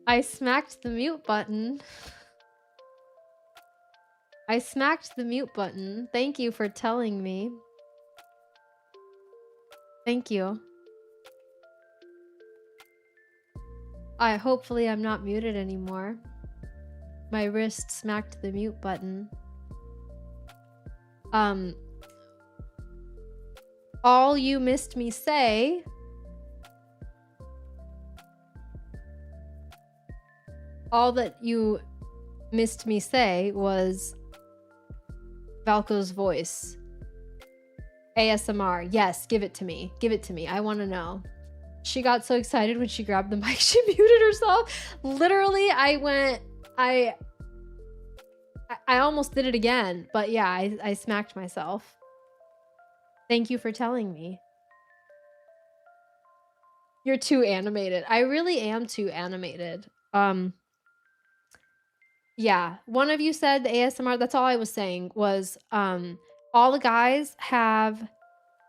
I smacked the mute button. I smacked the mute button. Thank you for telling me. Thank you. Hopefully I'm not muted anymore. My wrist smacked the mute button. All you missed me say. All that you missed me say was Valko's voice. ASMR. Yes, give it to me. Give it to me. I want to know. She got so excited when she grabbed the mic, she muted herself. Literally, I almost did it again. But yeah, I smacked myself. Thank you for telling me. You're too animated. I really am too animated. Yeah, one of you said the ASMR, that's all I was saying was all the guys have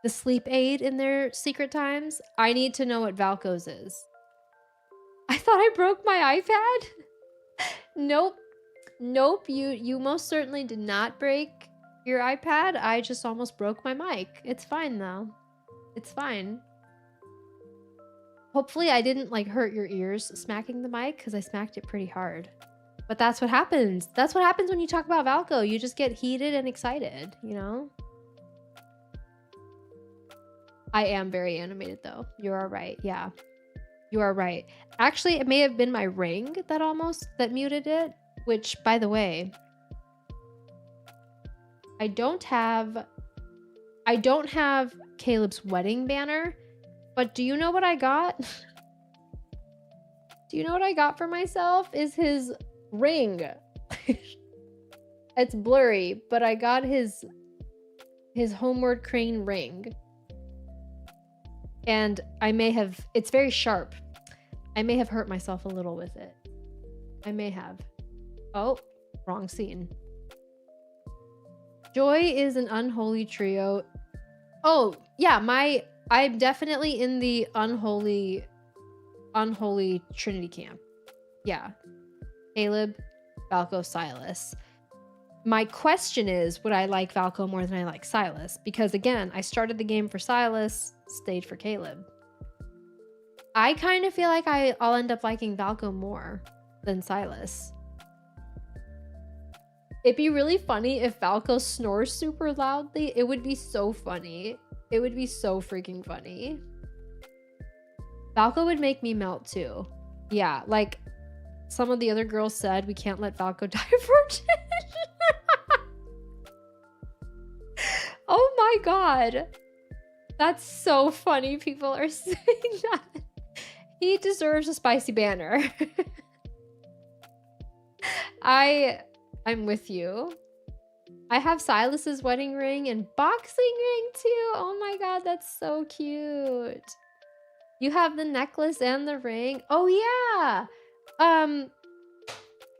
the sleep aid in their secret times. I need to know what Valko's is. I thought I broke my iPad. Nope. Nope, you most certainly did not break your iPad. I just almost broke my mic. It's fine though. It's fine. Hopefully I didn't like hurt your ears smacking the mic because I smacked it pretty hard. But that's what happens. That's what happens when you talk about Valko. You just get heated and excited, you know? I am very animated though. You are right. Yeah. You are right. Actually, it may have been my ring that muted it, which by the way, I don't have Caleb's wedding banner, but do you know what I got? Do you know what I got for myself? Is his ring. It's blurry, but I got his homeward crane ring. And I may have, it's very sharp. I may have hurt myself a little with it. I may have. Oh, wrong scene. Joy is an unholy trio. Oh, yeah, I'm definitely in the unholy Trinity camp. Yeah. Caleb, Valko, Silas. My question is, would I like Valko more than I like Silas? Because again, I started the game for Silas, stayed for Caleb. I kind of feel like I'll end up liking Valko more than Silas. It'd be really funny if Valko snores super loudly. It would be so funny. It would be so freaking funny. Valko would make me melt too. Yeah, like some of the other girls said, we can't let Valko die virgin. Oh my god. That's so funny. People are saying that. He deserves a spicy banner. I'm with you. I have Silas's wedding ring and boxing ring too. Oh my god, that's so cute. You have the necklace and the ring. Oh yeah.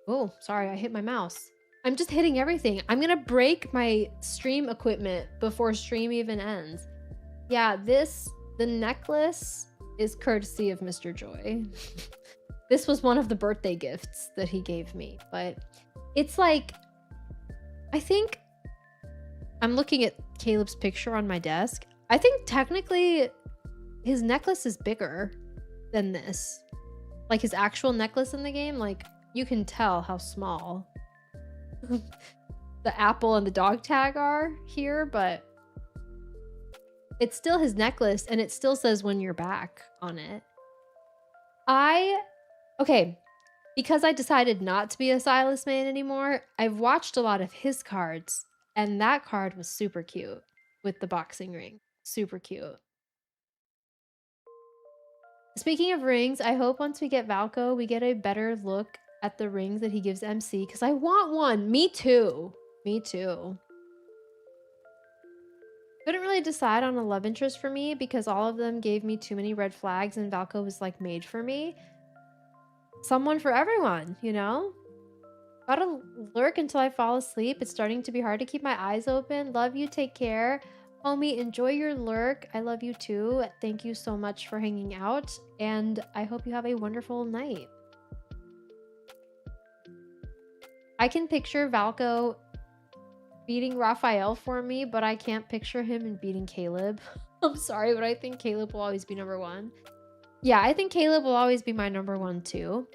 Oh, sorry, I hit my mouse. I'm just hitting everything. I'm gonna break my stream equipment before stream even ends. Yeah, the necklace is courtesy of Mr. Joy. This was one of the birthday gifts that he gave me, but it's like, I think I'm looking at Caleb's picture on my desk. I think technically his necklace is bigger than this. Like his actual necklace in the game, like you can tell how small the apple and the dog tag are here, but it's still his necklace and it still says when you're back on it. Okay, because I decided not to be a Silas main anymore, I've watched a lot of his cards and that card was super cute with the boxing ring. Super cute. Speaking of rings, I hope once we get Valko, we get a better look at the rings that he gives MC because I want one. Me too. Me too. Couldn't really decide on a love interest for me because all of them gave me too many red flags and Valko was like made for me. Someone for everyone, you know? Gotta lurk until I fall asleep. It's starting to be hard to keep my eyes open. Love you. Take care. Homie, enjoy your lurk. I love you too. Thank you so much for hanging out. And I hope you have a wonderful night. I can picture Valko beating Raphael for me, but I can't picture him in beating Caleb. I'm sorry, but I think Caleb will always be number one. Yeah, I think Caleb will always be my number one too.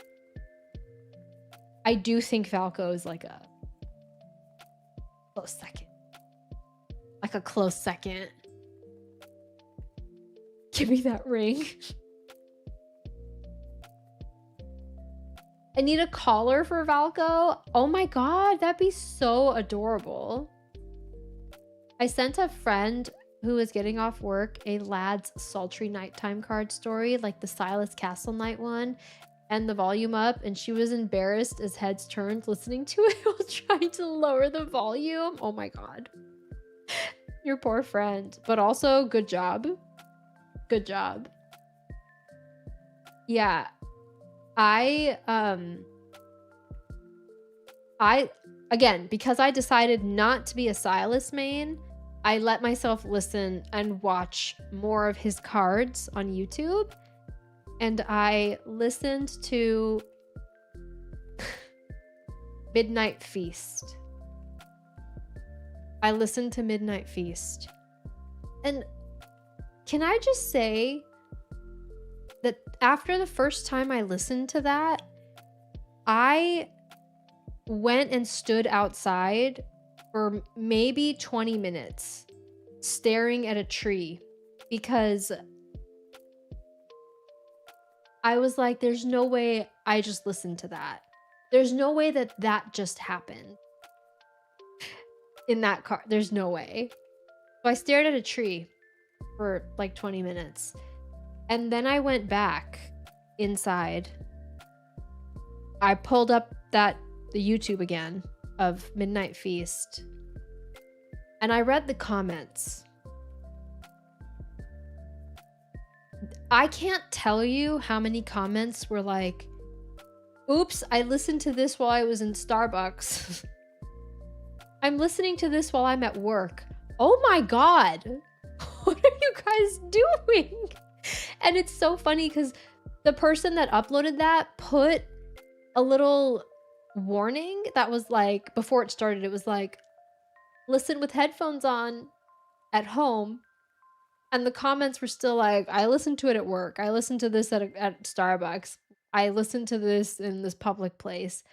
I do think Valko is like a close second. Like a close second. Give me that ring. I need a collar for Valko. Oh my god, that'd be so adorable. I sent a friend who was getting off work a lad's sultry nighttime card story, like the Silas Castle night one, and the volume up, and she was embarrassed as heads turned listening to it while trying to lower the volume. Oh my god. Your poor friend. But also, good job. Good job. Yeah. Again, because I decided not to be a Silas main, I let myself listen and watch more of his cards on YouTube. And I listened to Midnight Feast. I listened to Midnight Feast. And can I just say that after the first time I listened to that, I went and stood outside for maybe 20 minutes staring at a tree because I was like, there's no way I just listened to that. There's no way that that just happened in that car. There's no way. So I stared at a tree for like 20 minutes. And then I went back inside. I pulled up the YouTube again. of Midnight Feast, and I read the comments. I can't tell you how many comments were like, oops, I listened to this while I was in Starbucks. I'm listening to this while I'm at work. Oh my God. What are you guys doing? And it's so funny because the person that uploaded that put a little warning that was like, before it started, it was like, listen with headphones on at home. And the comments were still like, I listened to it at work. I listened to this at Starbucks. I listened to this in this public place.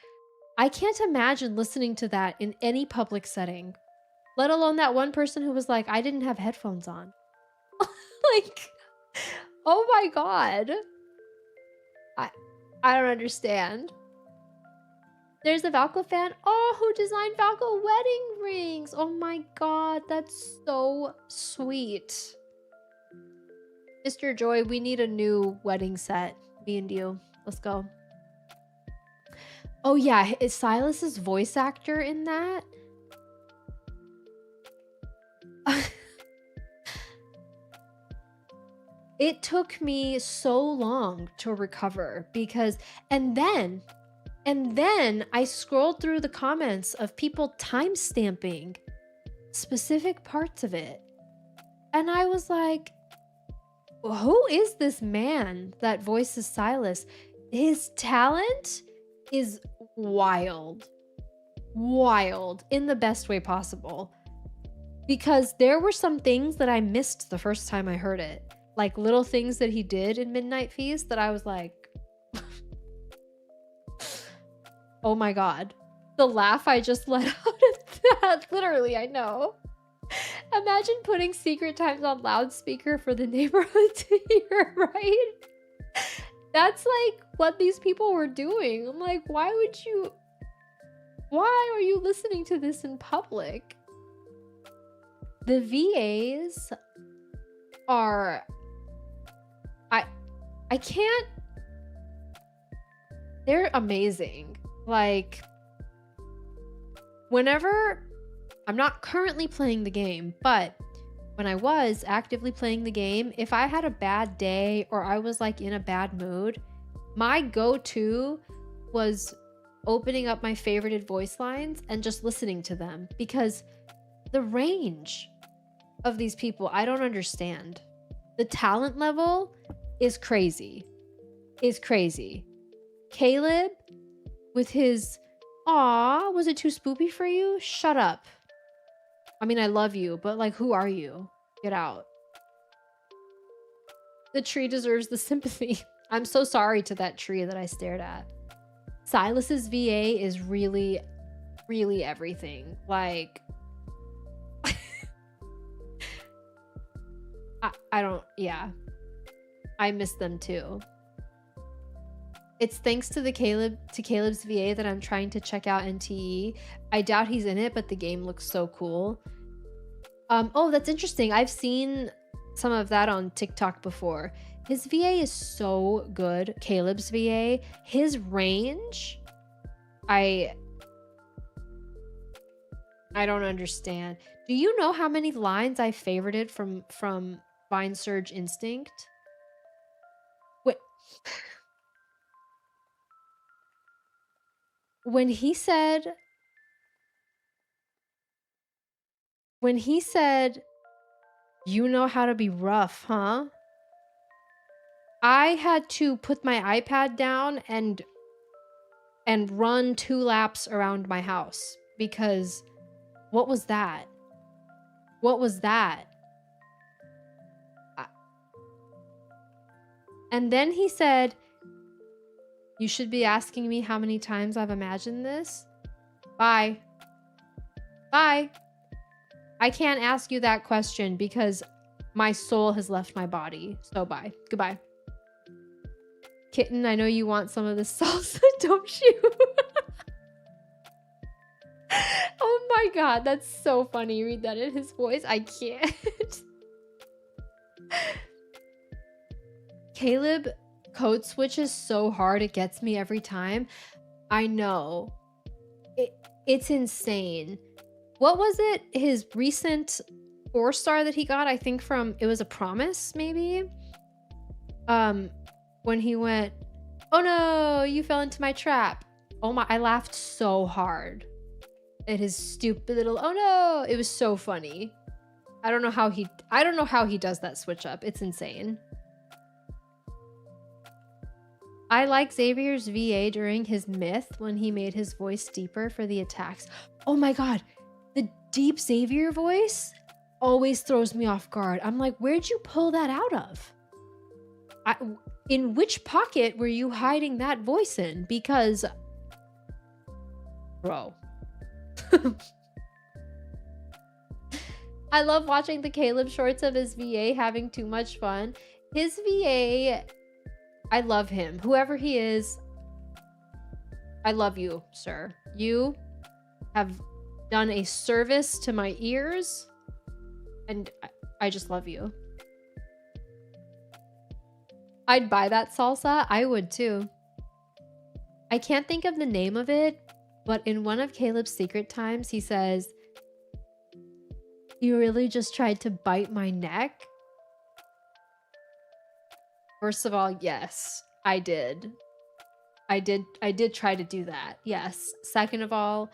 I can't imagine listening to that in any public setting, let alone that one person who was like, I didn't have headphones on. Like, oh my God. I don't understand. There's a Valko fan. Oh, who designed Valko wedding rings? Oh my God, that's so sweet. Mr. Joy, we need a new wedding set. Me and you. Let's go. Oh yeah, is Silas's voice actor in that? It took me so long to recover because, and then I scrolled through the comments of people timestamping specific parts of it. And I was like, who is this man that voices Silas? His talent is wild. Wild in the best way possible. Because there were some things that I missed the first time I heard it. Like little things that he did in Midnight Feast that I was like, oh my God. The laugh I just let out at that. Literally, I know. Imagine putting Secret Times on loudspeaker for the neighborhood to hear, right? That's like what these people were doing. I'm like, why are you listening to this in public? The VAs are, I can't, they're amazing. Like, whenever, I'm not currently playing the game, but when I was actively playing the game, if I had a bad day or I was like in a bad mood, my go-to was opening up my favorited voice lines and just listening to them, because the range of these people, I don't understand. The talent level is crazy. Caleb with his, aw, was it too spoopy for you? Shut up. I mean, I love you, but like, who are you? Get out. The tree deserves the sympathy. I'm so sorry to that tree that I stared at. Silas's VA is really, really everything. Like, I don't, yeah. I miss them too. It's thanks to Caleb's VA that I'm trying to check out NTE. I doubt he's in it, but the game looks so cool. Oh, that's interesting. I've seen some of that on TikTok before. His VA is so good. Caleb's VA, his range, I don't understand. Do you know how many lines I favorited from Vine Surge Instinct? Wait. When he said, you know how to be rough, huh? I had to put my iPad down and run 2 laps around my house, because what was that? What was that? And then he said, you should be asking me how many times I've imagined this. Bye. Bye. I can't ask you that question because my soul has left my body. So bye. Goodbye. Kitten, I know you want some of this salsa, don't you? Oh my God, that's so funny. Read that in his voice. I can't. Caleb code switches so hard, it gets me every time. I know. It's insane. What was it? His recent 4-star that he got, I think from, it was a promise, maybe? When he went, "Oh no, you fell into my trap." Oh my, I laughed so hard at his stupid little, "Oh no." It was so funny. I don't know how he does that switch up. It's insane. I like Xavier's VA during his myth when he made his voice deeper for the attacks. Oh my god, the deep Xavier voice always throws me off guard. I'm like, where'd you pull that out of? In which pocket were you hiding that voice in? Because, bro. I love watching the Caleb shorts of his VA having too much fun. His VA, I love him. Whoever he is, I love you, sir. You have done a service to my ears, and I just love you. I'd buy that salsa. I would too. I can't think of the name of it, but in one of Caleb's secret times, he says, "You really just tried to bite my neck?" First of all, yes, I did. I did try to do that. Yes. Second of all,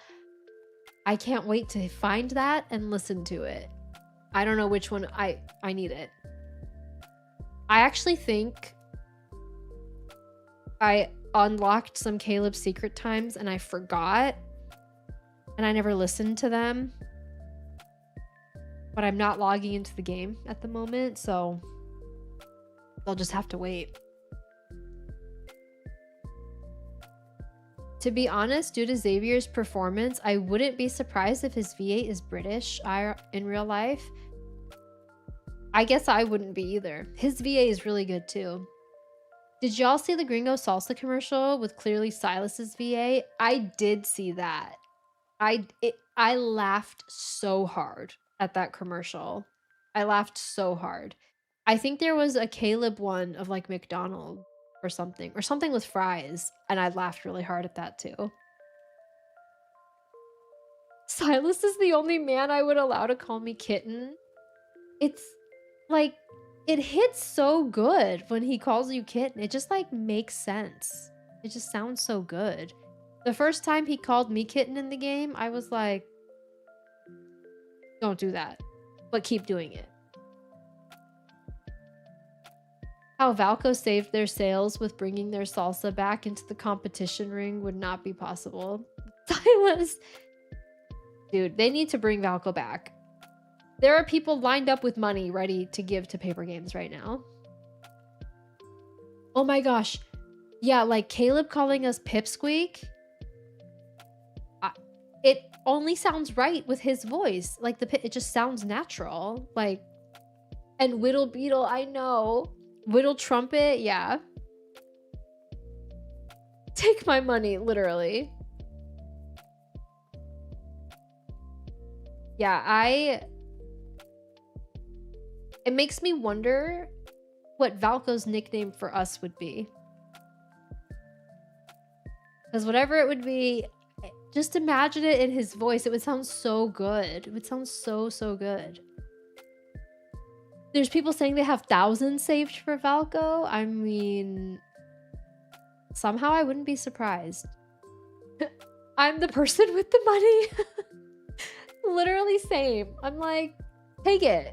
I can't wait to find that and listen to it. I don't know which one. I need it. I actually think I unlocked some Caleb secret times and I forgot, and I never listened to them. But I'm not logging into the game at the moment, so I'll just have to wait. To be honest, due to Xavier's performance, I wouldn't be surprised if his VA is British in real life. I guess I wouldn't be either. His VA is really good too. Did y'all see the Gringo Salsa commercial with clearly Silas's VA? I did see that. I laughed so hard at that commercial. I laughed so hard. I think there was a Caleb one of like McDonald's or something with fries, and I laughed really hard at that too. Silas is the only man I would allow to call me kitten. It's like, it hits so good when he calls you kitten. It just like makes sense. It just sounds so good. The first time he called me kitten in the game, I was like, don't do that, but keep doing it. How Valko saved their sales with bringing their salsa back into the competition ring would not be possible. Silas. Dude, they need to bring Valko back. There are people lined up with money ready to give to Paper Games right now. Oh my gosh. Yeah, like Caleb calling us Pipsqueak. It only sounds right with his voice. Like it just sounds natural. Like, and Whittle Beetle, I know. Whittle Trumpet, yeah. Take my money, literally. Yeah, it makes me wonder what Valko's nickname for us would be. Because whatever it would be, just imagine it in his voice. It would sound so good. It would sound so, so good. There's people saying they have thousands saved for Valko. I mean, somehow I wouldn't be surprised. I'm the person with the money. Literally same. I'm like, take it.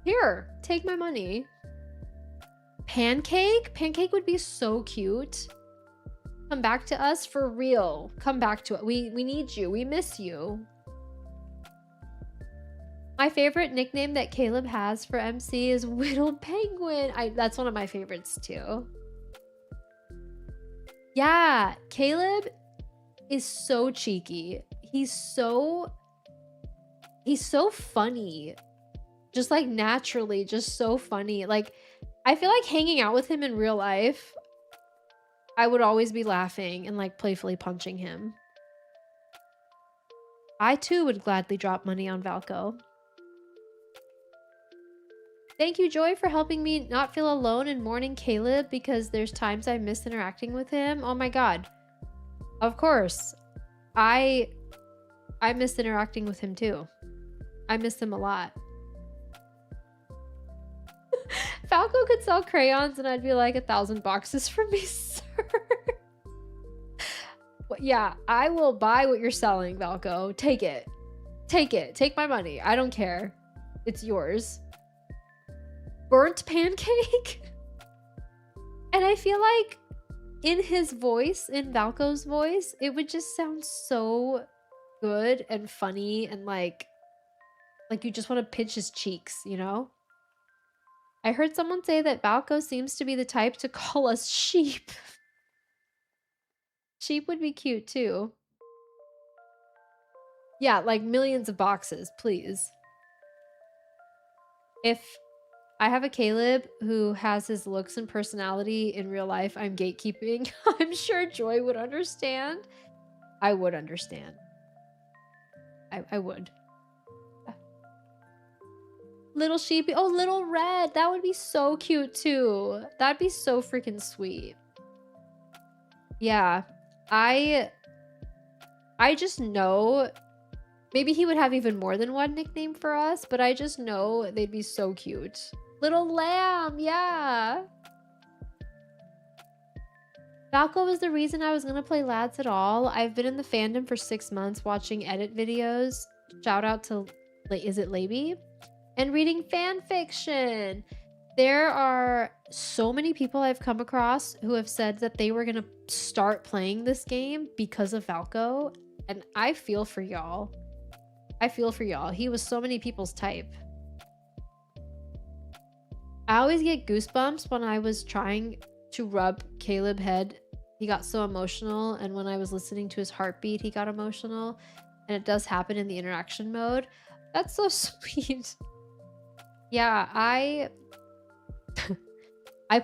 Here, take my money. Pancake? Pancake would be so cute. Come back to us for real. Come back to it. We need you. We miss you. My favorite nickname that Caleb has for MC is Whittle Penguin. That's one of my favorites too. Yeah, Caleb is so cheeky. He's so funny. Just like naturally, just so funny. Like, I feel like hanging out with him in real life, I would always be laughing and like playfully punching him. I too would gladly drop money on Valko. Thank you, Joy, for helping me not feel alone in mourning Caleb, because there's times I miss interacting with him. Oh my god. Of course. I miss interacting with him too. I miss him a lot. Valko could sell crayons and I'd be like, 1,000 boxes for me, sir. Yeah, I will buy what you're selling, Valko. Take it. Take it. Take my money. I don't care. It's yours. Burnt pancake? And I feel like in his voice, in Valko's voice, it would just sound so good and funny and like you just want to pinch his cheeks, you know? I heard someone say that Valko seems to be the type to call us sheep. Sheep would be cute too. Yeah, like millions of boxes, please. If I have a Caleb who has his looks and personality in real life I'm gatekeeping, I'm sure Joy would understand. I would understand. I would. Little sheepy. Oh, little red. That would be so cute too. That'd be so freaking sweet. Yeah. I just know maybe he would have even more than one nickname for us, but I just know they'd be so cute. Little lamb, yeah. Valko was the reason I was gonna play Lads at all. I've been in the fandom for 6 months watching edit videos. Shout out to, is it Laby? And reading fan fiction. There are so many people I've come across who have said that they were gonna start playing this game because of Valko, and I feel for y'all. I feel for y'all. He was so many people's type. I always get goosebumps when I was trying to rub Caleb's head. He got so emotional, and when I was listening to his heartbeat, he got emotional, and it does happen in the interaction mode. That's so sweet. Yeah, I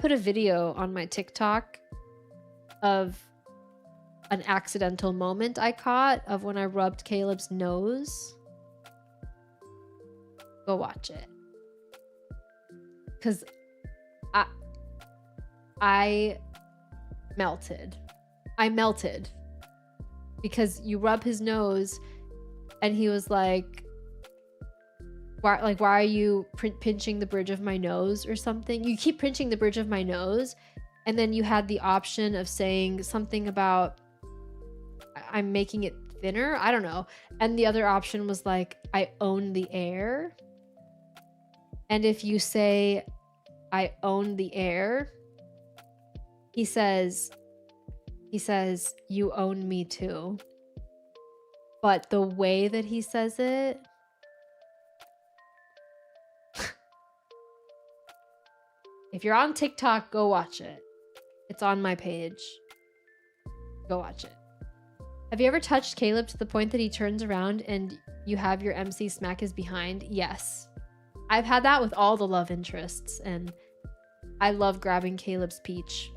put a video on my TikTok of an accidental moment I caught of when I rubbed Caleb's nose. Go watch it. Because I melted. I melted. Because you rub his nose and he was like, why are you pinching the bridge of my nose or something? You keep pinching the bridge of my nose. And then you had the option of saying something about, I'm making it thinner. I don't know. And the other option was like, I own the air. And if you say, I own the air, he says, you own me too. But the way that he says it, if you're on TikTok, go watch it. It's on my page. Go watch it. Have you ever touched Caleb to the point that he turns around and you have your MC smack his behind? Yes. I've had that with all the love interests, and I love grabbing Caleb's peach.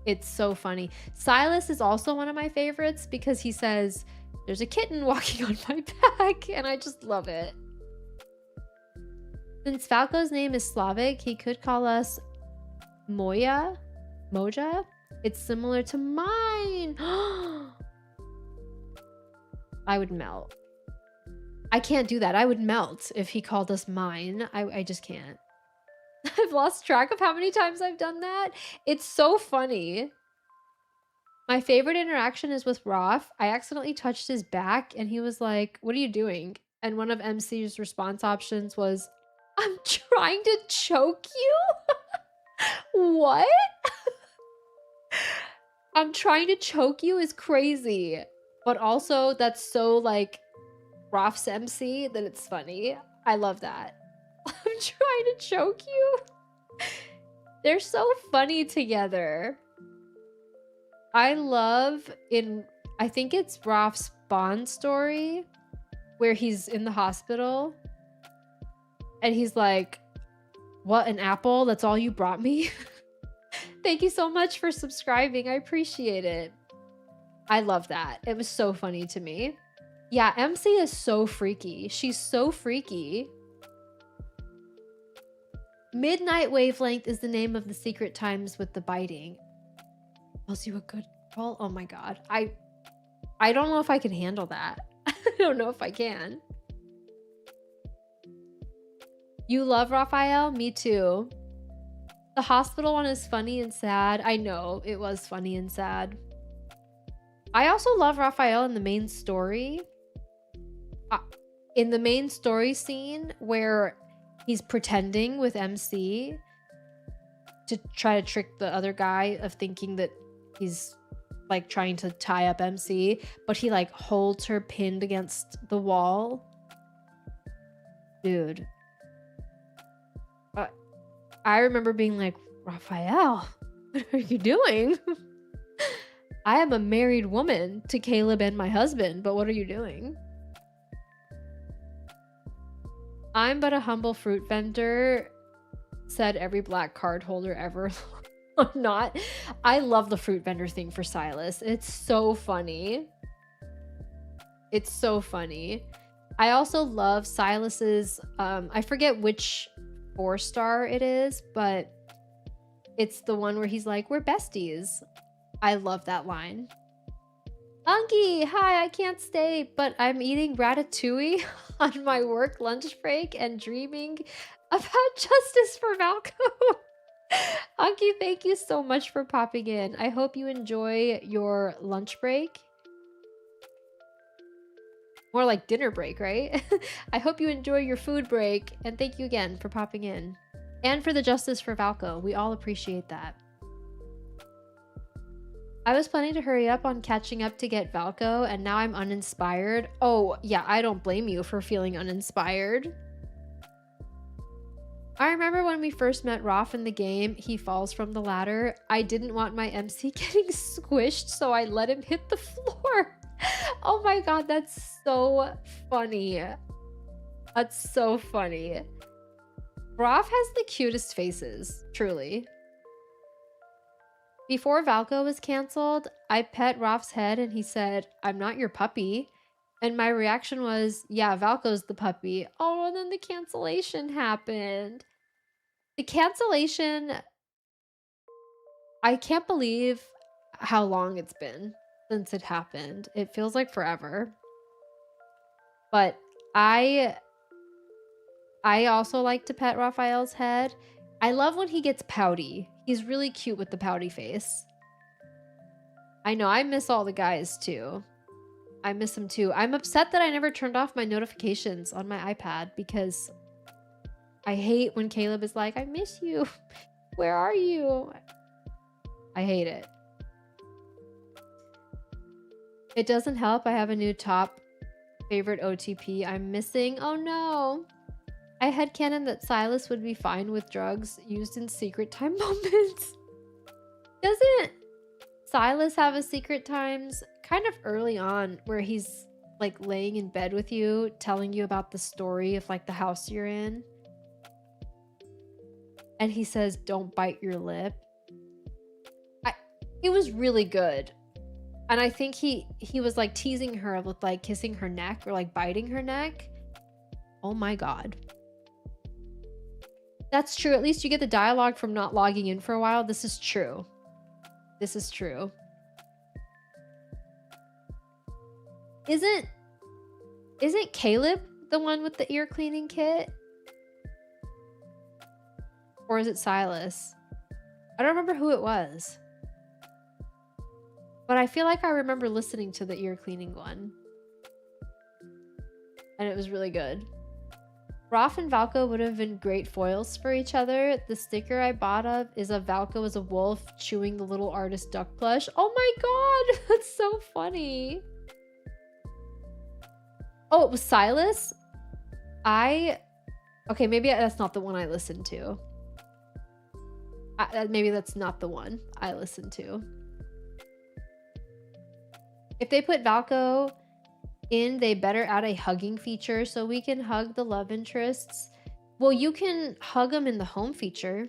It's so funny. Silas is also one of my favorites because he says, there's a kitten walking on my back, and I just love it. Since Valko's name is Slavic, he could call us Moja. It's similar to mine. I would melt. I can't do that. I would melt if he called us mine. I just can't. I've lost track of how many times I've done that. It's so funny. My favorite interaction is with Roth. I accidentally touched his back and he was like, what are you doing? And one of MC's response options was, I'm trying to choke you? What? I'm trying to choke you is crazy. But also, that's so like Roth's MC that it's funny. I love that. I'm trying to choke you. They're so funny together. I love I think it's Roth's Bond story where he's in the hospital and he's like, what, an apple? That's all you brought me? Thank you so much for subscribing. I appreciate it. I love that. It was so funny to me. Yeah, MC is so freaky. She's so freaky. Midnight Wavelength is the name of the secret times with the biting. Was you a good girl? Oh my god. I don't know if I can handle that. I don't know if I can. You love Raphael? Me too. The hospital one is funny and sad. I know, it was funny and sad. I also love Raphael in the main story. In the main story scene where he's pretending with MC to try to trick the other guy of thinking that he's like trying to tie up MC, but he like holds her pinned against the wall. Dude. I remember being like, Raphael, what are you doing? I am a married woman to Caleb and my husband, but what are you doing? I'm but a humble fruit vendor, said every black card holder ever. Not. I love the fruit vendor thing for Silas. It's so funny. It's so funny. I also love Silas's, I forget which 4-star it is, but it's the one where he's like, we're besties. I love that line. Unky, hi, I can't stay, but I'm eating ratatouille on my work lunch break and dreaming about justice for Valko. Unky, thank you so much for popping in. I hope you enjoy your lunch break. More like dinner break, right? I hope you enjoy your food break, and thank you again for popping in. And for the justice for Valko. We all appreciate that. I was planning to hurry up on catching up to get Valko, and now I'm uninspired. Oh, yeah, I don't blame you for feeling uninspired. I remember when we first met Roth in the game, he falls from the ladder. I didn't want my MC getting squished, so I let him hit the floor. Oh my god, that's so funny. That's so funny. Roth has the cutest faces, truly. Before Valko was canceled, I pet Roth's head and he said, I'm not your puppy. And my reaction was, yeah, Valko's the puppy. Oh, and then the cancellation happened. The cancellation, I can't believe how long it's been since it happened. It feels like forever. But I also like to pet Raphael's head. I love when he gets pouty. He's really cute with the pouty face. I know, I miss all the guys too. I miss them too. I'm upset that I never turned off my notifications on my iPad because I hate when Caleb is like, I miss you. Where are you? I hate it. It doesn't help. I have a new top favorite OTP I'm missing. Oh no. I headcanon that Silas would be fine with drugs used in secret time moments. Doesn't Silas have a secret times kind of early on where he's like laying in bed with you, telling you about the story of like the house you're in? And he says, don't bite your lip. It was really good. And I think he was like teasing her with like kissing her neck or like biting her neck. Oh my god. That's true. At least you get the dialogue from not logging in for a while. This is true. This is true. Isn't Caleb the one with the ear cleaning kit? Or is it Silas? I don't remember who it was. But I feel like I remember listening to the ear cleaning one. And it was really good. Roth and Valko would have been great foils for each other. The sticker I bought of is of Valko as a wolf chewing the little artist duck plush. Oh my god, that's so funny. Oh, it was Silas? Okay, maybe that's not the one I listened to. Maybe that's not the one I listened to. If they put Valko in, they better add a hugging feature so we can hug the love interests. Well, you can hug them in the home feature.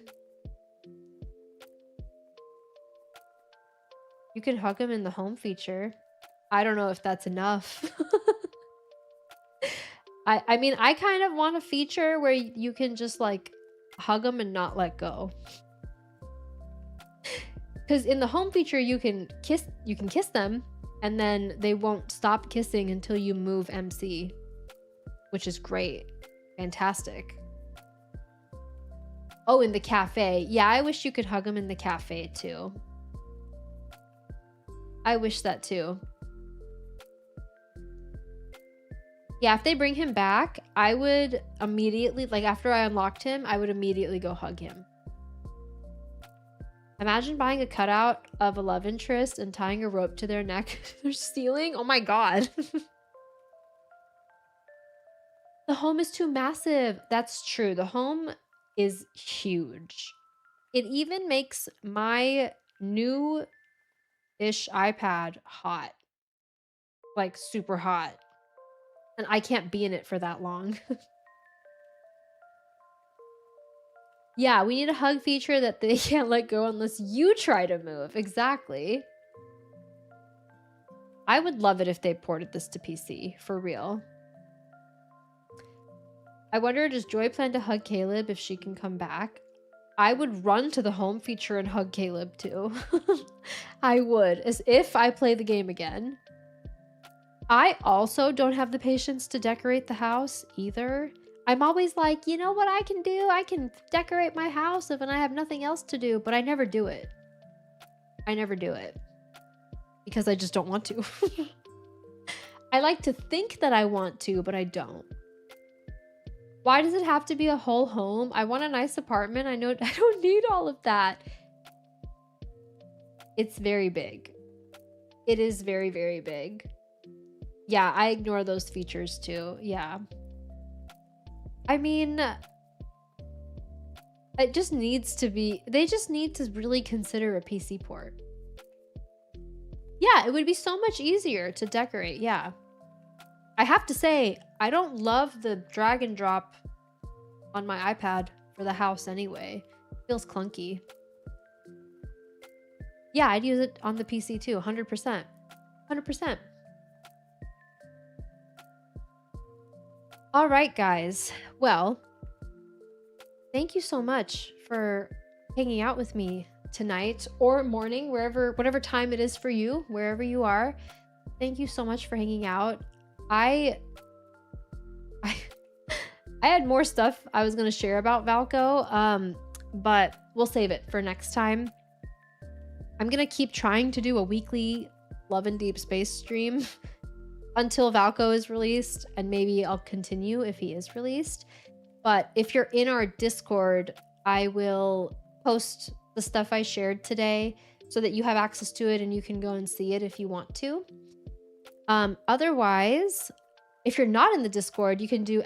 You can hug them in the home feature. I don't know if that's enough. I mean, I kind of want a feature where you can just like hug them and not let go. Because in the home feature, you can kiss them, and then they won't stop kissing until you move MC, which is great. Fantastic. Oh, in the cafe. Yeah, I wish you could hug him in the cafe too. I wish that too. Yeah, if they bring him back, I would immediately, like after I unlocked him, I would immediately go hug him. Imagine buying a cutout of a love interest and tying a rope to their neck, their ceiling. Oh my God. The home is too massive. That's true. The home is huge. It even makes my new-ish iPad hot. Like super hot. And I can't be in it for that long. Yeah, we need a hug feature that they can't let go unless you try to move. Exactly. I would love it if they ported this to PC, for real. I wonder, does Joy plan to hug Caleb if she can come back? I would run to the home feature and hug Caleb too. I would, as if I play the game again. I also don't have the patience to decorate the house either. I'm always like, you know what I can do? I can decorate my house when I have nothing else to do, but I never do it. I never do it. Because I just don't want to. I like to think that I want to, but I don't. Why does it have to be a whole home? I want a nice apartment. I know I don't need all of that. It's very big. It is very, very big. Yeah, I ignore those features too. Yeah. I mean, it just needs to be, they just need to really consider a PC port. Yeah, it would be so much easier to decorate. Yeah. I have to say, I don't love the drag and drop on my iPad for the house anyway. It feels clunky. Yeah, I'd use it on the PC too, 100%. 100%. All right, guys. Well, thank you so much for hanging out with me tonight or morning, whatever time it is for you, wherever you are. Thank you so much for hanging out. I had more stuff I was going to share about Valko, but we'll save it for next time. I'm going to keep trying to do a weekly Love and Deepspace stream until Valko is released, and maybe I'll continue if he is released. But if you're in our Discord, I will post the stuff I shared today so that you have access to it and you can go and see it if you want to. Otherwise, if you're not in the Discord, you can do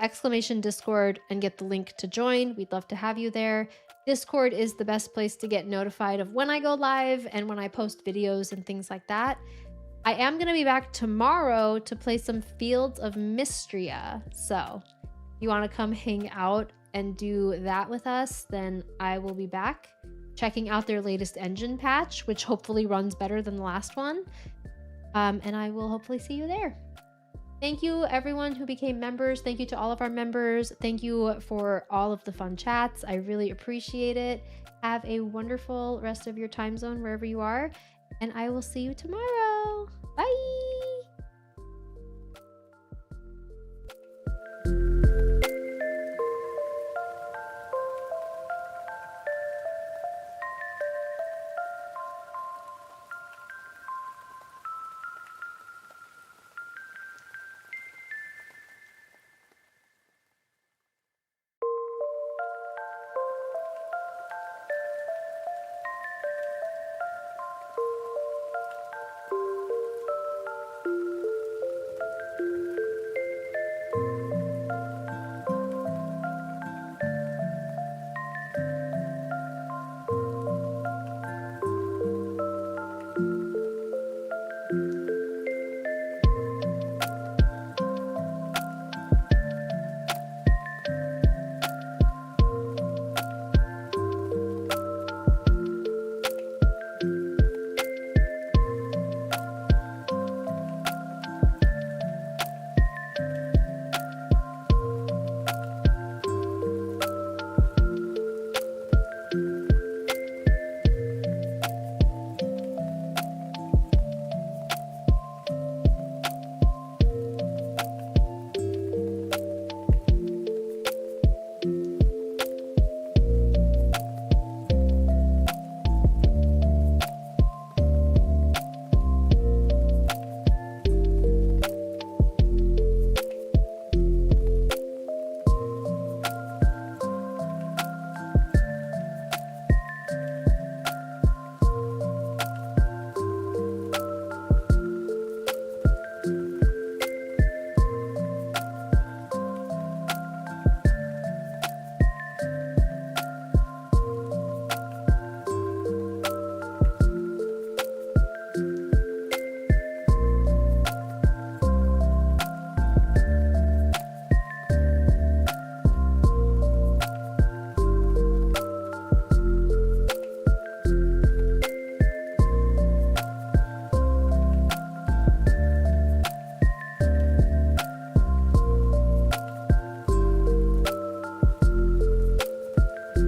!Discord and get the link to join. We'd love to have you there. Discord is the best place to get notified of when I go live and when I post videos and things like that. I am going to be back tomorrow to play some Fields of Mystria. So if you want to come hang out and do that with us, then I will be back checking out their latest engine patch, which hopefully runs better than the last one. And I will hopefully see you there. Thank you everyone who became members. Thank you to all of our members. Thank you for all of the fun chats. I really appreciate it. Have a wonderful rest of your time zone wherever you are. And I will see you tomorrow. Bye.